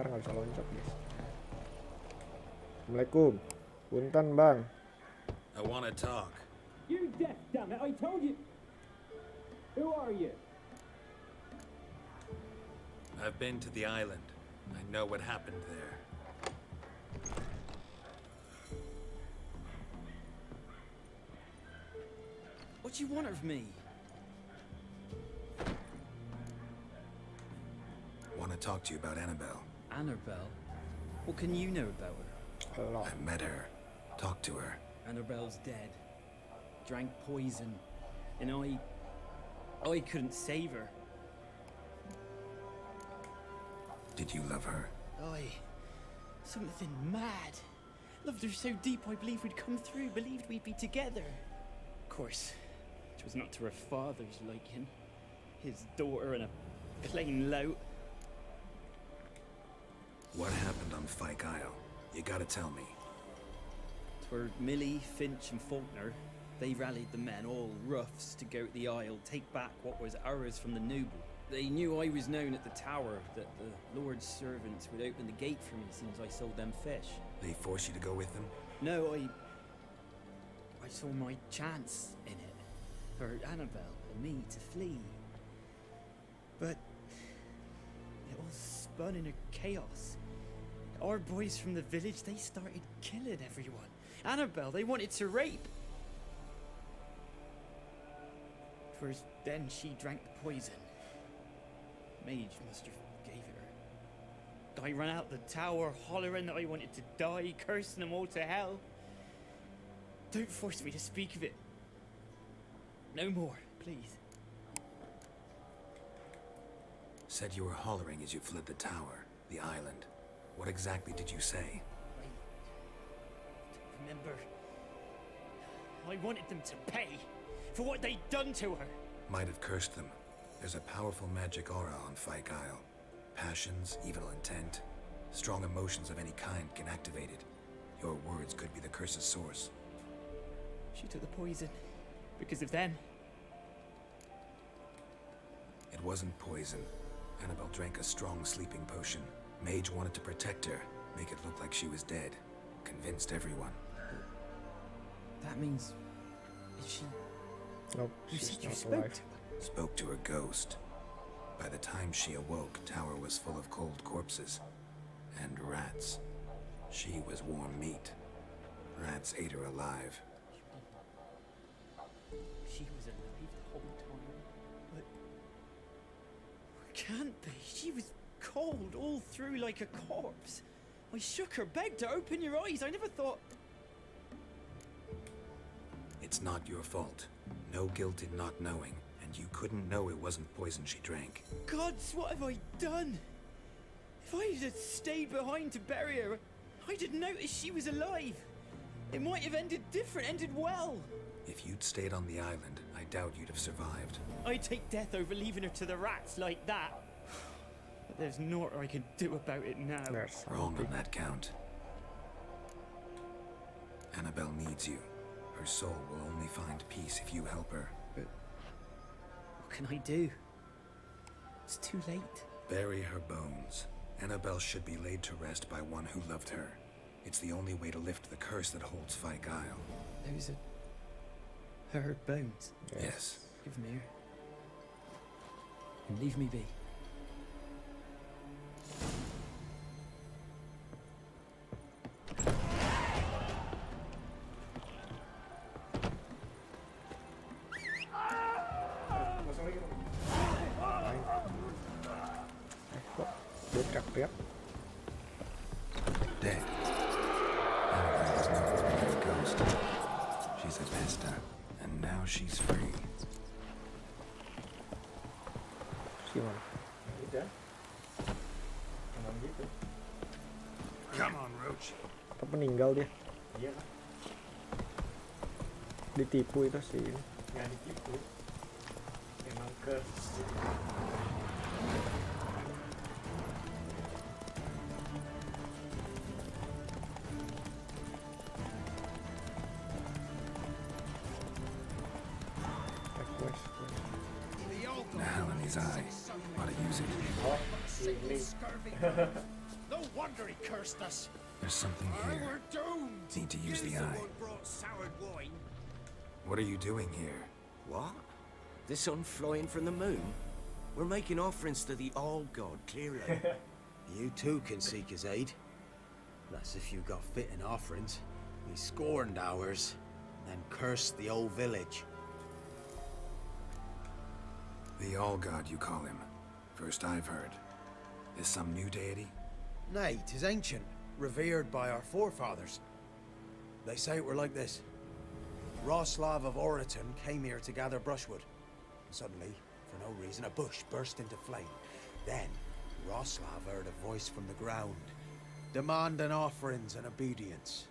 air nggak bisa loncat guys. Assalamualaikum. Punten bang. I want to talk. You deaf, damn it! I told you. Who are you? I've been to the island. I know what happened there. What do you want of me? Want to talk to you about Annabelle. Annabelle? What can you know about her? I met her. Talked to her. Annabelle's dead. Drank poison. And I couldn't save her. Did you love her? Something mad. Loved her so deep I believed we'd come through, believed we'd be together. Of course, it was not to her father's liking. His daughter and a plain lout. What happened on Fyke Isle? You gotta tell me. 'Twere Millie, Finch and Faulkner. They rallied the men, all roughs, to go to the Isle, take back what was ours from the noble. They knew I was known at the tower, that the Lord's servants would open the gate for me as soon as I sold them fish. They forced you to go with them? No, I saw my chance in it. For Annabelle and me to flee. But it all spun in a chaos. Our boys from the village, they started killing everyone. Annabelle, they wanted to rape. 'Twas then she drank the poison. Mage must have gave it her. I ran out the tower, hollering that I wanted to die, cursing them all to hell. Don't force me to speak of it. No more, please. Said you were hollering as you fled the tower, the island. What exactly did you say? Remember, I wanted them to pay for what they'd done to her. Might have cursed them. There's a powerful magic aura on Fyke Isle. Passions, evil intent, strong emotions of any kind can activate it. Your words could be the curse's source. She took the poison because of them. It wasn't poison. Annabelle drank a strong sleeping potion. Mage wanted to protect her, make it look like she was dead. Convinced everyone. That means... is she... Nope, you she's said you not spoke alive. to her? Spoke to her ghost. By the time she awoke, tower was full of cold corpses. And rats. She was warm meat. Rats ate her alive. She was alive the whole time. But... can't be. She was cold all through like a corpse. I shook her, begged her, open your eyes. I never thought... It's not your fault. No guilt in not knowing. And you couldn't know it wasn't poison she drank. Gods, what have I done? If I had stayed behind to bury her, I'd have noticed she was alive. It might have ended different, ended well. If you'd stayed on the island, I doubt you'd have survived. I'd take death over leaving her to the rats like that. But there's naught I can do about it now. Wrong on that count. Annabelle needs you. Her soul will only find peace if you help her. But what can I do? It's too late. Bury her bones. Annabelle should be laid to rest by one who loved her. It's the only way to lift the curse that holds Fyke Isle. Those are her bones. Yes. Give me her. And leave me be. Dia teriak-teriak. Dead. Annabelle was known to be a ghost. She's a pesta, and now she's free. Gimana? Udah. Emang gitu. Come on, Roach. Apa meninggal dia? Iya kan? Ditipu itu sih. Nggak ditipu. Emang curse. Now in his eye. Ought to use it. Oh, ini. wonder he cursed us. There's something here. We're doomed. Need to use the eye. Someone brought soured wine. What are you doing here? What? The sun flying from the moon? We're making offerings to the All-God, clearly. You too can seek his aid. That's if you got fitting offerings. We scorned ours, then cursed the old village. The All-God, you call him. First I've heard. Is some new deity? Nay, 'tis ancient, revered by our forefathers. They say it were like this. Roslav of Oriton came here to gather brushwood. And suddenly, for no reason, a bush burst into flame. Then, Roslav heard a voice from the ground, demanding offerings and obedience.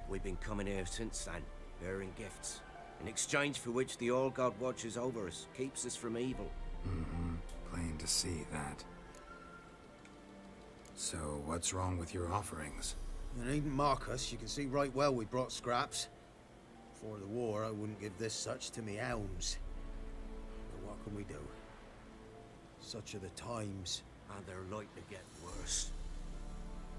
We've been coming here since then, bearing gifts, in exchange for which the All-God watches over us, keeps us from evil. Mm-hmm. Plain to see that. So, what's wrong with your offerings? You needn't mock us. You can see right well we brought scraps. Before the war, I wouldn't give this such to me hounds. But what can we do? Such are the times, and they're like to get worse.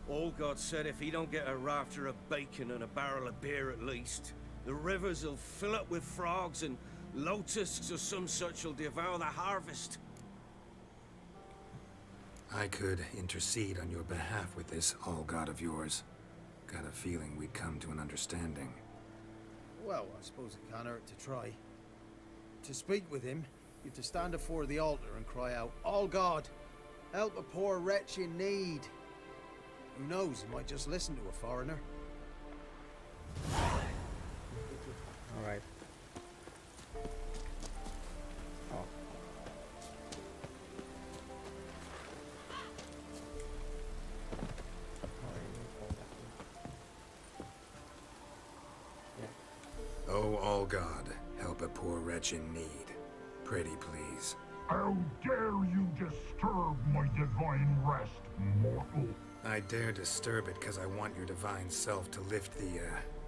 All God said if he don't get a rafter of bacon and a barrel of beer at least, the rivers will fill up with frogs and locusts or some such will devour the harvest. I could intercede on your behalf with this All-God of yours. Got a feeling we'd come to an understanding. Well, I suppose it can't hurt to try. To speak with him, you have to stand before the altar and cry out, All God, help a poor wretch in need. Who knows, he might just listen to a foreigner. Alright. Oh. Oh, All-God, help a poor wretch in need. Pretty please. How dare you disturb my divine rest, mortal? I dare disturb it because I want your divine self to lift the,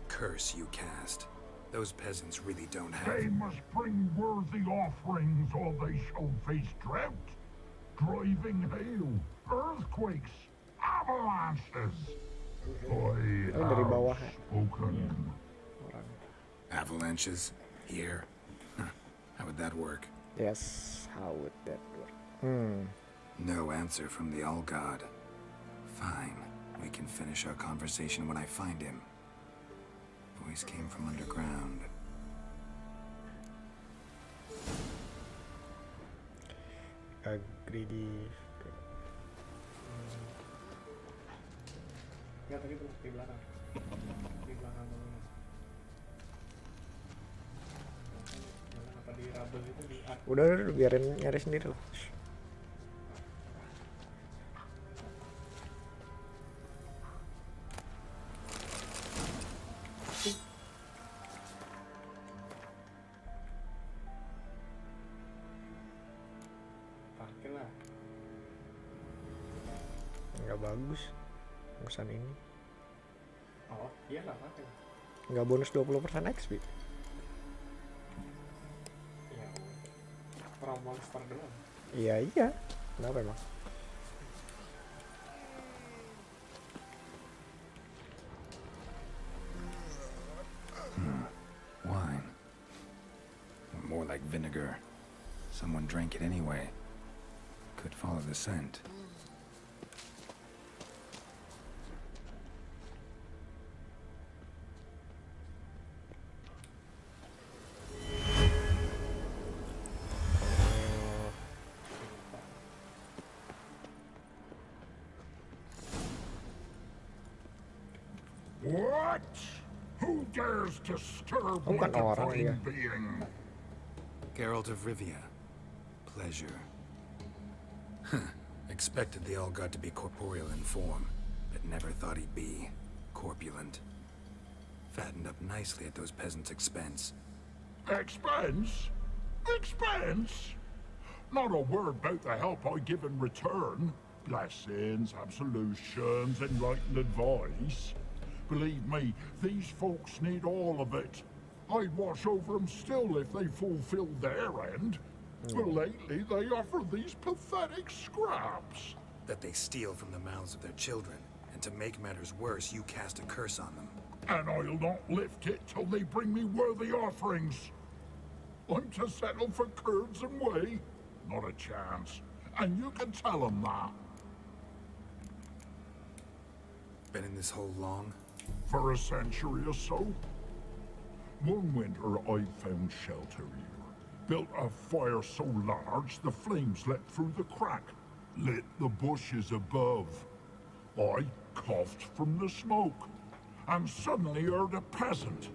curse you cast. Those peasants really don't have... They must bring worthy offerings or they shall face drought, driving hail, earthquakes, avalanches. I have spoken. Avalanches? Here? How would that work? Yes, how would that work? No answer from the All-God. Fine. We can finish our conversation when I find him. Voice came from underground. A greedy... Enggak, tadi tuh di belakang. Di belakang bangunan. Apa di rabel itu di... Udah, biarin nyari sendiri lah. Parkir lah. Nggak bagus urusan ini. Oh, iya lah pakai. Nggak bonus 20% XP. Ya, pro monster doang. Iya. Kenapa emang? Wine. Or more like vinegar. Someone drank it anyway. Could follow the scent. What? Who dares disturb my Bukan orang dia. divine being? Geralt of Rivia. Pleasure. Expected the All-God to be corporeal in form, but never thought he'd be corpulent. Fattened up nicely at those peasants' expense. Expense? Expense? Not a word about the help I give in return. Blessings, absolutions, enlightened advice. Believe me, these folks need all of it. I'd watch over them still if they fulfilled their end. But lately they offer these pathetic scraps. that they steal from the mouths of their children, and to make matters worse, you cast a curse on them. And I'll not lift it till they bring me worthy offerings. I'm to settle for curds and whey? Not a chance. And you can tell them that. Been in this hole long? For a century or so. One winter I found shelter here. Built a fire so large the flames leapt through the crack, lit the bushes above. I coughed from the smoke, and suddenly heard a peasant.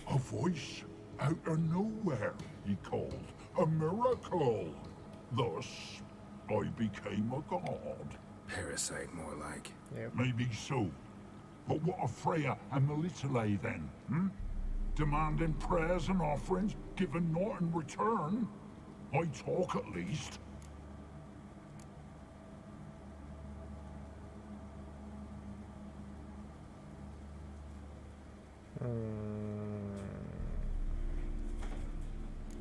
A voice out of nowhere, he called. A miracle. Thus, I became a god. Parasite, more like. Yep. Maybe so. But what of Freya and Menyelamakan then, hmm? Demanding prayers and offerings, giving naught in return? I talk at least.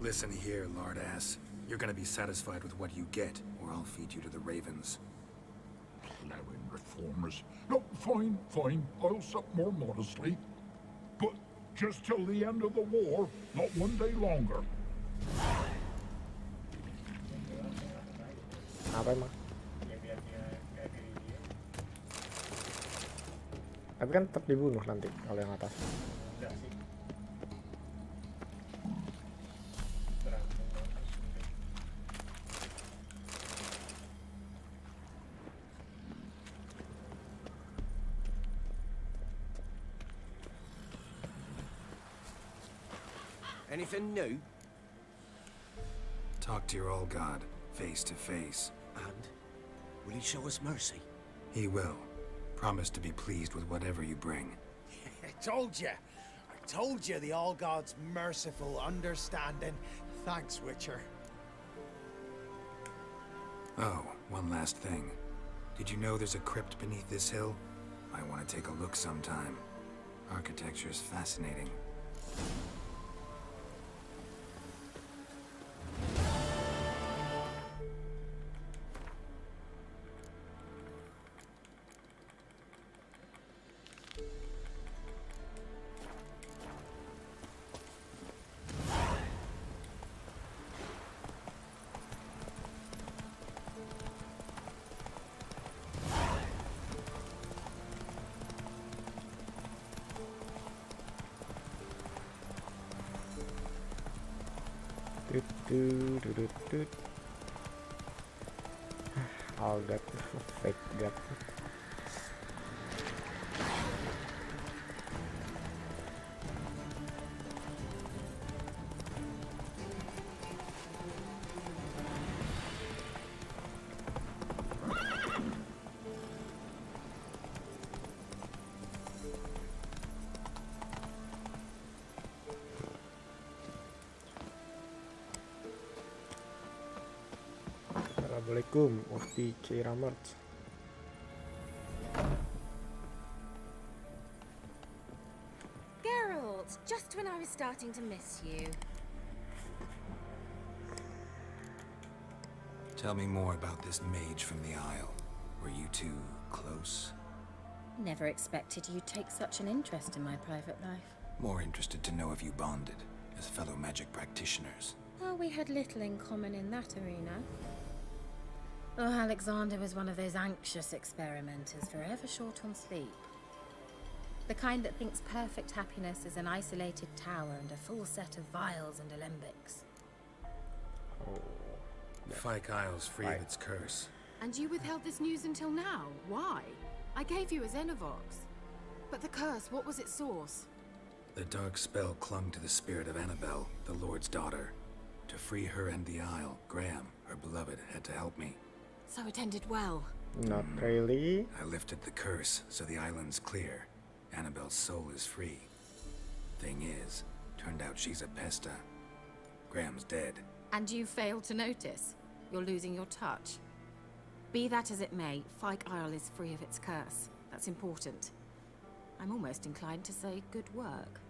Listen here, lardass. You're gonna be satisfied with what you get, or I'll feed you to the ravens. Plowing reformers. No, fine, fine. I'll sup more modestly. But just till the end of the war, not one day longer. Apa emang? Tapi kan tetap dibunuh nanti kalau yang atas. Anything new? Talk to your old god, face to face. And? Will he show us mercy? He will. Promise to be pleased with whatever you bring. I told you the All God's merciful, understanding. Thanks, Witcher. Oh, one last thing. Did you know there's a crypt beneath this hill? I want to take a look sometime. Architecture's fascinating. All that fake god. Assalamualaikum, Ukti Kiramert. Geralt, just when I was starting to miss you. Tell me more about this mage from the Isle. Were you two close? Never expected you'd take such an interest in my private life. More interested to know if you bonded as fellow magic practitioners. Well, we had little in common in that arena. Oh, Alexander was one of those anxious experimenters, forever short on sleep. The kind that thinks perfect happiness is an isolated tower and a full set of vials and alembics. Fyke Isle's free of its curse. And you withheld this news until now. Why? I gave you a Xenovox. But the curse, what was its source? The dark spell clung to the spirit of Annabelle, the Lord's daughter. To free her and the Isle, Graham, her beloved, had to help me. So it ended well. Not really. I lifted the curse, so the island's clear. Annabelle's soul is free. Thing is, turned out she's a pesta. Graham's dead. And you failed to notice. You're losing your touch. Be that as it may, Fyke Isle is free of its curse. That's important. I'm almost inclined to say good work.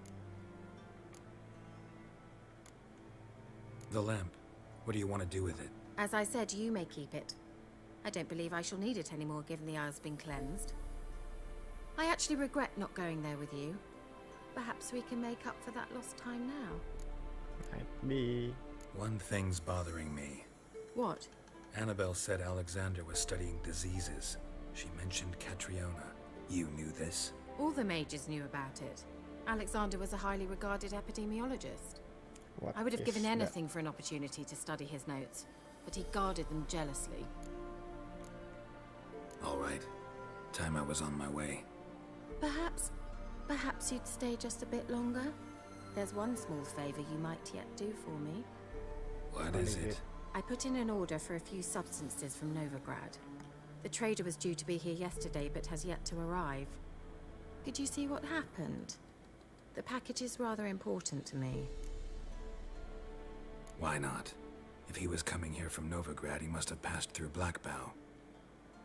The lamp. What do you want to do with it? As I said, you may keep it. I don't believe I shall need it anymore, given the Isle's been cleansed. I actually regret not going there with you. Perhaps we can make up for that lost time now. Might be. One thing's bothering me. What? Annabelle said Alexander was studying diseases. She mentioned Catriona. You knew this? All the mages knew about it. Alexander was a highly regarded epidemiologist. What I would have is given that? anything for an opportunity to study his notes, but he guarded them jealously. All right. Time I was on my way. Perhaps you'd stay just a bit longer? There's one small favor you might yet do for me. What is it? I put in an order for a few substances from Novigrad. The trader was due to be here yesterday, but has yet to arrive. Could you see what happened? The package is rather important to me. Why not? If he was coming here from Novigrad, he must have passed through Blackbow.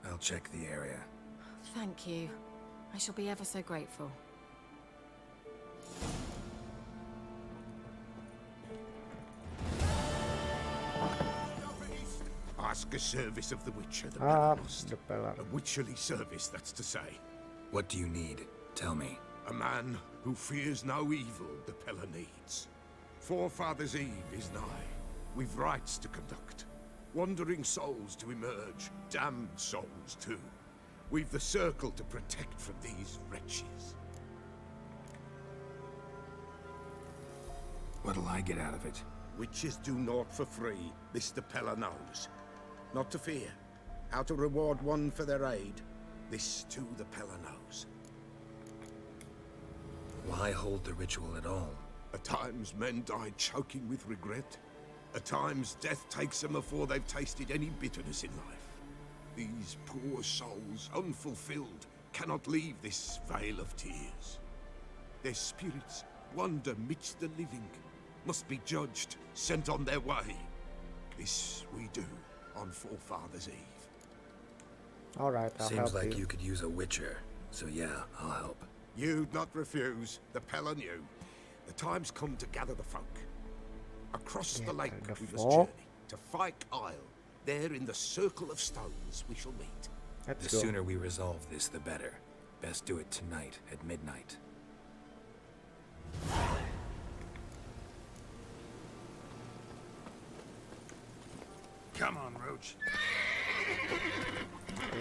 I'll check the area. Thank you. I shall be ever so grateful. Ask a service of the Witcher, the the Pellar. A witcherly service, that's to say. What do you need? Tell me. A man who fears no evil the Pellar needs. Forefathers' Eve is nigh. We've rites to conduct. Wandering souls to emerge. Damned souls, too. We've the circle to protect from these wretches. What'll I get out of it? Witches do naught for free, this the Pellar knows. Not to fear. How to reward one for their aid, this too the Pellar knows. Why hold the ritual at all? At times men die choking with regret. At times death takes them before they've tasted any bitterness in life. These poor souls, unfulfilled, cannot leave this vale of tears. Their spirits wander midst the living, must be judged, sent on their way. This we do on Forefathers' Eve. Alright, I'll Seems help like you. you could use a witcher, so yeah, I'll help. You'd not refuse, the Pellar knew. The time's come to gather the folk. Across the lake we must journey, to Fyke Isle. There in the circle of stones we shall meet. The sooner we resolve this, the better. Best do it tonight at midnight. Come on, Roach.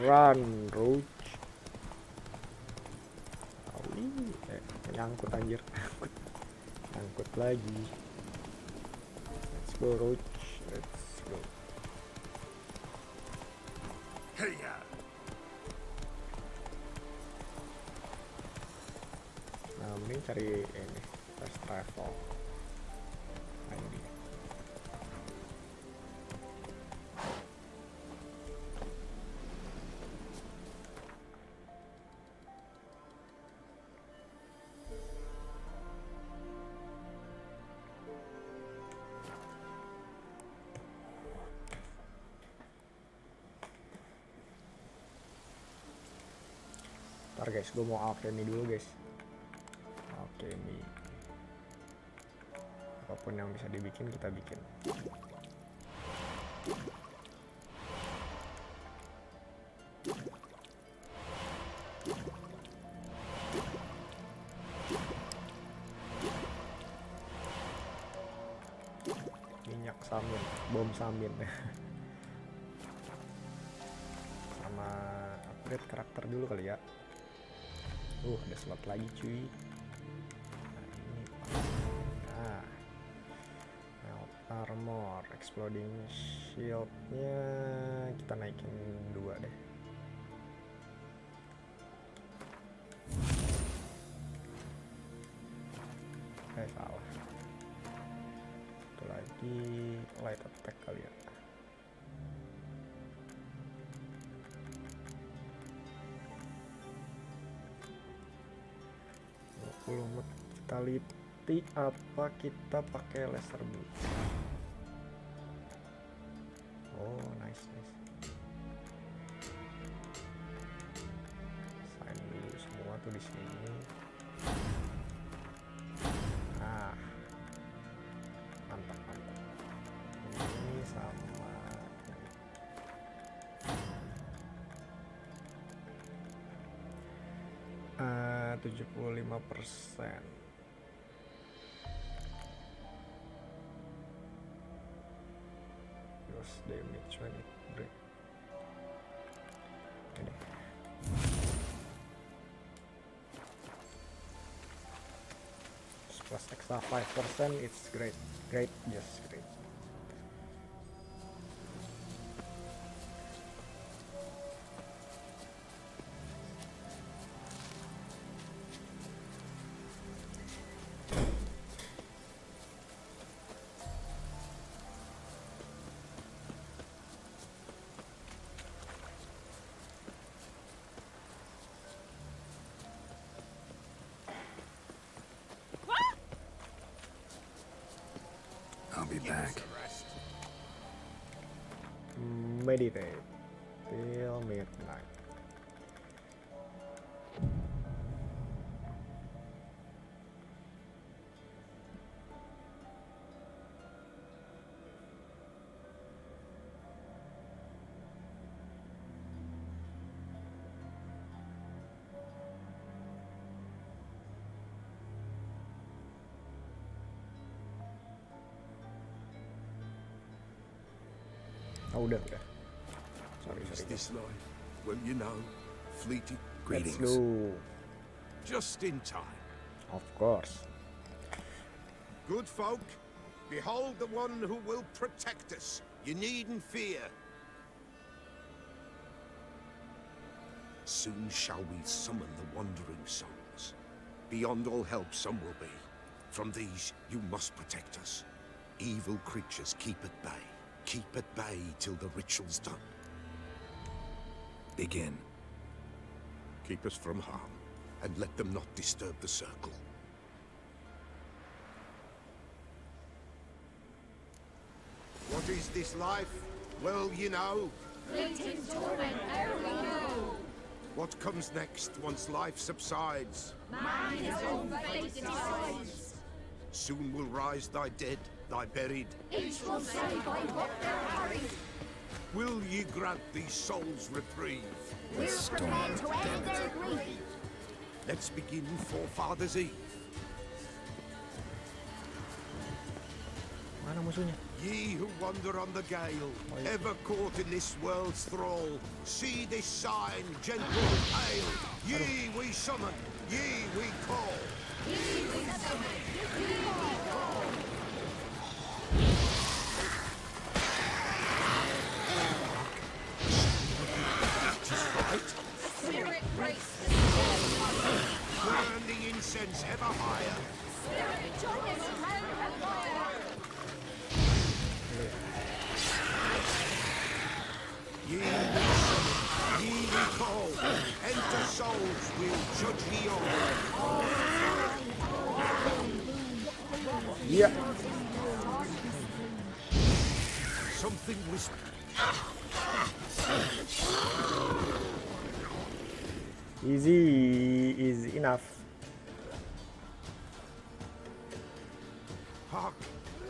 Run, Roach. Nyangkut anjir. Nyangkut lagi. Let's go, Roach. Let's go. Hey, ya. Nah, mending cari ini fast travel. Nah, ini. Ntar guys, gue mau alchemy dulu guys. Alchemy. Apapun yang bisa dibikin, kita bikin. Minyak samin, bom samin. Sama upgrade karakter dulu kali ya. Ada slot lagi cuy. Nah, armor, exploding shieldnya kita naikin 2 deh. Salah. Satu lagi light attack kali ya. Vitality apa kita pakai laser boot? Oh, nice. Sign dulu semua tuh di sini. Nah, mantap. Ini sama 75%. Loss damage when it break. Ini. Plus extra 5%, it's great. Great, yes, great. I'll be back. Meditate till midnight. Oh, udah. Sorry. Is this life? Well, you know, fleeting. Let's go. Just in time. Of course. Good folk, behold the one who will protect us. You needn't fear. Soon shall we summon the wandering souls. Beyond all help some will be. From these you must protect us. Evil creatures keep at bay. Keep at bay till the ritual's done. Begin. Keep us from harm, and let them not disturb the circle. What is this life? Well, you know. Fleeting torment, ere we know. What comes next once life subsides? Man his own fate decides. Soon will rise thy dead, thy buried. Each will say by what they're harried. Will ye grant these souls reprieve? We're prepared to end their grief. Let's begin Forefathers' Eve. Mana musuhnya? Ye who wander on the gale, ever caught in this world's thrall, see this sign, gentle and pale. Ye we summon, ye we call. Ye we summon, ye we call. Spirit breaks the spell. Burn the incense ever higher. Spirit join us round the fire. Ye we summon, ye we call. Enter souls, we'll judge ye all. Yeah. Something whispered. Easy is enough. Hark,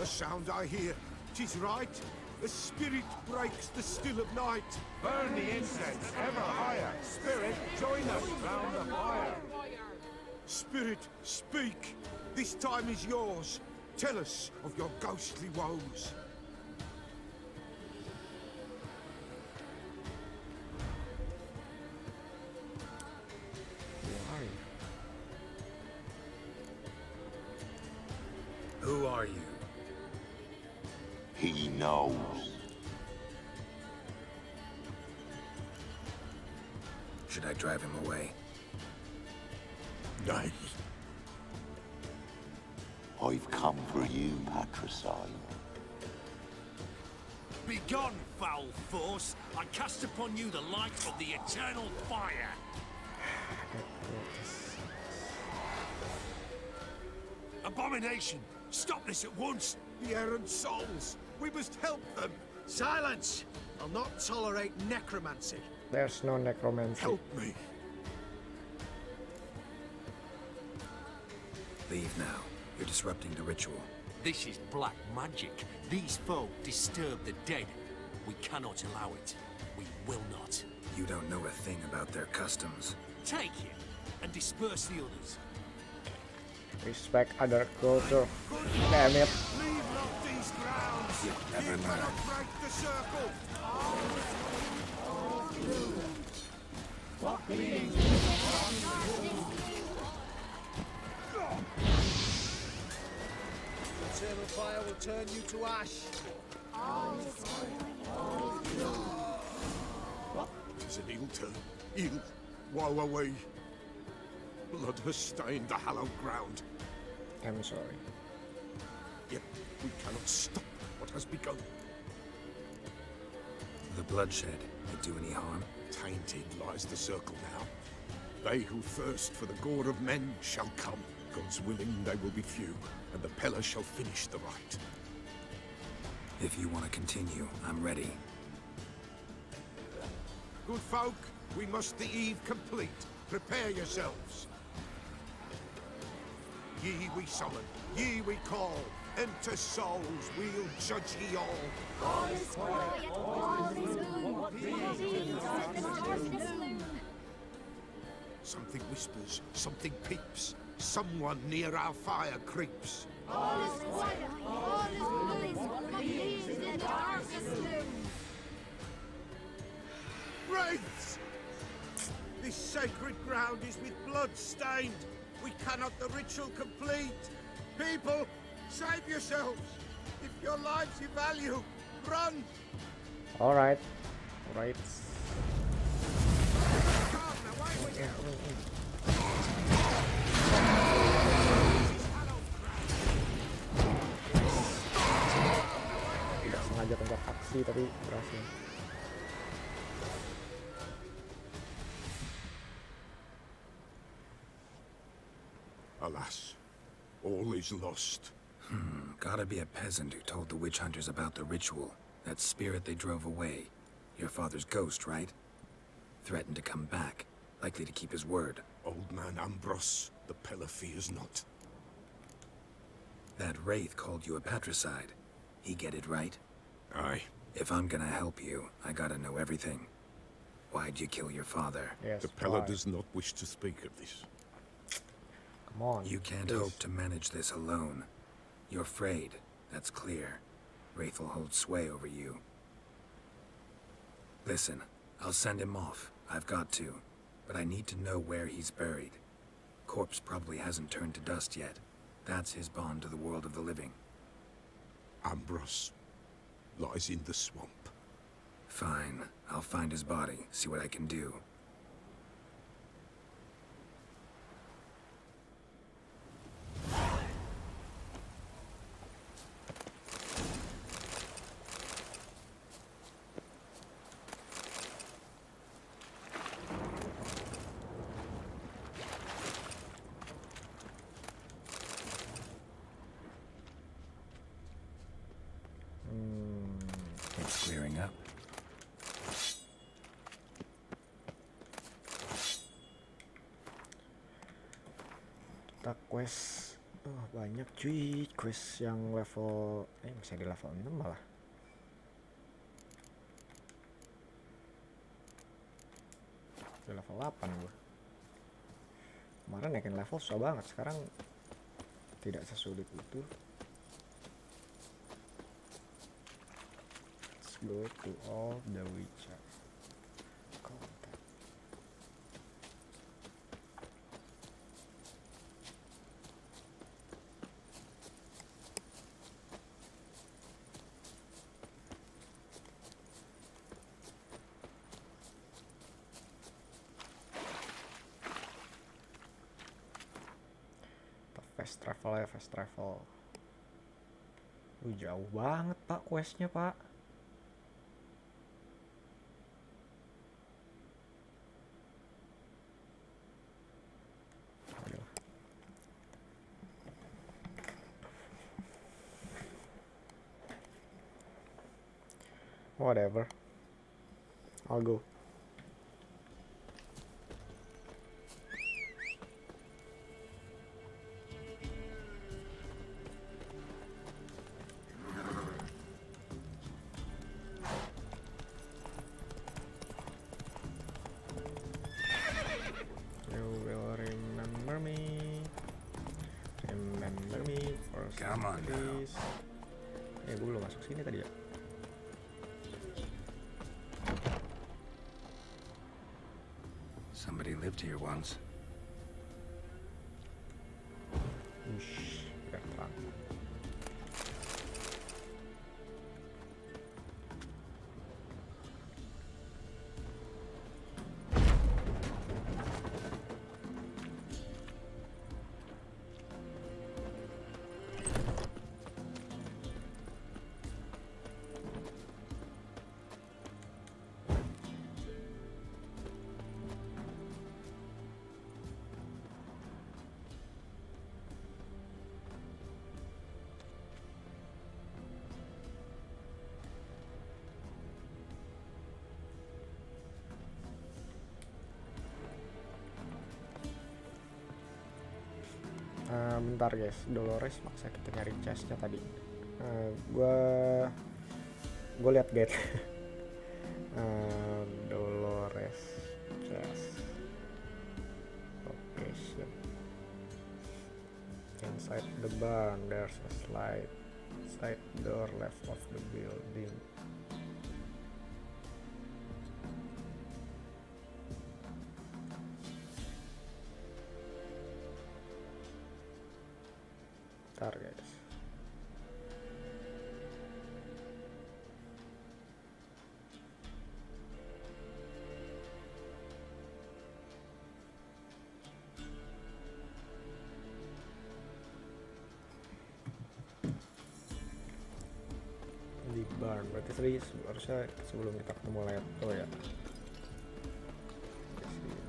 a sound I hear. 'Tis right. A spirit breaks the still of night. Burn the incense ever higher. Spirit, join us round the fire. Spirit, speak. This time is yours. Tell us of your ghostly woes. Who are you? He knows. Should I drive him away? Nay. I've come for you, patricide. Begone, foul force! I cast upon you the light of the eternal fire! Abomination! Stop this at once! The errant souls! We must help them! Silence! I'll not tolerate necromancy. There's no necromancy. Help me! Leave now. You're disrupting the ritual. This is black magic. These folk disturb the dead. We cannot allow it. We will not. You don't know a thing about their customs. Take him. and disperse the others. Respect other culture. Damn it. Leave not these grounds. You never learn. Break the circle. Eternal fire will turn you to ash. Is an ill turn. Ill. Woe away. Blood has stained the hallowed ground. I'm sorry. Yet we cannot stop what has begun. The bloodshed, it do any harm? Tainted lies the circle now. They who thirst for the gore of men shall come. God's willing, they will be few, and the Pella shall finish the rite. If you want to continue, I'm ready. Good folk, we must the eve complete. Prepare yourselves. Ye we summon, ye we call. Enter souls, we'll judge ye all. All is quiet, all is gloom. Something whispers, something peeps. Someone near our fire creeps. All is quiet, all is gloom. Leaves the darkest gloom. Wraiths! This sacred ground is with blood stained. We cannot the ritual complete. People, save yourselves. If your lives you value, run. Alright. Alright. Tidak sengaja tempat aksi tapi berhasil. Alas, all is lost. Gotta be a peasant who told the witch hunters about the ritual. That spirit they drove away. Your father's ghost, right? Threatened to come back. Likely to keep his word. Old man Ambros, the Pella fears not. That wraith called you a patricide. He get it right? Aye. If I'm gonna help you, I gotta know everything. Why'd you kill your father? Yes, The Pella why? does not wish to speak of this. Come on. You can't please. hope to manage this alone. You're afraid, that's clear. Wraith will hold sway over you. Listen, I'll send him off. I've got to. But I need to know where he's buried. Corpse probably hasn't turned to dust yet. That's his bond to the world of the living. Ambros lies in the swamp. Fine. I'll find his body, see what I can do. It's clearing up. Kita quest banyak cuy, quest yang level bisa di level 6 malah. Di level 8 gua. Kemarin naikin level susah banget, sekarang tidak sesulit itu. Let's go to all the witcher. Contact. Fast travel ya, fast travel. Jauh banget pak questnya pak. Aduh. Whatever, I'll go. You will remain Come on now. Please. Gue belum masuk sini tadi ya. Somebody lived here once. Ush, biar terang. Bentar guys, Dolores maksa kita nyari chestnya tadi. Gue lihat guide. Dolores chest location. Inside the barn, there's a side door left of the building. Bentar guys. Di barn, berarti tadi harusnya sebelum kita ketemu Letho ya. Di sini.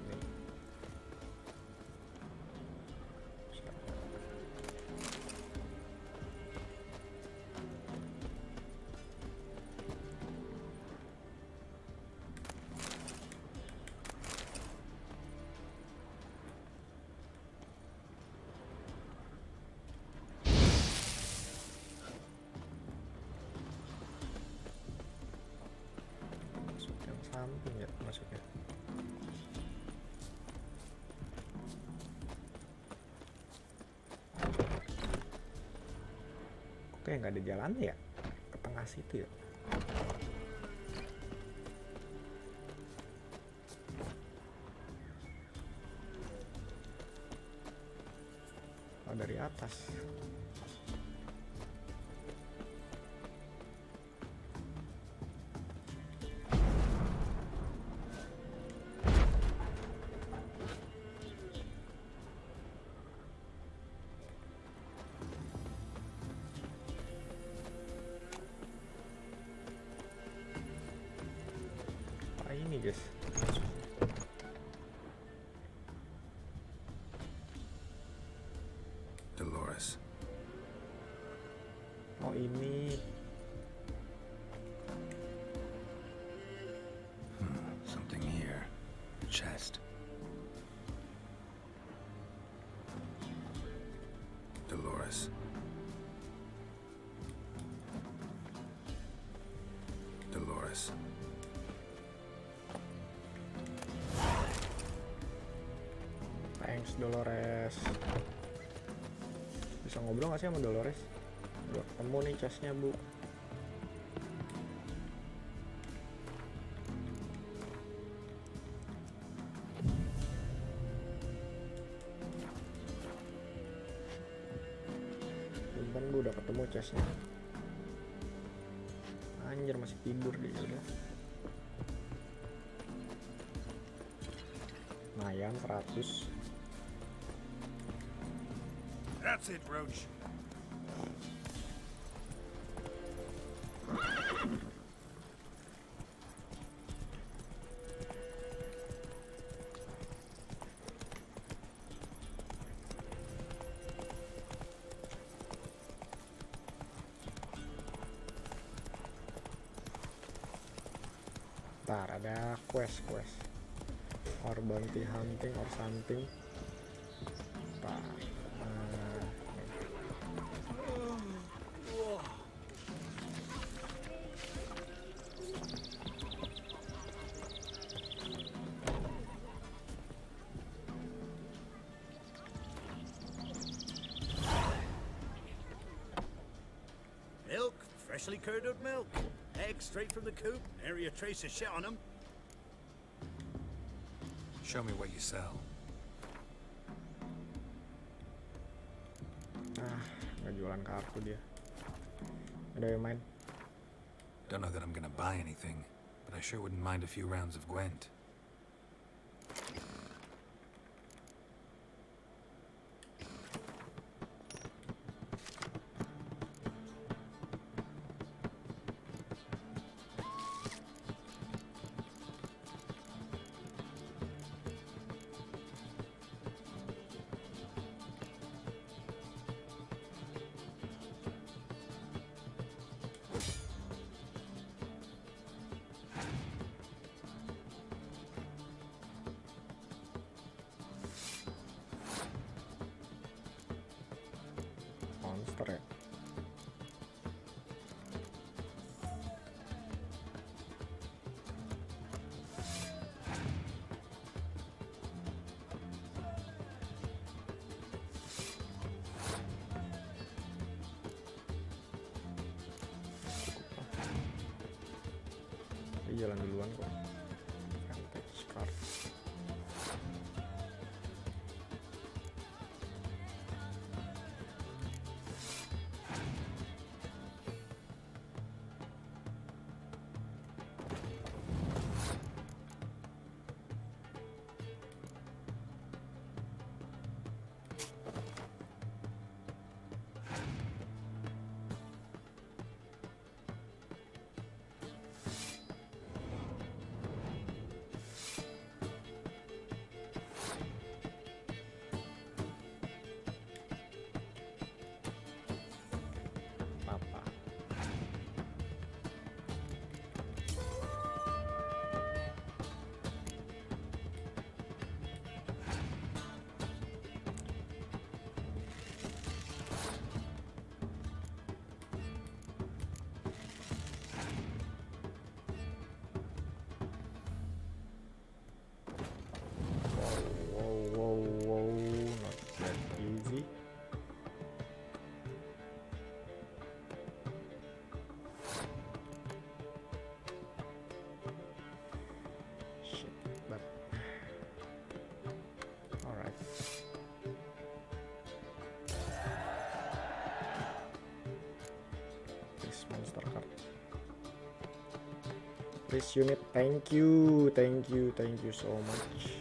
Samping ya masuknya. Kok kayak nggak ada jalan ya ke tengah situ ya. Oh, dari atas. Ini guys, Dolores. Oh ini. Something here. A chest. Dolores. Dolores. Thanks Dolores. Bisa ngobrol gak sih sama Dolores? Udah ketemu nih chestnya bu. Bentar bu, udah ketemu chestnya. Anjir masih tidur dia udah. Lumayan 100. That's it, Roach. Ntar ada quest or bounty hunting or something. Ntar Freshly curdled milk. Eggs straight from the coop. Nary a trace of shit on them. Show me what you sell. Nggak jualan kartu dia. Ada yang main? Don't know that I'm gonna buy anything, but I sure wouldn't mind a few rounds of Gwent. Monster ya. Dia jalan duluan kok. Vantage card. Apa? Wow, not that easy. Shit, but all right. This monster card. This unit, thank you so much.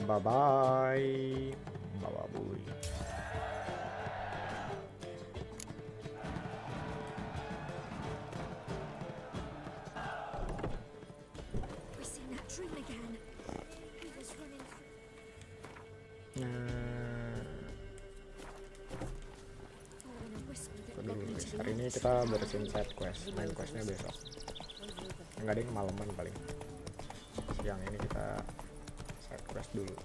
Bye bye. Bye bye boy. We're seeing that dream again. He was running Dulu guys, hari ini kita beresin side quest, main questnya besok. Enggak ada yang kemalaman paling. Siang ini kita side quest dulu.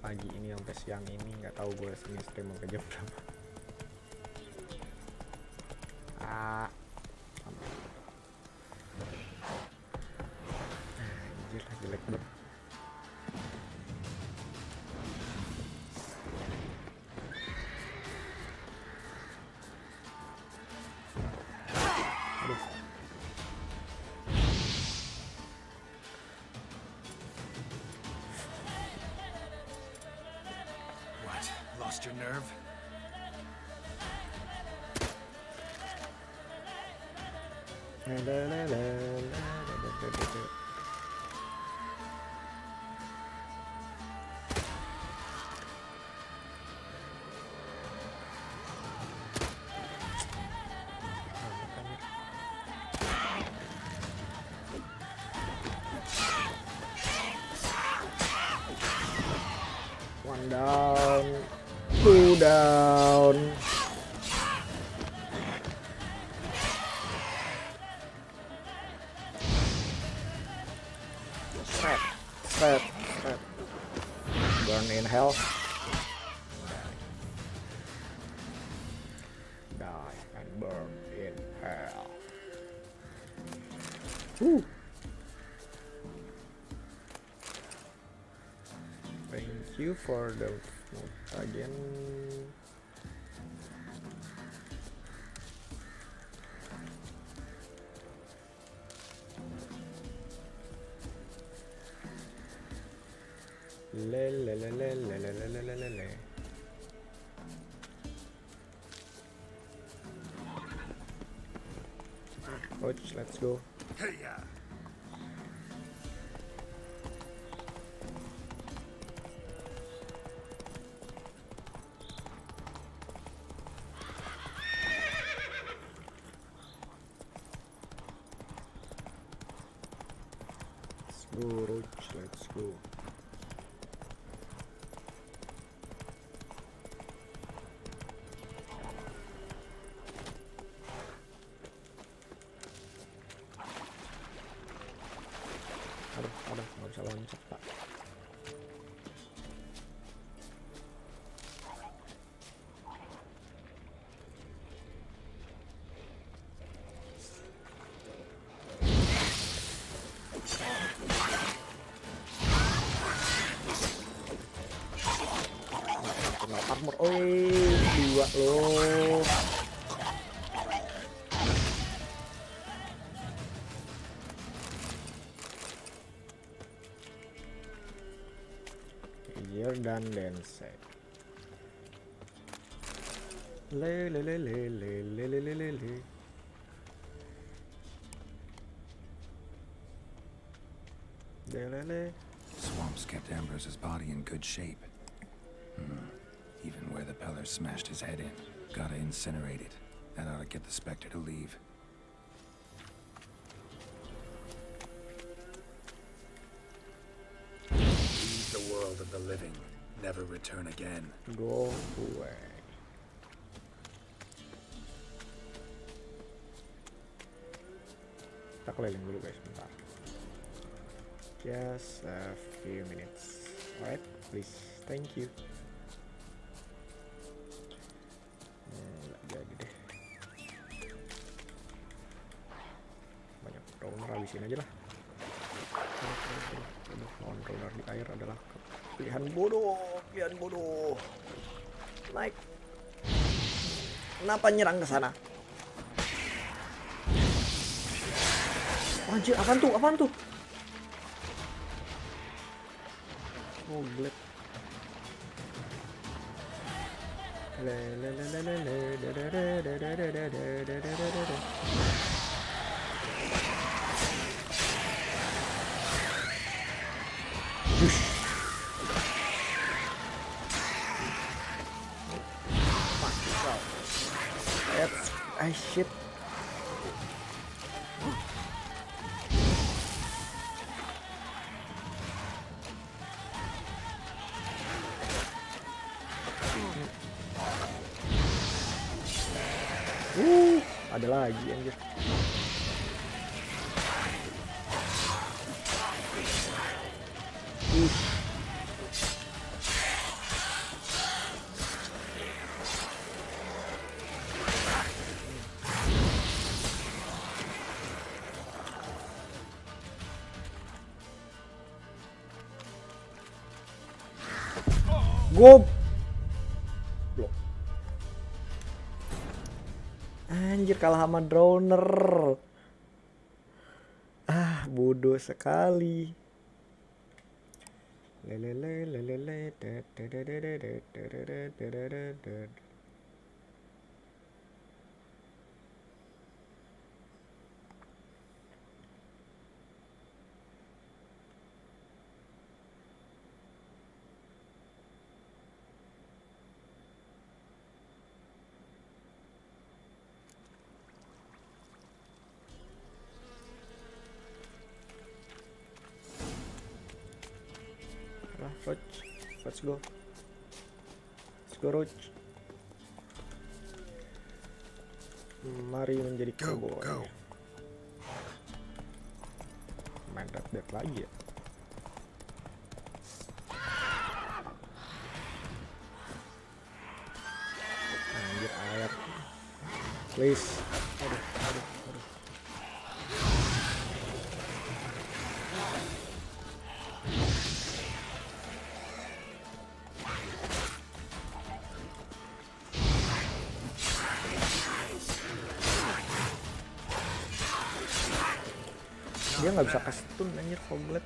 Pagi ini sampai siang ini nggak tahu gue stream sampai jam berapa. Anjir lah, jelek banget. What? Lost your nerve? Down. Two down. Set. Burn in hell. Die and burn in hell. Woo. Thank you for the again. Le. Coach, let's go. Hey, Let's go, Roach, let's go. Aduh, nggak bisa loncat, Pak. Kena armor, dua loh. Dan dance. Le. Swamps kept Ambrose's body in good shape. Even where the Peller smashed his head in. Gotta incinerate it. That ought to get the Spectre to leave. Leave the world of the living. Never return again. Go away. Kita keliling dulu guys, bentar. Just a few minutes. Alright, please, thank you. Nggak jadi deh. Banyak drowner, habisin aja lah. Lawan drowner di air adalah pilihan bodoh. Naik. Kenapa nyerang ke sana? Anjir, apaan tuh? Oh, glad. Shit. Ada lagi anjir. Goblok. Anjir, kalah sama drowner. Bodoh sekali. Let's go. Goroch. Mari menjadi cowboy. Main Red Dead lagi ya. Anjir, air. Please. Aduh. Dia nggak bisa kasih stun anjir, Foglet.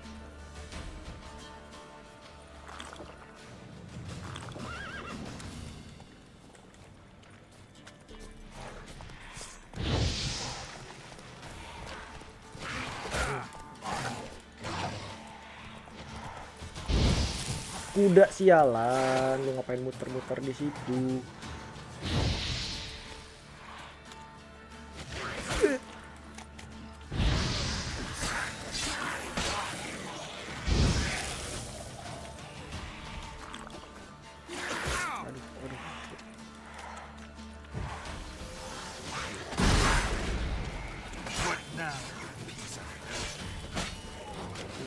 Kuda sialan, lu ngapain muter-muter di situ?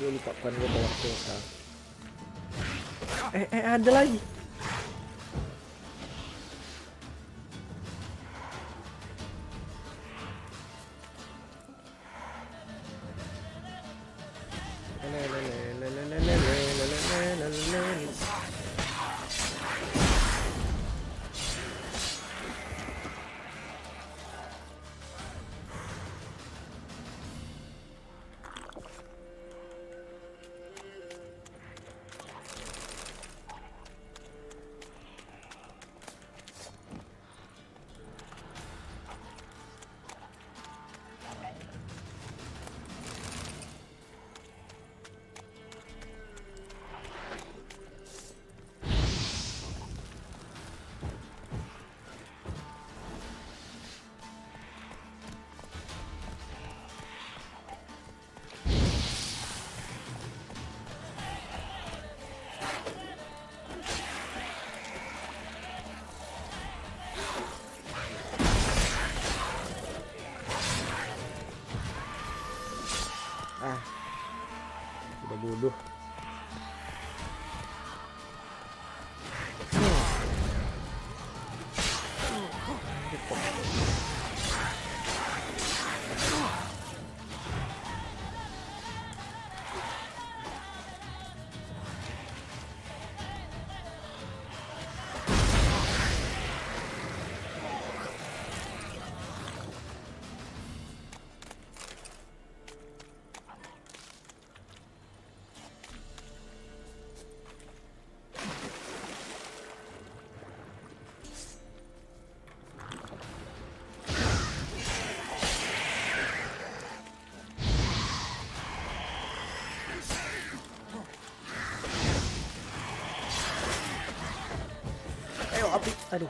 Gue lupa kan gue bawa pulsa. Ada lagi. Udah bodoh. Api, aduh.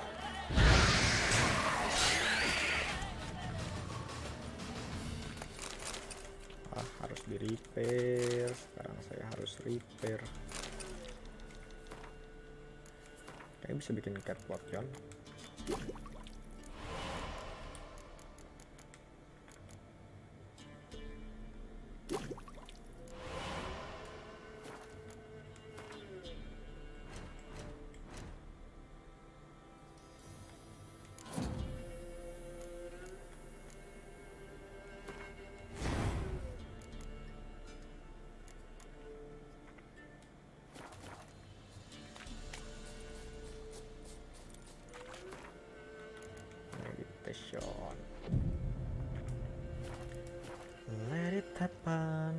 Harus di repair. Sekarang saya harus repair. Kayaknya bisa bikin catwalk John. Let it happen,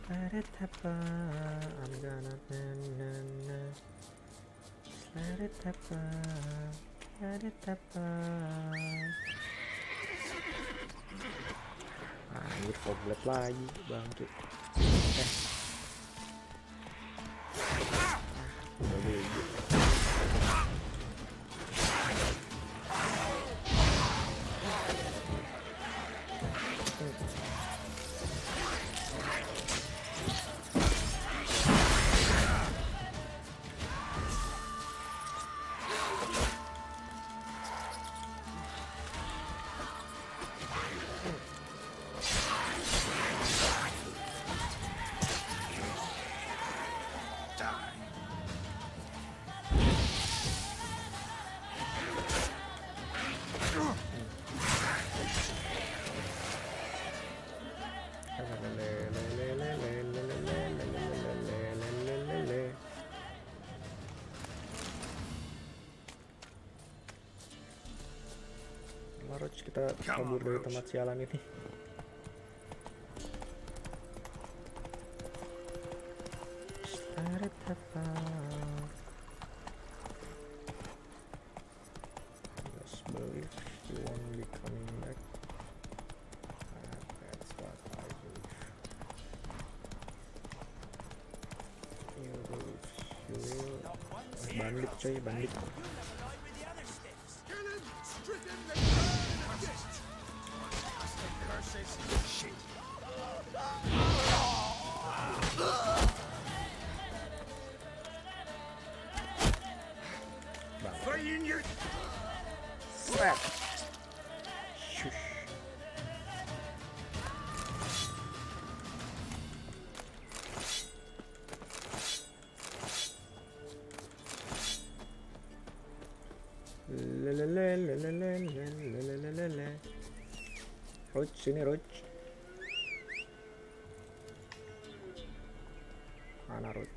let it happen. I'm gonna na. Let it happen, let it happen. Anjir, Foglet lagi bangkit. Udah bego. kita kabur dari tempat sialan ini. Just believe you won't be coming back. That's what I believe. You believe you will. Bandit coy, bandit. Sret. Shush. Roach, sini Roach. Mana Roach?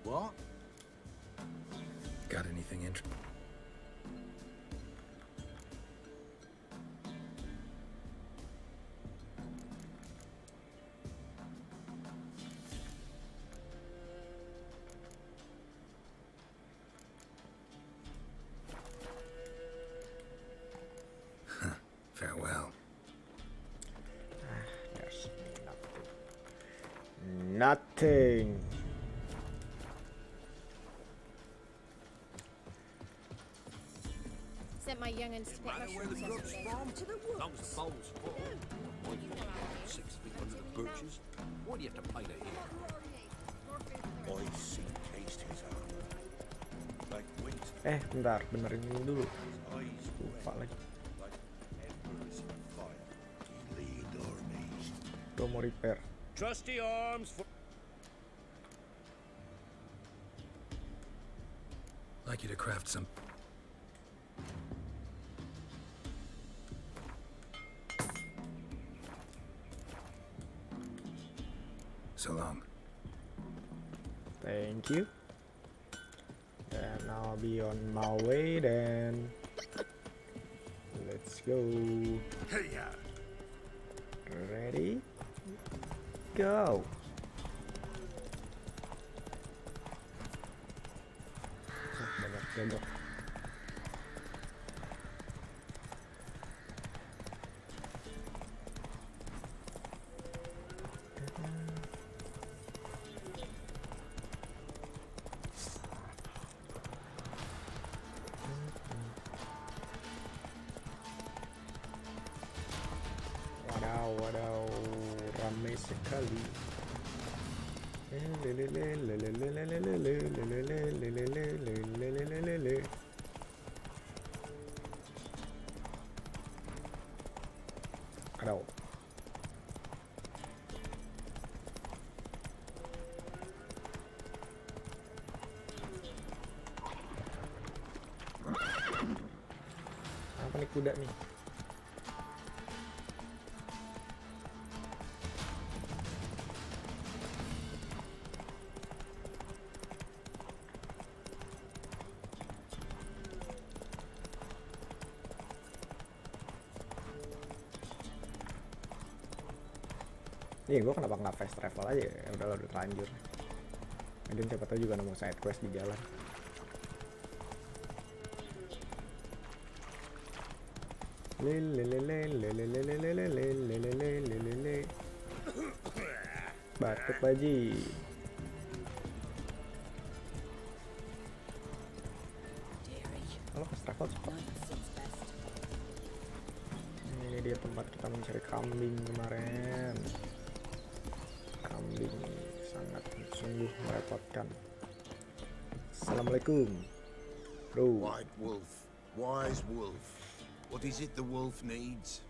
What? Got anything interesting? Farewell. There's nothing. Sent my young'uns to pick mushrooms yesterday. To the woods. Long as the bowl's full. Why do you want to 6 feet under the birches? Why do you have to paint it here? I see taste his armor. Like wings. Bentar, benerin ini dulu. Lupa lagi. Tuh mau repair. Trusty arms for. Like you to craft some. So long. Thank you. And I'll be on my way then. Let's go. Hey ya. Ready? Go. Banyak gagak. Wadaw, ramai sekali. Aduh. Apa nih kuda nih? Iya, gue kenapa nggak fast travel aja ya? Udah terlanjur. Mungkin siapa tahu juga nemu side quest di jalan. Batuk baji. Halo, Stravel cepat. Ini dia tempat kita mencari kambing kemarin. Kambing sangat sungguh merepotkan. Assalamualaikum, bro. White wolf, wise wolf. What is it the wolf needs?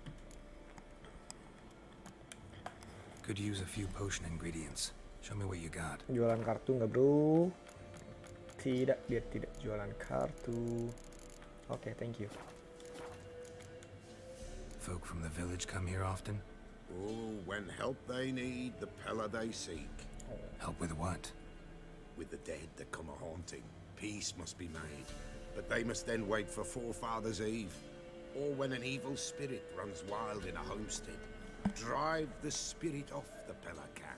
Could use a few potion ingredients. Show me what you got. Jualan kartu nggak, bro? Tidak, dia tidak jualan kartu. Okay, thank you. Folk from the village come here often? Oh, when help they need, the Pella they seek. Help with what? With the dead that come a-haunting, peace must be made. But they must then wait for Forefathers' Eve, or when an evil spirit runs wild in a homestead. Drive the spirit off the Pella can.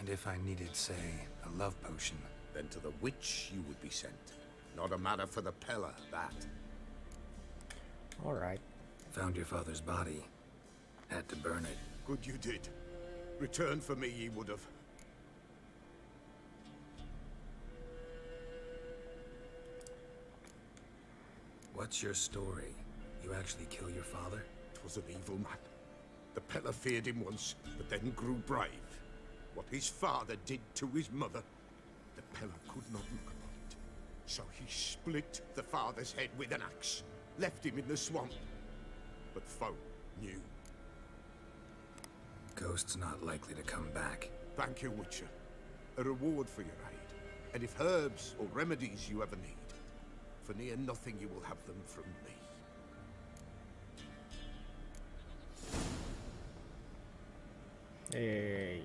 And if I needed, say, a love potion? Then to the witch you would be sent. Not a matter for the Pella, that. Alright. Found your father's body. Had to burn it. Good you did. Return for me ye would have. What's your story? You actually kill your father? 'Twas an evil man. The Pella feared him once, but then grew brave. What his father did to his mother, the Pella could not look upon it. So he split the father's head with an axe, left him in the swamp. But folk knew. Ghost's not likely to come back. Thank you, Witcher. A reward for your aid. And if herbs or remedies you ever need, for near nothing you will have them from me. Hey.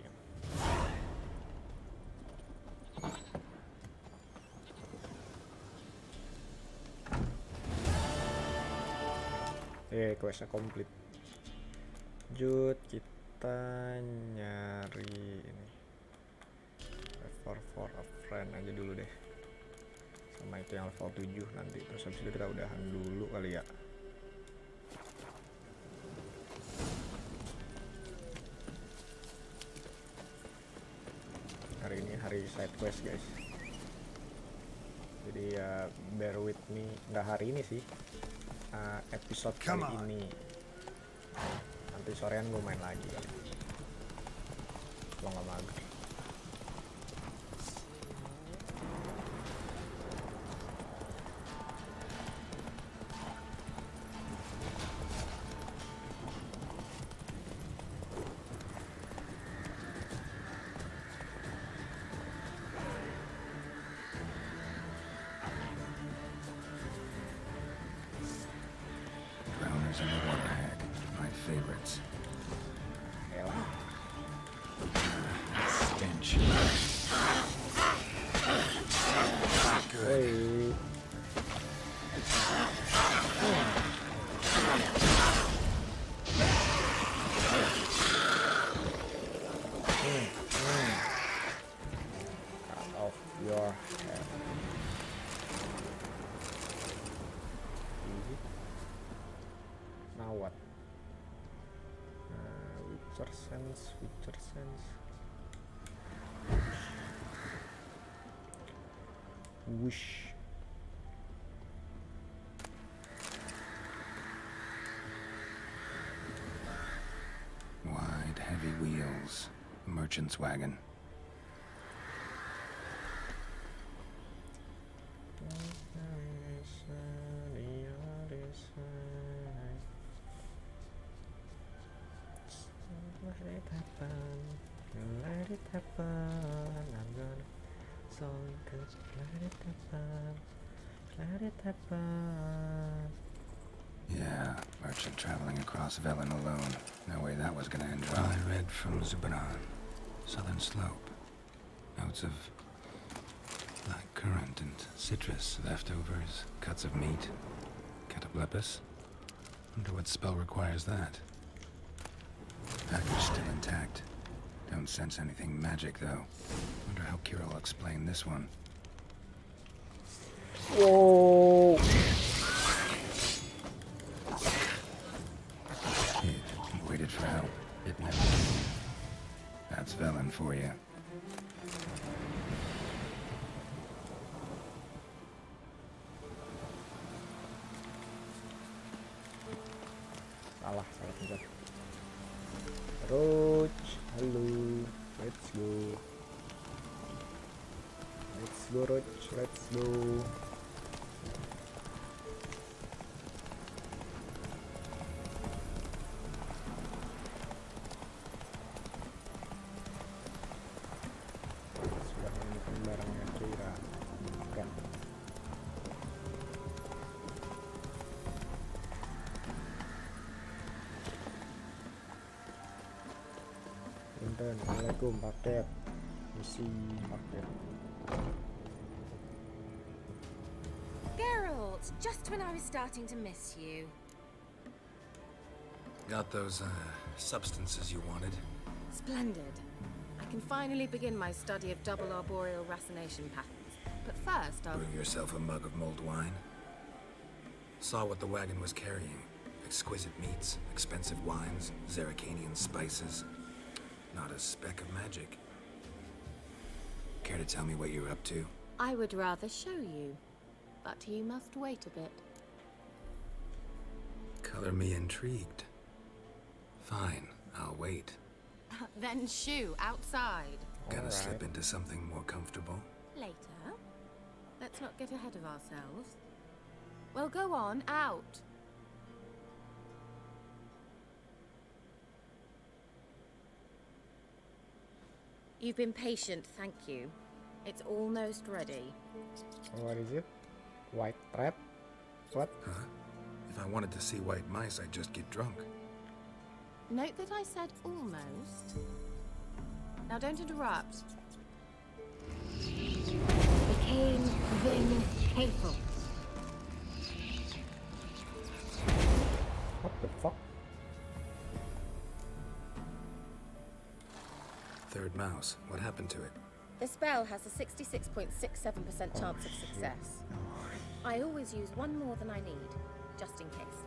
Questnya komplit. Lanjut, kita nyari ini. Level for a friend aja dulu deh. Sama itu yang level 7 nanti. Terus habis itu kita udahan dulu kali ya. Hari ini hari side quest, guys. Jadi ya bear with me. Nggak hari ini sih, episode kali ini. Nanti sorean gue main lagi kali. Kalau nggak mager. Drowners and the water hag, my favorites. Stench. Good. Cut off your head. Easy. Now what? Witcher sense. Wish. Wide, heavy wheels. Merchant's wagon. Let it happen. I'm gonna so good. Let it happen. Let it happen. Yeah, merchant traveling across Velen alone. No way that was gonna end dry. I read from Zubaran. Southern slope. Notes of black currant and citrus, leftovers, cuts of meat, cataplepis. Wonder what spell requires that. Package still intact. Don't sense anything magic, though. Wonder how Kira will explain this one. Whoa! one for you. Salah pencet. Terus, halo, let's go, Roach, let's go. Sudah menemukan barangnya Kira. Bukan. Assalamualaikum, paket misi paket. Geralt, just when I was starting to miss you. Got those, substances you wanted? Splendid. I can finally begin my study of double arboreal racination patterns. But first, I'll... Brew yourself a mug of mulled wine? Saw what the wagon was carrying. Exquisite meats, expensive wines, Zerrikanian spices. Not a speck of magic. Care to tell me what you're up to? I would rather show you, but you must wait a bit. Color me intrigued. Fine, I'll wait. Then shoo, outside. Gotta slip into something more comfortable. Later. Let's not get ahead of ourselves. Well, go on, out. You've been patient, thank you. It's almost ready. What is it? White trap? What? Huh? If I wanted to see white mice, I'd just get drunk. Note that I said almost. Now don't interrupt. Became then hateful. What the fuck? Third mouse. What happened to it? The spell has a 66.67% chance of success. I always use one more than I need, just in case.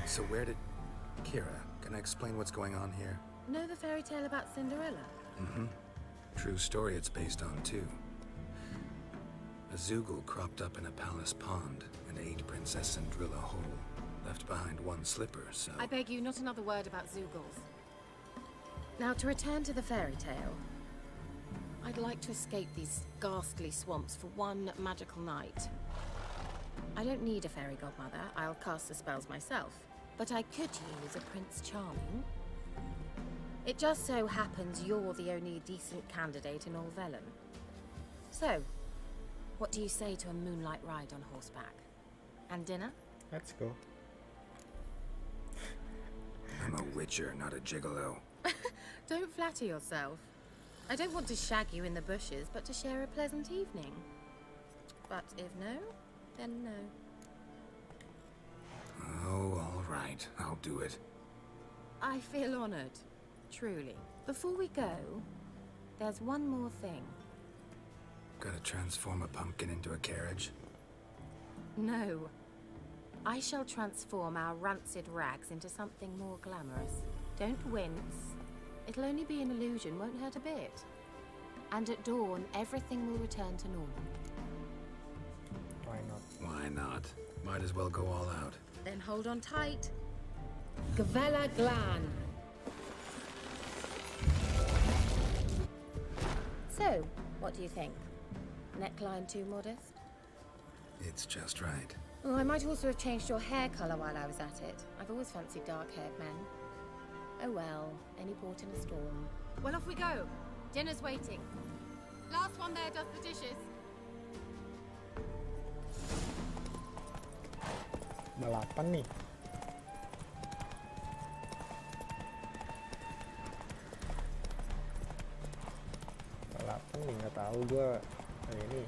So where did... Kira, can I explain what's going on here? Know the fairy tale about Cinderella? Mm-hmm. True story it's based on, too. A Zoogle cropped up in a palace pond and ate Princess Cinderella whole. Left behind one slipper, so... I beg you, not another word about Zoogles. Now, to return to the fairy tale. I'd like to escape these ghastly swamps for one magical night. I don't need a fairy godmother. I'll cast the spells myself. But I could use a Prince Charming. It just so happens you're the only decent candidate in all Velen. So, what do you say to a moonlight ride on horseback? And dinner? Let's go. I'm a witcher, not a gigolo. Don't flatter yourself. I don't want to shag you in the bushes, but to share a pleasant evening. But if no, then no. Oh, all right. I'll do it. I feel honored. Truly. Before we go, there's one more thing. Gotta transform a pumpkin into a carriage? No. I shall transform our rancid rags into something more glamorous. Don't wince. It'll only be an illusion, won't hurt a bit. And at dawn, everything will return to normal. Why not? Why not? Might as well go all out. Then hold on tight. Gavella Glan. So, what do you think? Neckline too modest? It's just right. Oh, I might also have changed your hair color while I was at it. I've always fancied dark-haired men. Oh well, any port in a storm. Well, off we go. Dinner's waiting. Last one there does the dishes. Balapan nih. Balapan nih, nggak tahu gua ini.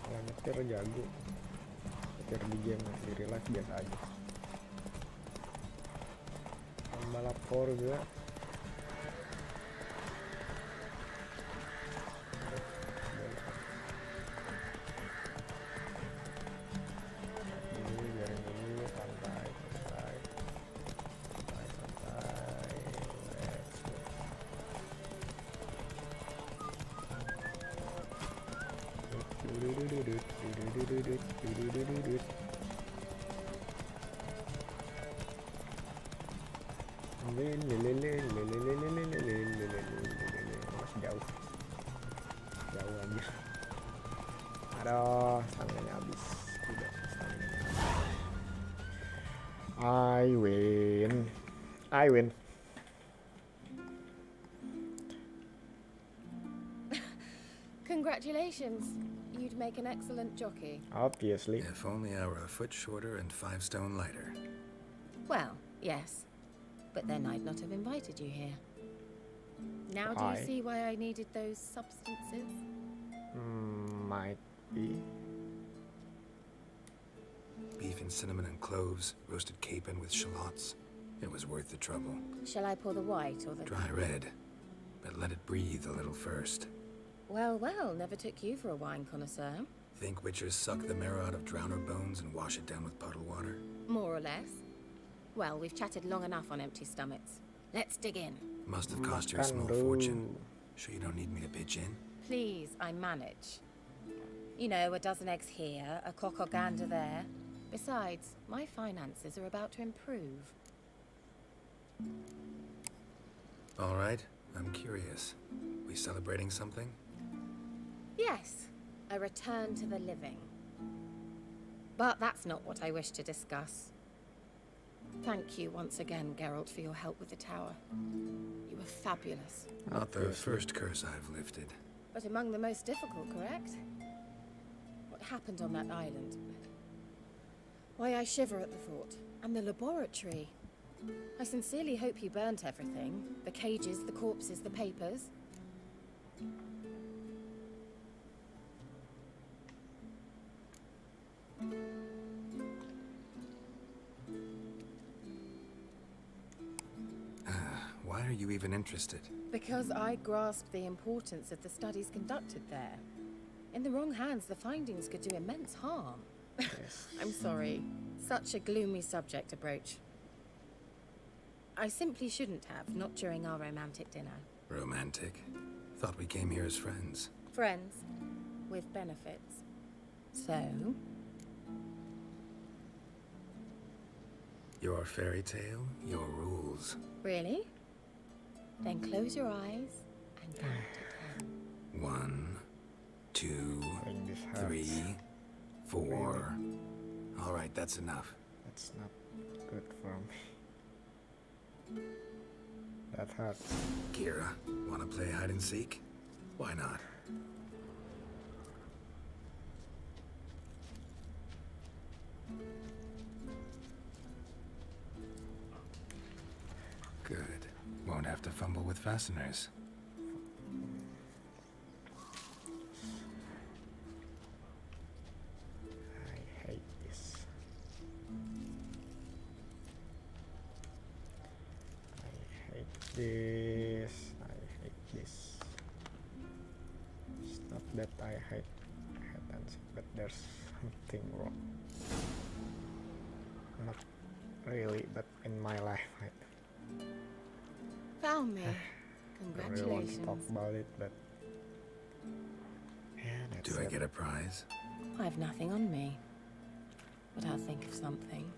Kalau nyetir jago. Nyetir di game, di real life biasa aja. Balap Forza. Masih jauh. Jauh aja. Aduh, stamina-nya habis. Udah, stamina-nya habis. I win. Congratulations. You'd make an excellent jockey. Obviously. If only I were a foot shorter and 5 stone lighter. Well, yes. But then I'd not have invited you here. Now do you see why I needed those substances? Might be. Beef and cinnamon and cloves, roasted capon with shallots. It was worth the trouble. Shall I pour the white or the... Dry red, but let it breathe a little first. Well, never took you for a wine connoisseur. Think witchers suck the marrow out of drowner bones and wash it down with puddle water? More or less. Well, we've chatted long enough on empty stomachs. Let's dig in. Must have cost you a small fortune. Sure you don't need me to pitch in? Please, I manage. You know, a dozen eggs here, a cock or gander there. Besides, my finances are about to improve. All right, I'm curious. We celebrating something? Yes, a return to the living. But that's not what I wish to discuss. Thank you once again, Geralt, for your help with the tower. You were fabulous. Not the first curse I've lifted. But among the most difficult, correct? What happened on that island? Why, I shiver at the thought. And the laboratory. I sincerely hope you burnt everything. The cages, the corpses, the papers. Why are you even interested? Because I grasp the importance of the studies conducted there. In the wrong hands, the findings could do immense harm. Yes. I'm sorry. Such a gloomy subject to broach. I simply shouldn't have, not during our romantic dinner. Romantic? Thought we came here as friends. Friends, with benefits. So? Your fairy tale, your rules. Really? Then close your eyes and count to 10. 1, 2, 3, 4. All right, that's enough. That's not good for me. That hurts. Kira, wanna play hide and seek? Why not? Good. Won't have to fumble with fasteners. I hate this. I hate this. It's not that I hate and seek, but there's something wrong. Not really, but in my life. Found me. I don't really want to talk about it, but yeah, that's Do I get a prize? I've nothing on me. But I'll think of something.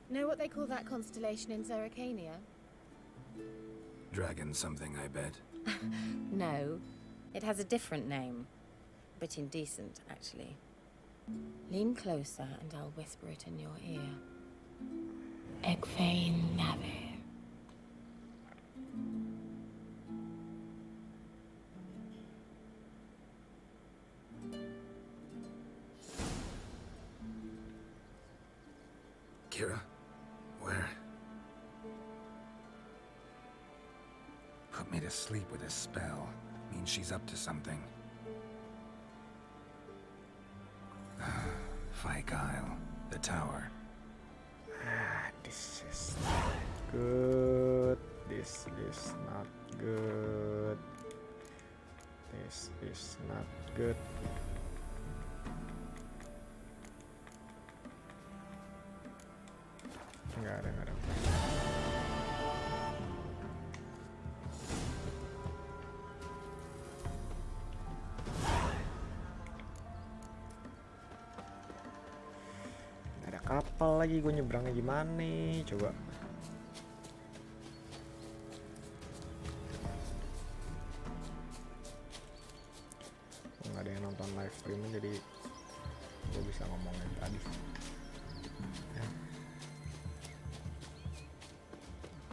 Know what they call that constellation in Zerrikania? Dragon something, I bet. No. It has a different name. A bit indecent, actually. Lean closer and I'll whisper it in your ear. Egfain Navir. Kira? Where? Put me to sleep with a spell. Means she's up to something. Fyke Isle, the tower. This is not good. This is not good. This is not good. Enggak ada. kapal lagi, gue nyebrangnya gimana nih? Coba. Nggak ada yang nonton live streamnya, jadi gue bisa ngomongin tadi.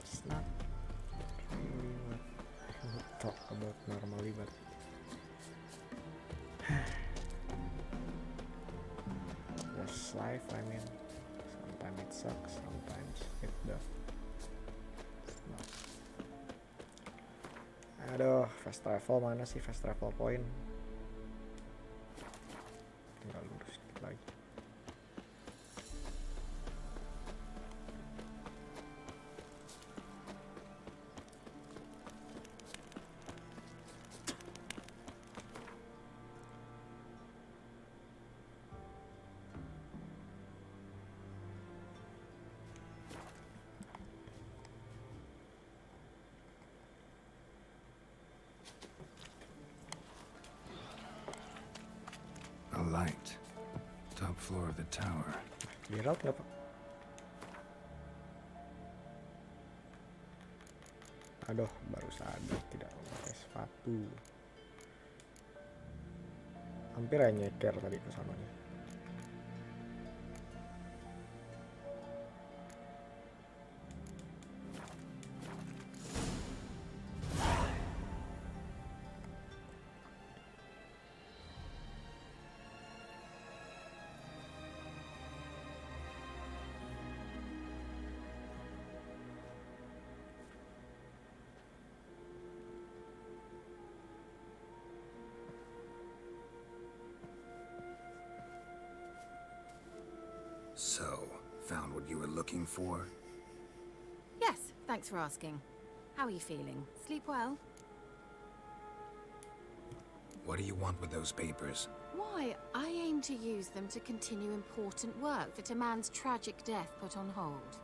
It's not really what I would talk about normally, but that's life. I mean, sometimes it sucks, sometimes it does not. Aduh, fast travel mana sih, fast travel point? Tinggal lurus dikit lagi. A light. Top floor of the tower. Geralt nggak pak? Aduh, baru sadar tidak memakai sepatu. Hampir aja nyeker tadi ke sananya. So, found what you were looking for? Yes, thanks for asking. How are you feeling? Sleep well? What do you want with those papers? Why, I aim to use them to continue important work that a man's tragic death put on hold.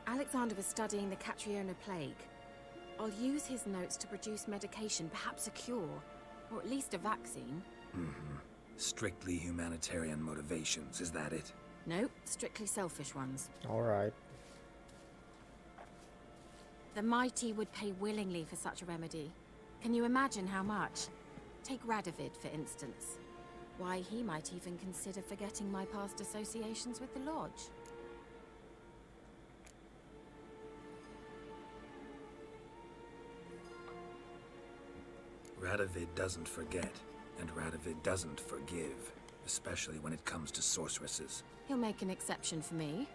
Alexander was studying the Catriona plague. I'll use his notes to produce medication, perhaps a cure, or at least a vaccine. Mm-hmm. Strictly humanitarian motivations, is that it? No, strictly selfish ones. All right. The mighty would pay willingly for such a remedy. Can you imagine how much? Take Radovid, for instance. Why, he might even consider forgetting my past associations with the Lodge. Radovid doesn't forget, and Radovid doesn't forgive, especially when it comes to sorceresses. He'll make an exception for me.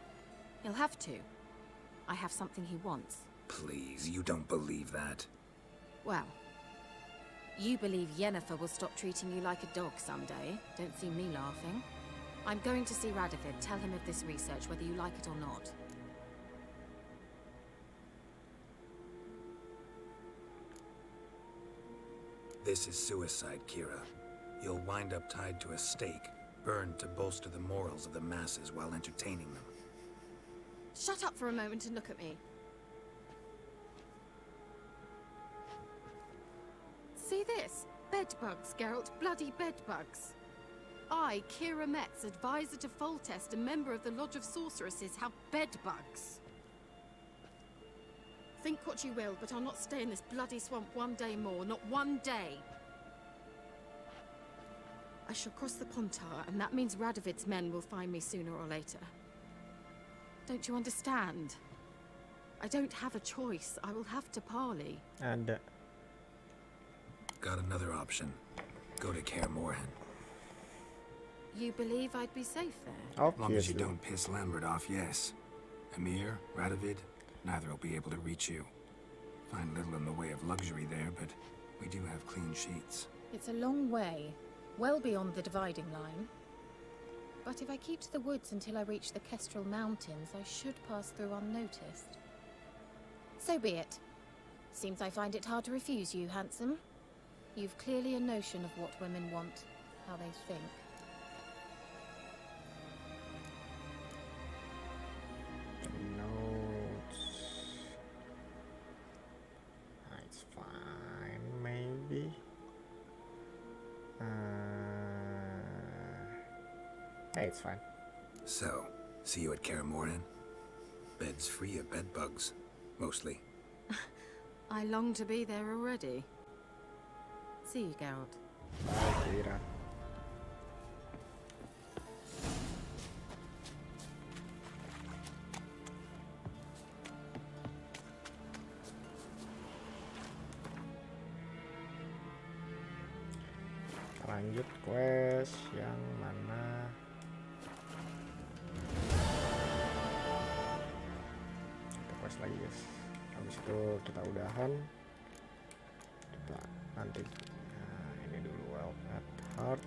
He'll have to. I have something he wants. Please, you don't believe that. Well, you believe Yennefer will stop treating you like a dog someday. Don't see me laughing. I'm going to see Radovid, tell him of this research, whether you like it or not. This is suicide, Kira. You'll wind up tied to a stake, burned to bolster the morals of the masses while entertaining them. Shut up for a moment and look at me. See this? Bedbugs, Geralt. Bloody bedbugs. I, Kira Metz, advisor to Foltest, a member of the Lodge of Sorceresses, have bedbugs. Think what you will, but I'll not stay in this bloody swamp one day more. Not one day. I shall cross the Pontar, and that means Radovid's men will find me sooner or later. Don't you understand? I don't have a choice. I will have to parley. And got another option. Go to Kaer Morhen. You believe I'd be safe there? As long as you don't piss Lambert off, yes. Emir, Radovid, neither will be able to reach you. Find little in the way of luxury there, but we do have clean sheets. It's a long way, well beyond the dividing line. But if I keep to the woods until I reach the Kestrel Mountains, I should pass through unnoticed. So be it. Seems I find it hard to refuse you, handsome. You've clearly a notion of what women want, how they think. Notes. It's fine, maybe. Hey, it's fine. So, see you at Karamoran? Bed's free of bed bugs, mostly. I long to be there already. See you, Geralt. Bye, Kira. Lanjut quest yang mana? Kita quest lagi guys. Habis itu kita udahan. Kita nanti ini dulu Wild at Heart.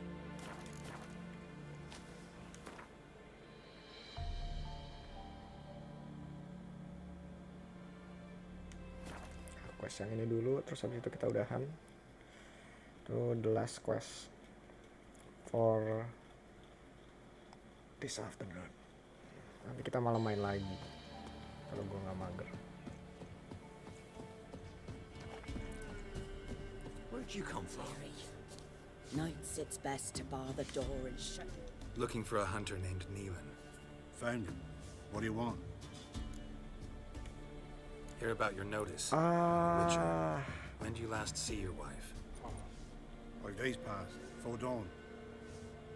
Quest yang ini dulu, terus habis itu kita udahan. Itu the last quest for this afternoon. Nanti kita malam main lagi kalau gue nggak mager. Where'd you come from? Nights it's best to bar the door and shut it. Looking for a hunter named Neelan. Found him. What do you want? Hear about your notice. Witcher. When do you last see your wife? 5 days passed, before dawn.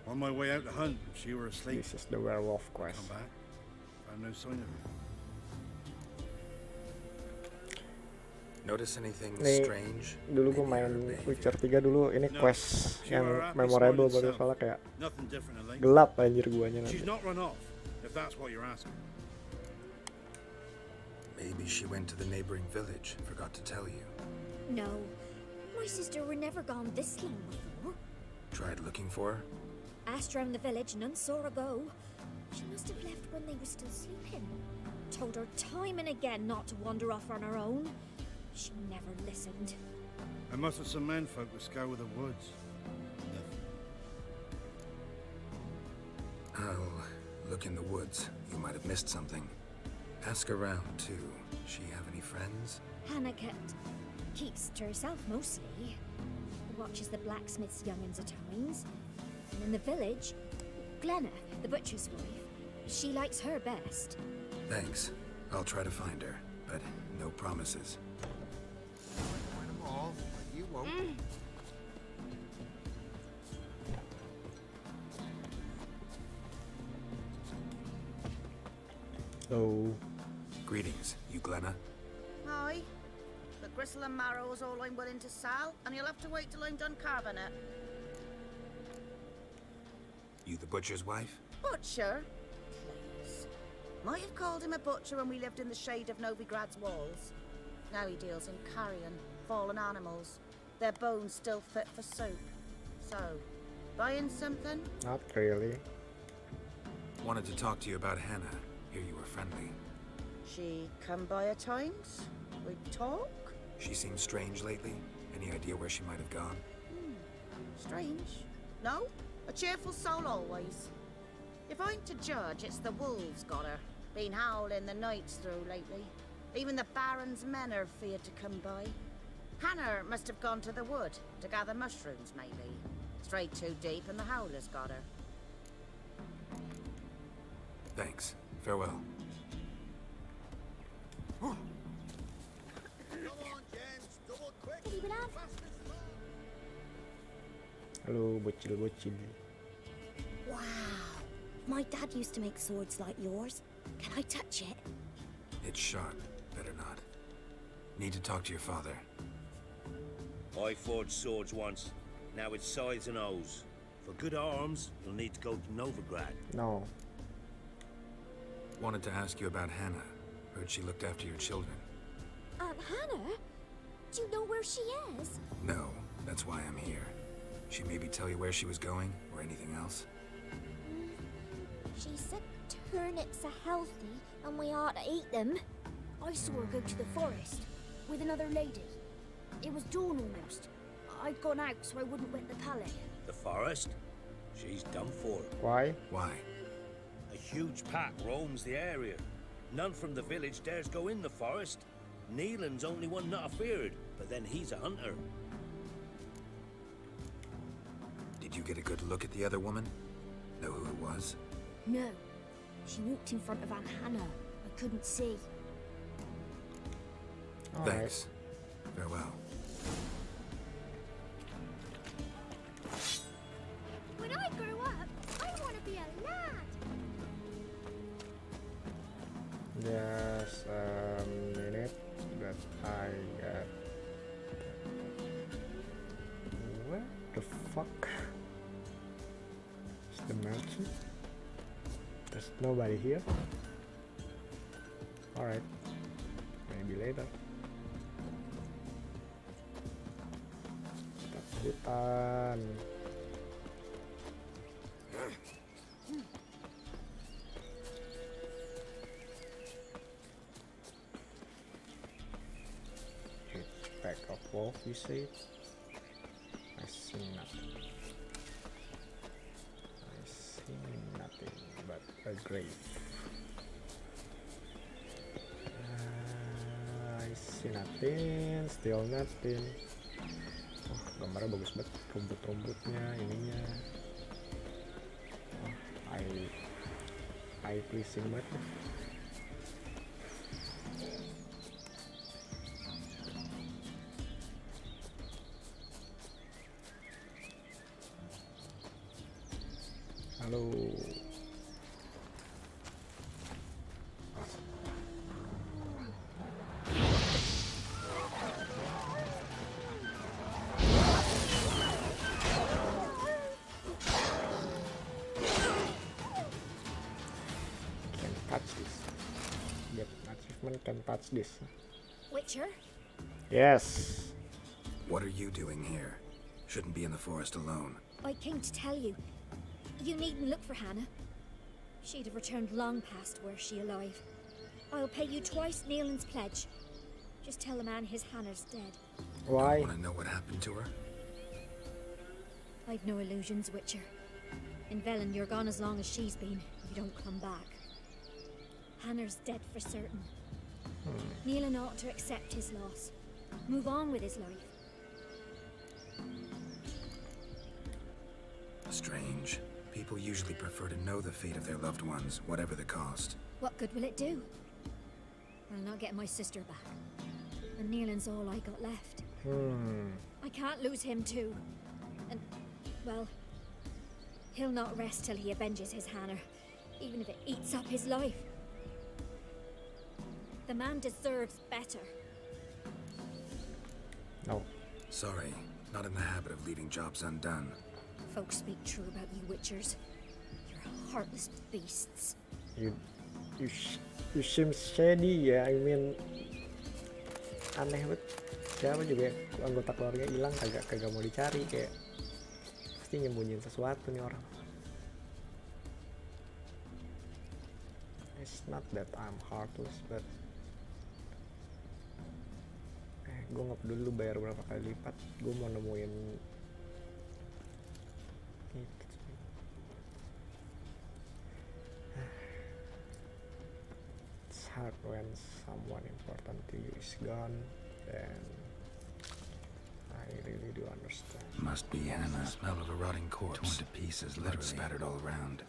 On my way out to hunt, she were asleep. This is the werewolf quest. Come back, found no sign of her. Notice anything Nih, strange? dulu gue main Witcher 3 dulu, ini quest yang memorable baru soalnya kayak gelap anjir guanya nanti. She's not run off, if that's what you're asking. Maybe she went to the neighboring village, forgot to tell you. No, my sister were never gone this long before. Tried looking for her? Asked round the village, none saw her go. She must have left when they were still sleeping. Told her time and again not to wander off on her own. She never listened. I must have some menfolk to scour the woods. I'll look in the woods. You might have missed something. Ask around, too. She have any friends? Hannah keeps to herself mostly. Watches the blacksmith's young'uns at times. And in the village, Glenna, the butcher's wife, she likes her best. Thanks. I'll try to find her, but no promises. Find them all, but you won't. Oh. Greetings, you Glenna? Aye. The gristle and marrow is all I'm willing to sell, and you'll have to wait till I'm done carving it. You the butcher's wife? Butcher? Please. Might have called him a butcher when we lived in the shade of Novigrad's walls. Now he deals in carrion, fallen animals. Their bones still fit for soup. So, buying something? Not really. Wanted to talk to you about Hannah. Hear you were friendly. She come by at times? We talk? She seems strange lately. Any idea where she might have gone? Strange. No? A cheerful soul always. If I'm to judge, it's the wolves got her. Been howling the nights through lately. Even the Baron's men are feared to come by. Hannah must have gone to the wood to gather mushrooms, maybe. Strayed too deep and the howlers got her. Thanks. Farewell. Halo, bocil-bocil. Wow. My dad used to make swords like yours. Can I touch it? It's sharp. Better not. Need to talk to your father. I forged swords once. Now it's scythes and hoes. For good arms, you'll need to go to Novigrad. No. Wanted to ask you about Hannah. Heard she looked after your children. Hannah? Do you know where she is? No, that's why I'm here. She maybe tell you where she was going, or anything else? She said turnips are healthy and we ought to eat them. I saw her go to the forest with another lady. It was dawn almost. I'd gone out so I wouldn't wet the pallet. The forest? She's done for. Why? Why? A huge pack roams the area. None from the village dares go in the forest. Neelan's only one not afeared, but then he's a hunter. Did you get a good look at the other woman? Know who it was? No. She walked in front of Aunt Hannah. I couldn't see. Thanks. Farewell. When I grow up, I want to be a lad. Just a minute that I got. What the fuck? Is the merchant? There's nobody here. Alright. Maybe later. Hutan. Pack of wolf, you say? I see nothing. I see nothing but a grave. I see nothing, still nothing. Oh, gambarnya bagus banget, rumput-rumputnya, ininya. Oh, eye pleasing banget. Halo. Can touch this. Witcher? Yes. What are you doing here? Shouldn't be in the forest alone. I came to tell you. You needn't look for Hannah. She'd have returned long past were she alive. I'll pay you twice Neelan's pledge. Just tell the man his Hannah's dead. Why? Want to know what happened to her? I've no illusions, Witcher. In Velen, you're gone as long as she's been. You don't come back. Hannah's dead for certain. Neelan ought to accept his loss. Move on with his life. Strange. People usually prefer to know the fate of their loved ones, whatever the cost. What good will it do? I'll not get my sister back. And Neelan's all I got left. I can't lose him too. And, well, he'll not rest till he avenges his Hannah, even if it eats up his life. The man deserves better. No. Sorry, not in the habit of leaving jobs undone. Folks speak true about you Witchers. You're heartless beasts. You seem shady ya. I mean, aneh banget. Siapa juga anggota keluarga hilang kagak mau dicari, kayak pasti nyembunyiin sesuatu nih orang. It's not that I'm heartless, but gue nggak peduli lu bayar berapa kali lipat, gue mau nemuin itu. It's hard when someone important to you is gone, and I really do understand. Must be Hannah. Smell of a rotting corpse, torn to pieces, literally spattered all around.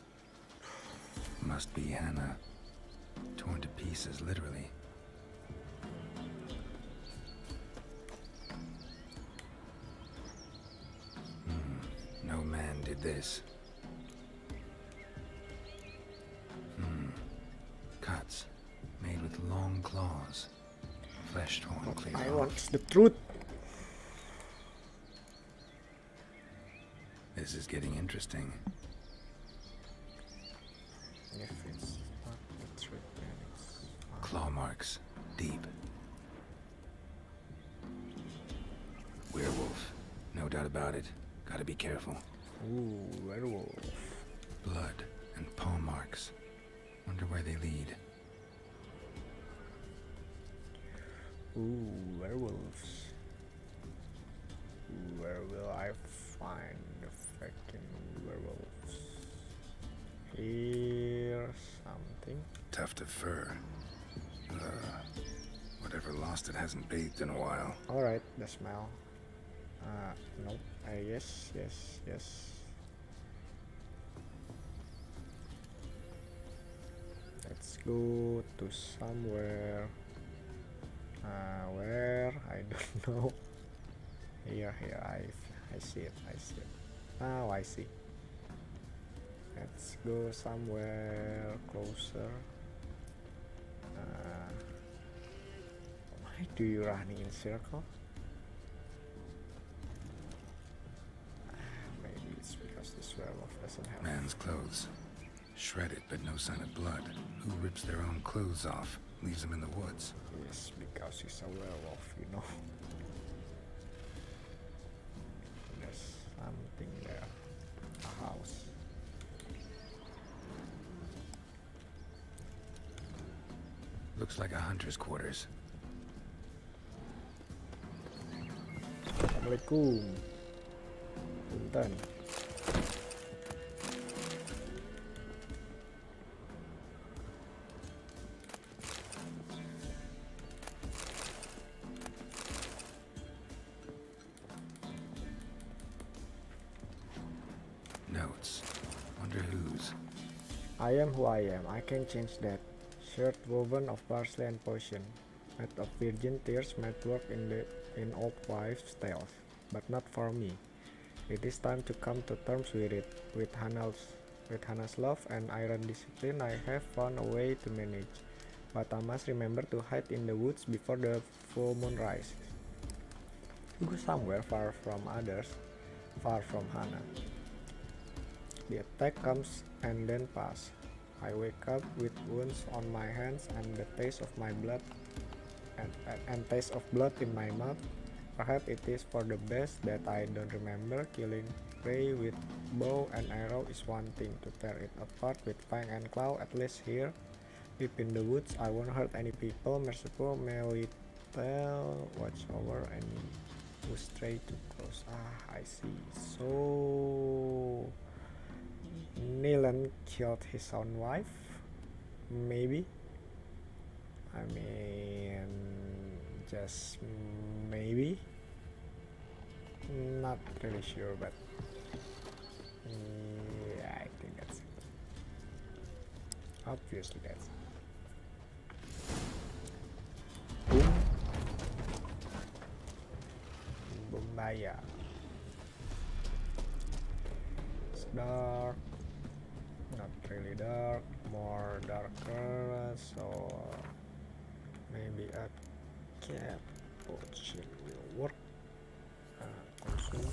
Must be Hannah, torn to pieces, literally. No man did this. Cuts made with long claws, flesh torn clear I off. want the truth. This is getting interesting. If it's not the truth, then it's Claw marks, deep. Werewolf, no doubt about it. Gotta be careful. Ooh, werewolf. Blood and paw marks. Wonder where they lead. Ooh, werewolves. Where will I find the freaking werewolves? Here, something. Tuft of fur. Whatever lost it hasn't bathed in a while. Alright, the smell. Nope. Yes. Let's go to somewhere. Where? I don't know. Here, I see it. Now I see. Let's go somewhere closer. Why do you running in circle? Maybe it's because this werewolf doesn't have. Man's clothes. Shredded, but no sign of blood. Who rips their own clothes off, leaves them in the woods? Yes, because he's a werewolf, you know. There's something there. A house. Looks like a hunter's quarters. Assalamualaikum. Punten. Notes. Wonder whose. I am who I am. I can change that. Shirt woven of parsley and potion, made of virgin tears, might work in old wives' tales, but not for me. It is time to come to terms with it. With Hannah's love and iron discipline, I have found a way to manage, but I must remember to hide in the woods before the full moon rises. Go somewhere far from others, far from Hannah. The attack comes and then passes. I wake up with wounds on my hands and the taste of my blood and taste of blood in my mouth. Perhaps it is for the best that I don't remember. Killing prey with bow and arrow is one thing. To tear it apart with fang and claw, at least here, deep in the woods, I won't hurt any people. Merciful Melitele, watch over any who stray too close. I see. So Nilan killed his own wife? Maybe? I mean, just maybe? Not really sure, but yeah, I think that's it. Obviously that's it. Boom. Bombaya. It's dark. Not really dark, more darker, so maybe a cat potion will work. Consume.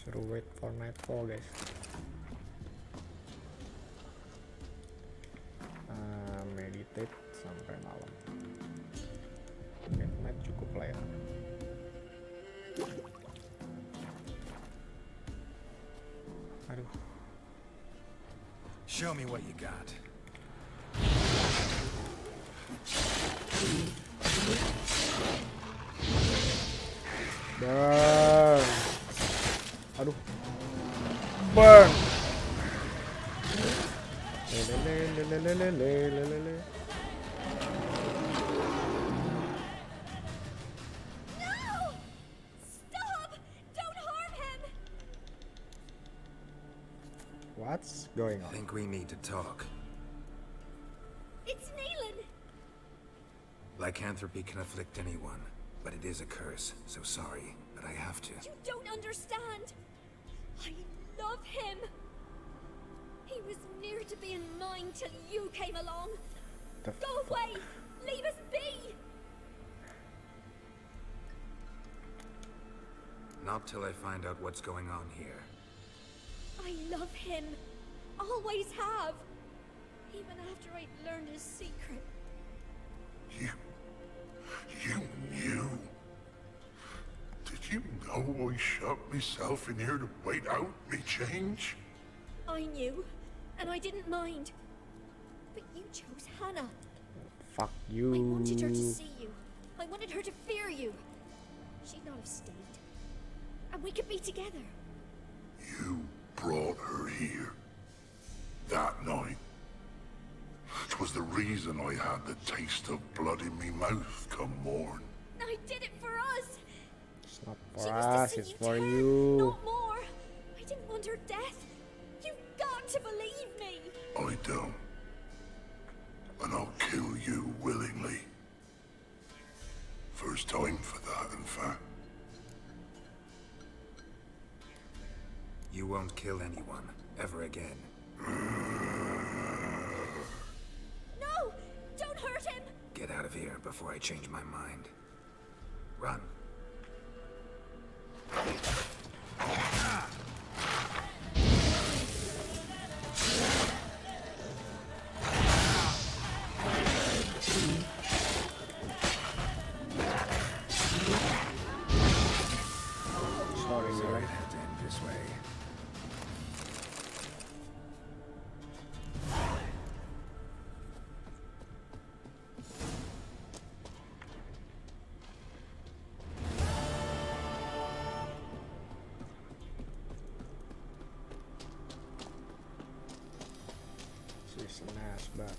Suruh wait for nightfall, guys. Meditate sampai malam. Midnight cukup lah ya. Aduh. Show me what you got. Burn. Aduh. Burn. Lelelelelelelelelelele. No! Stop! Don't harm him! What's going on? I think we need to talk. It's Neelan! Lycanthropy can afflict anyone, but it is a curse, so sorry, but I have to. You don't understand! I love him! He was near to being mine till you came along! Go away! Leave us be! Not till I find out what's going on here. I love him! Always have! Even after I learned his secret. You knew? Did you know I shut myself in here to wait out me change? I knew, and I didn't mind. But you chose Hannah. Fuck you. I wanted her to see you. I wanted her to fear you. She'd not have stayed. and we could be together. You brought her here. That night. It was the reason I had the taste of blood in me mouth come morn. I did it for us. It's not She for was to us, see it's you for turn, you. not more. I didn't want her death. You've got to believe me. I don't. And I'll kill you willingly. First time for that, in fact. You won't kill anyone, ever again. No! Don't hurt him! Get out of here before I change my mind. Run. Sorry, Sorry it had to end this way. She's an ass, but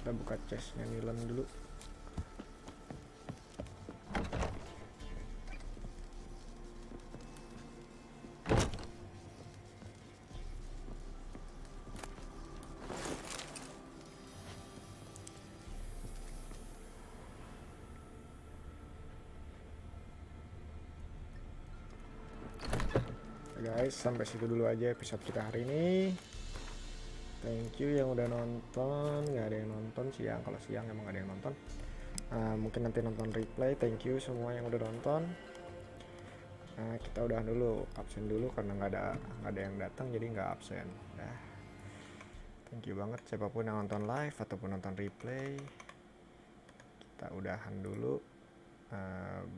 kita buka chestnya Nilan dulu. Guys, sampai situ dulu aja episode kita hari ini. Thank you yang udah nonton. Nggak ada yang nonton siang, kalau siang emang nggak ada yang nonton. Mungkin nanti nonton replay. Thank you semua yang udah nonton. Kita udahan dulu, absen dulu karena nggak ada yang datang, jadi nggak absen. Thank you banget siapapun yang nonton live ataupun nonton replay. Kita udahan dulu.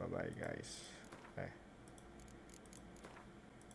Bye bye guys.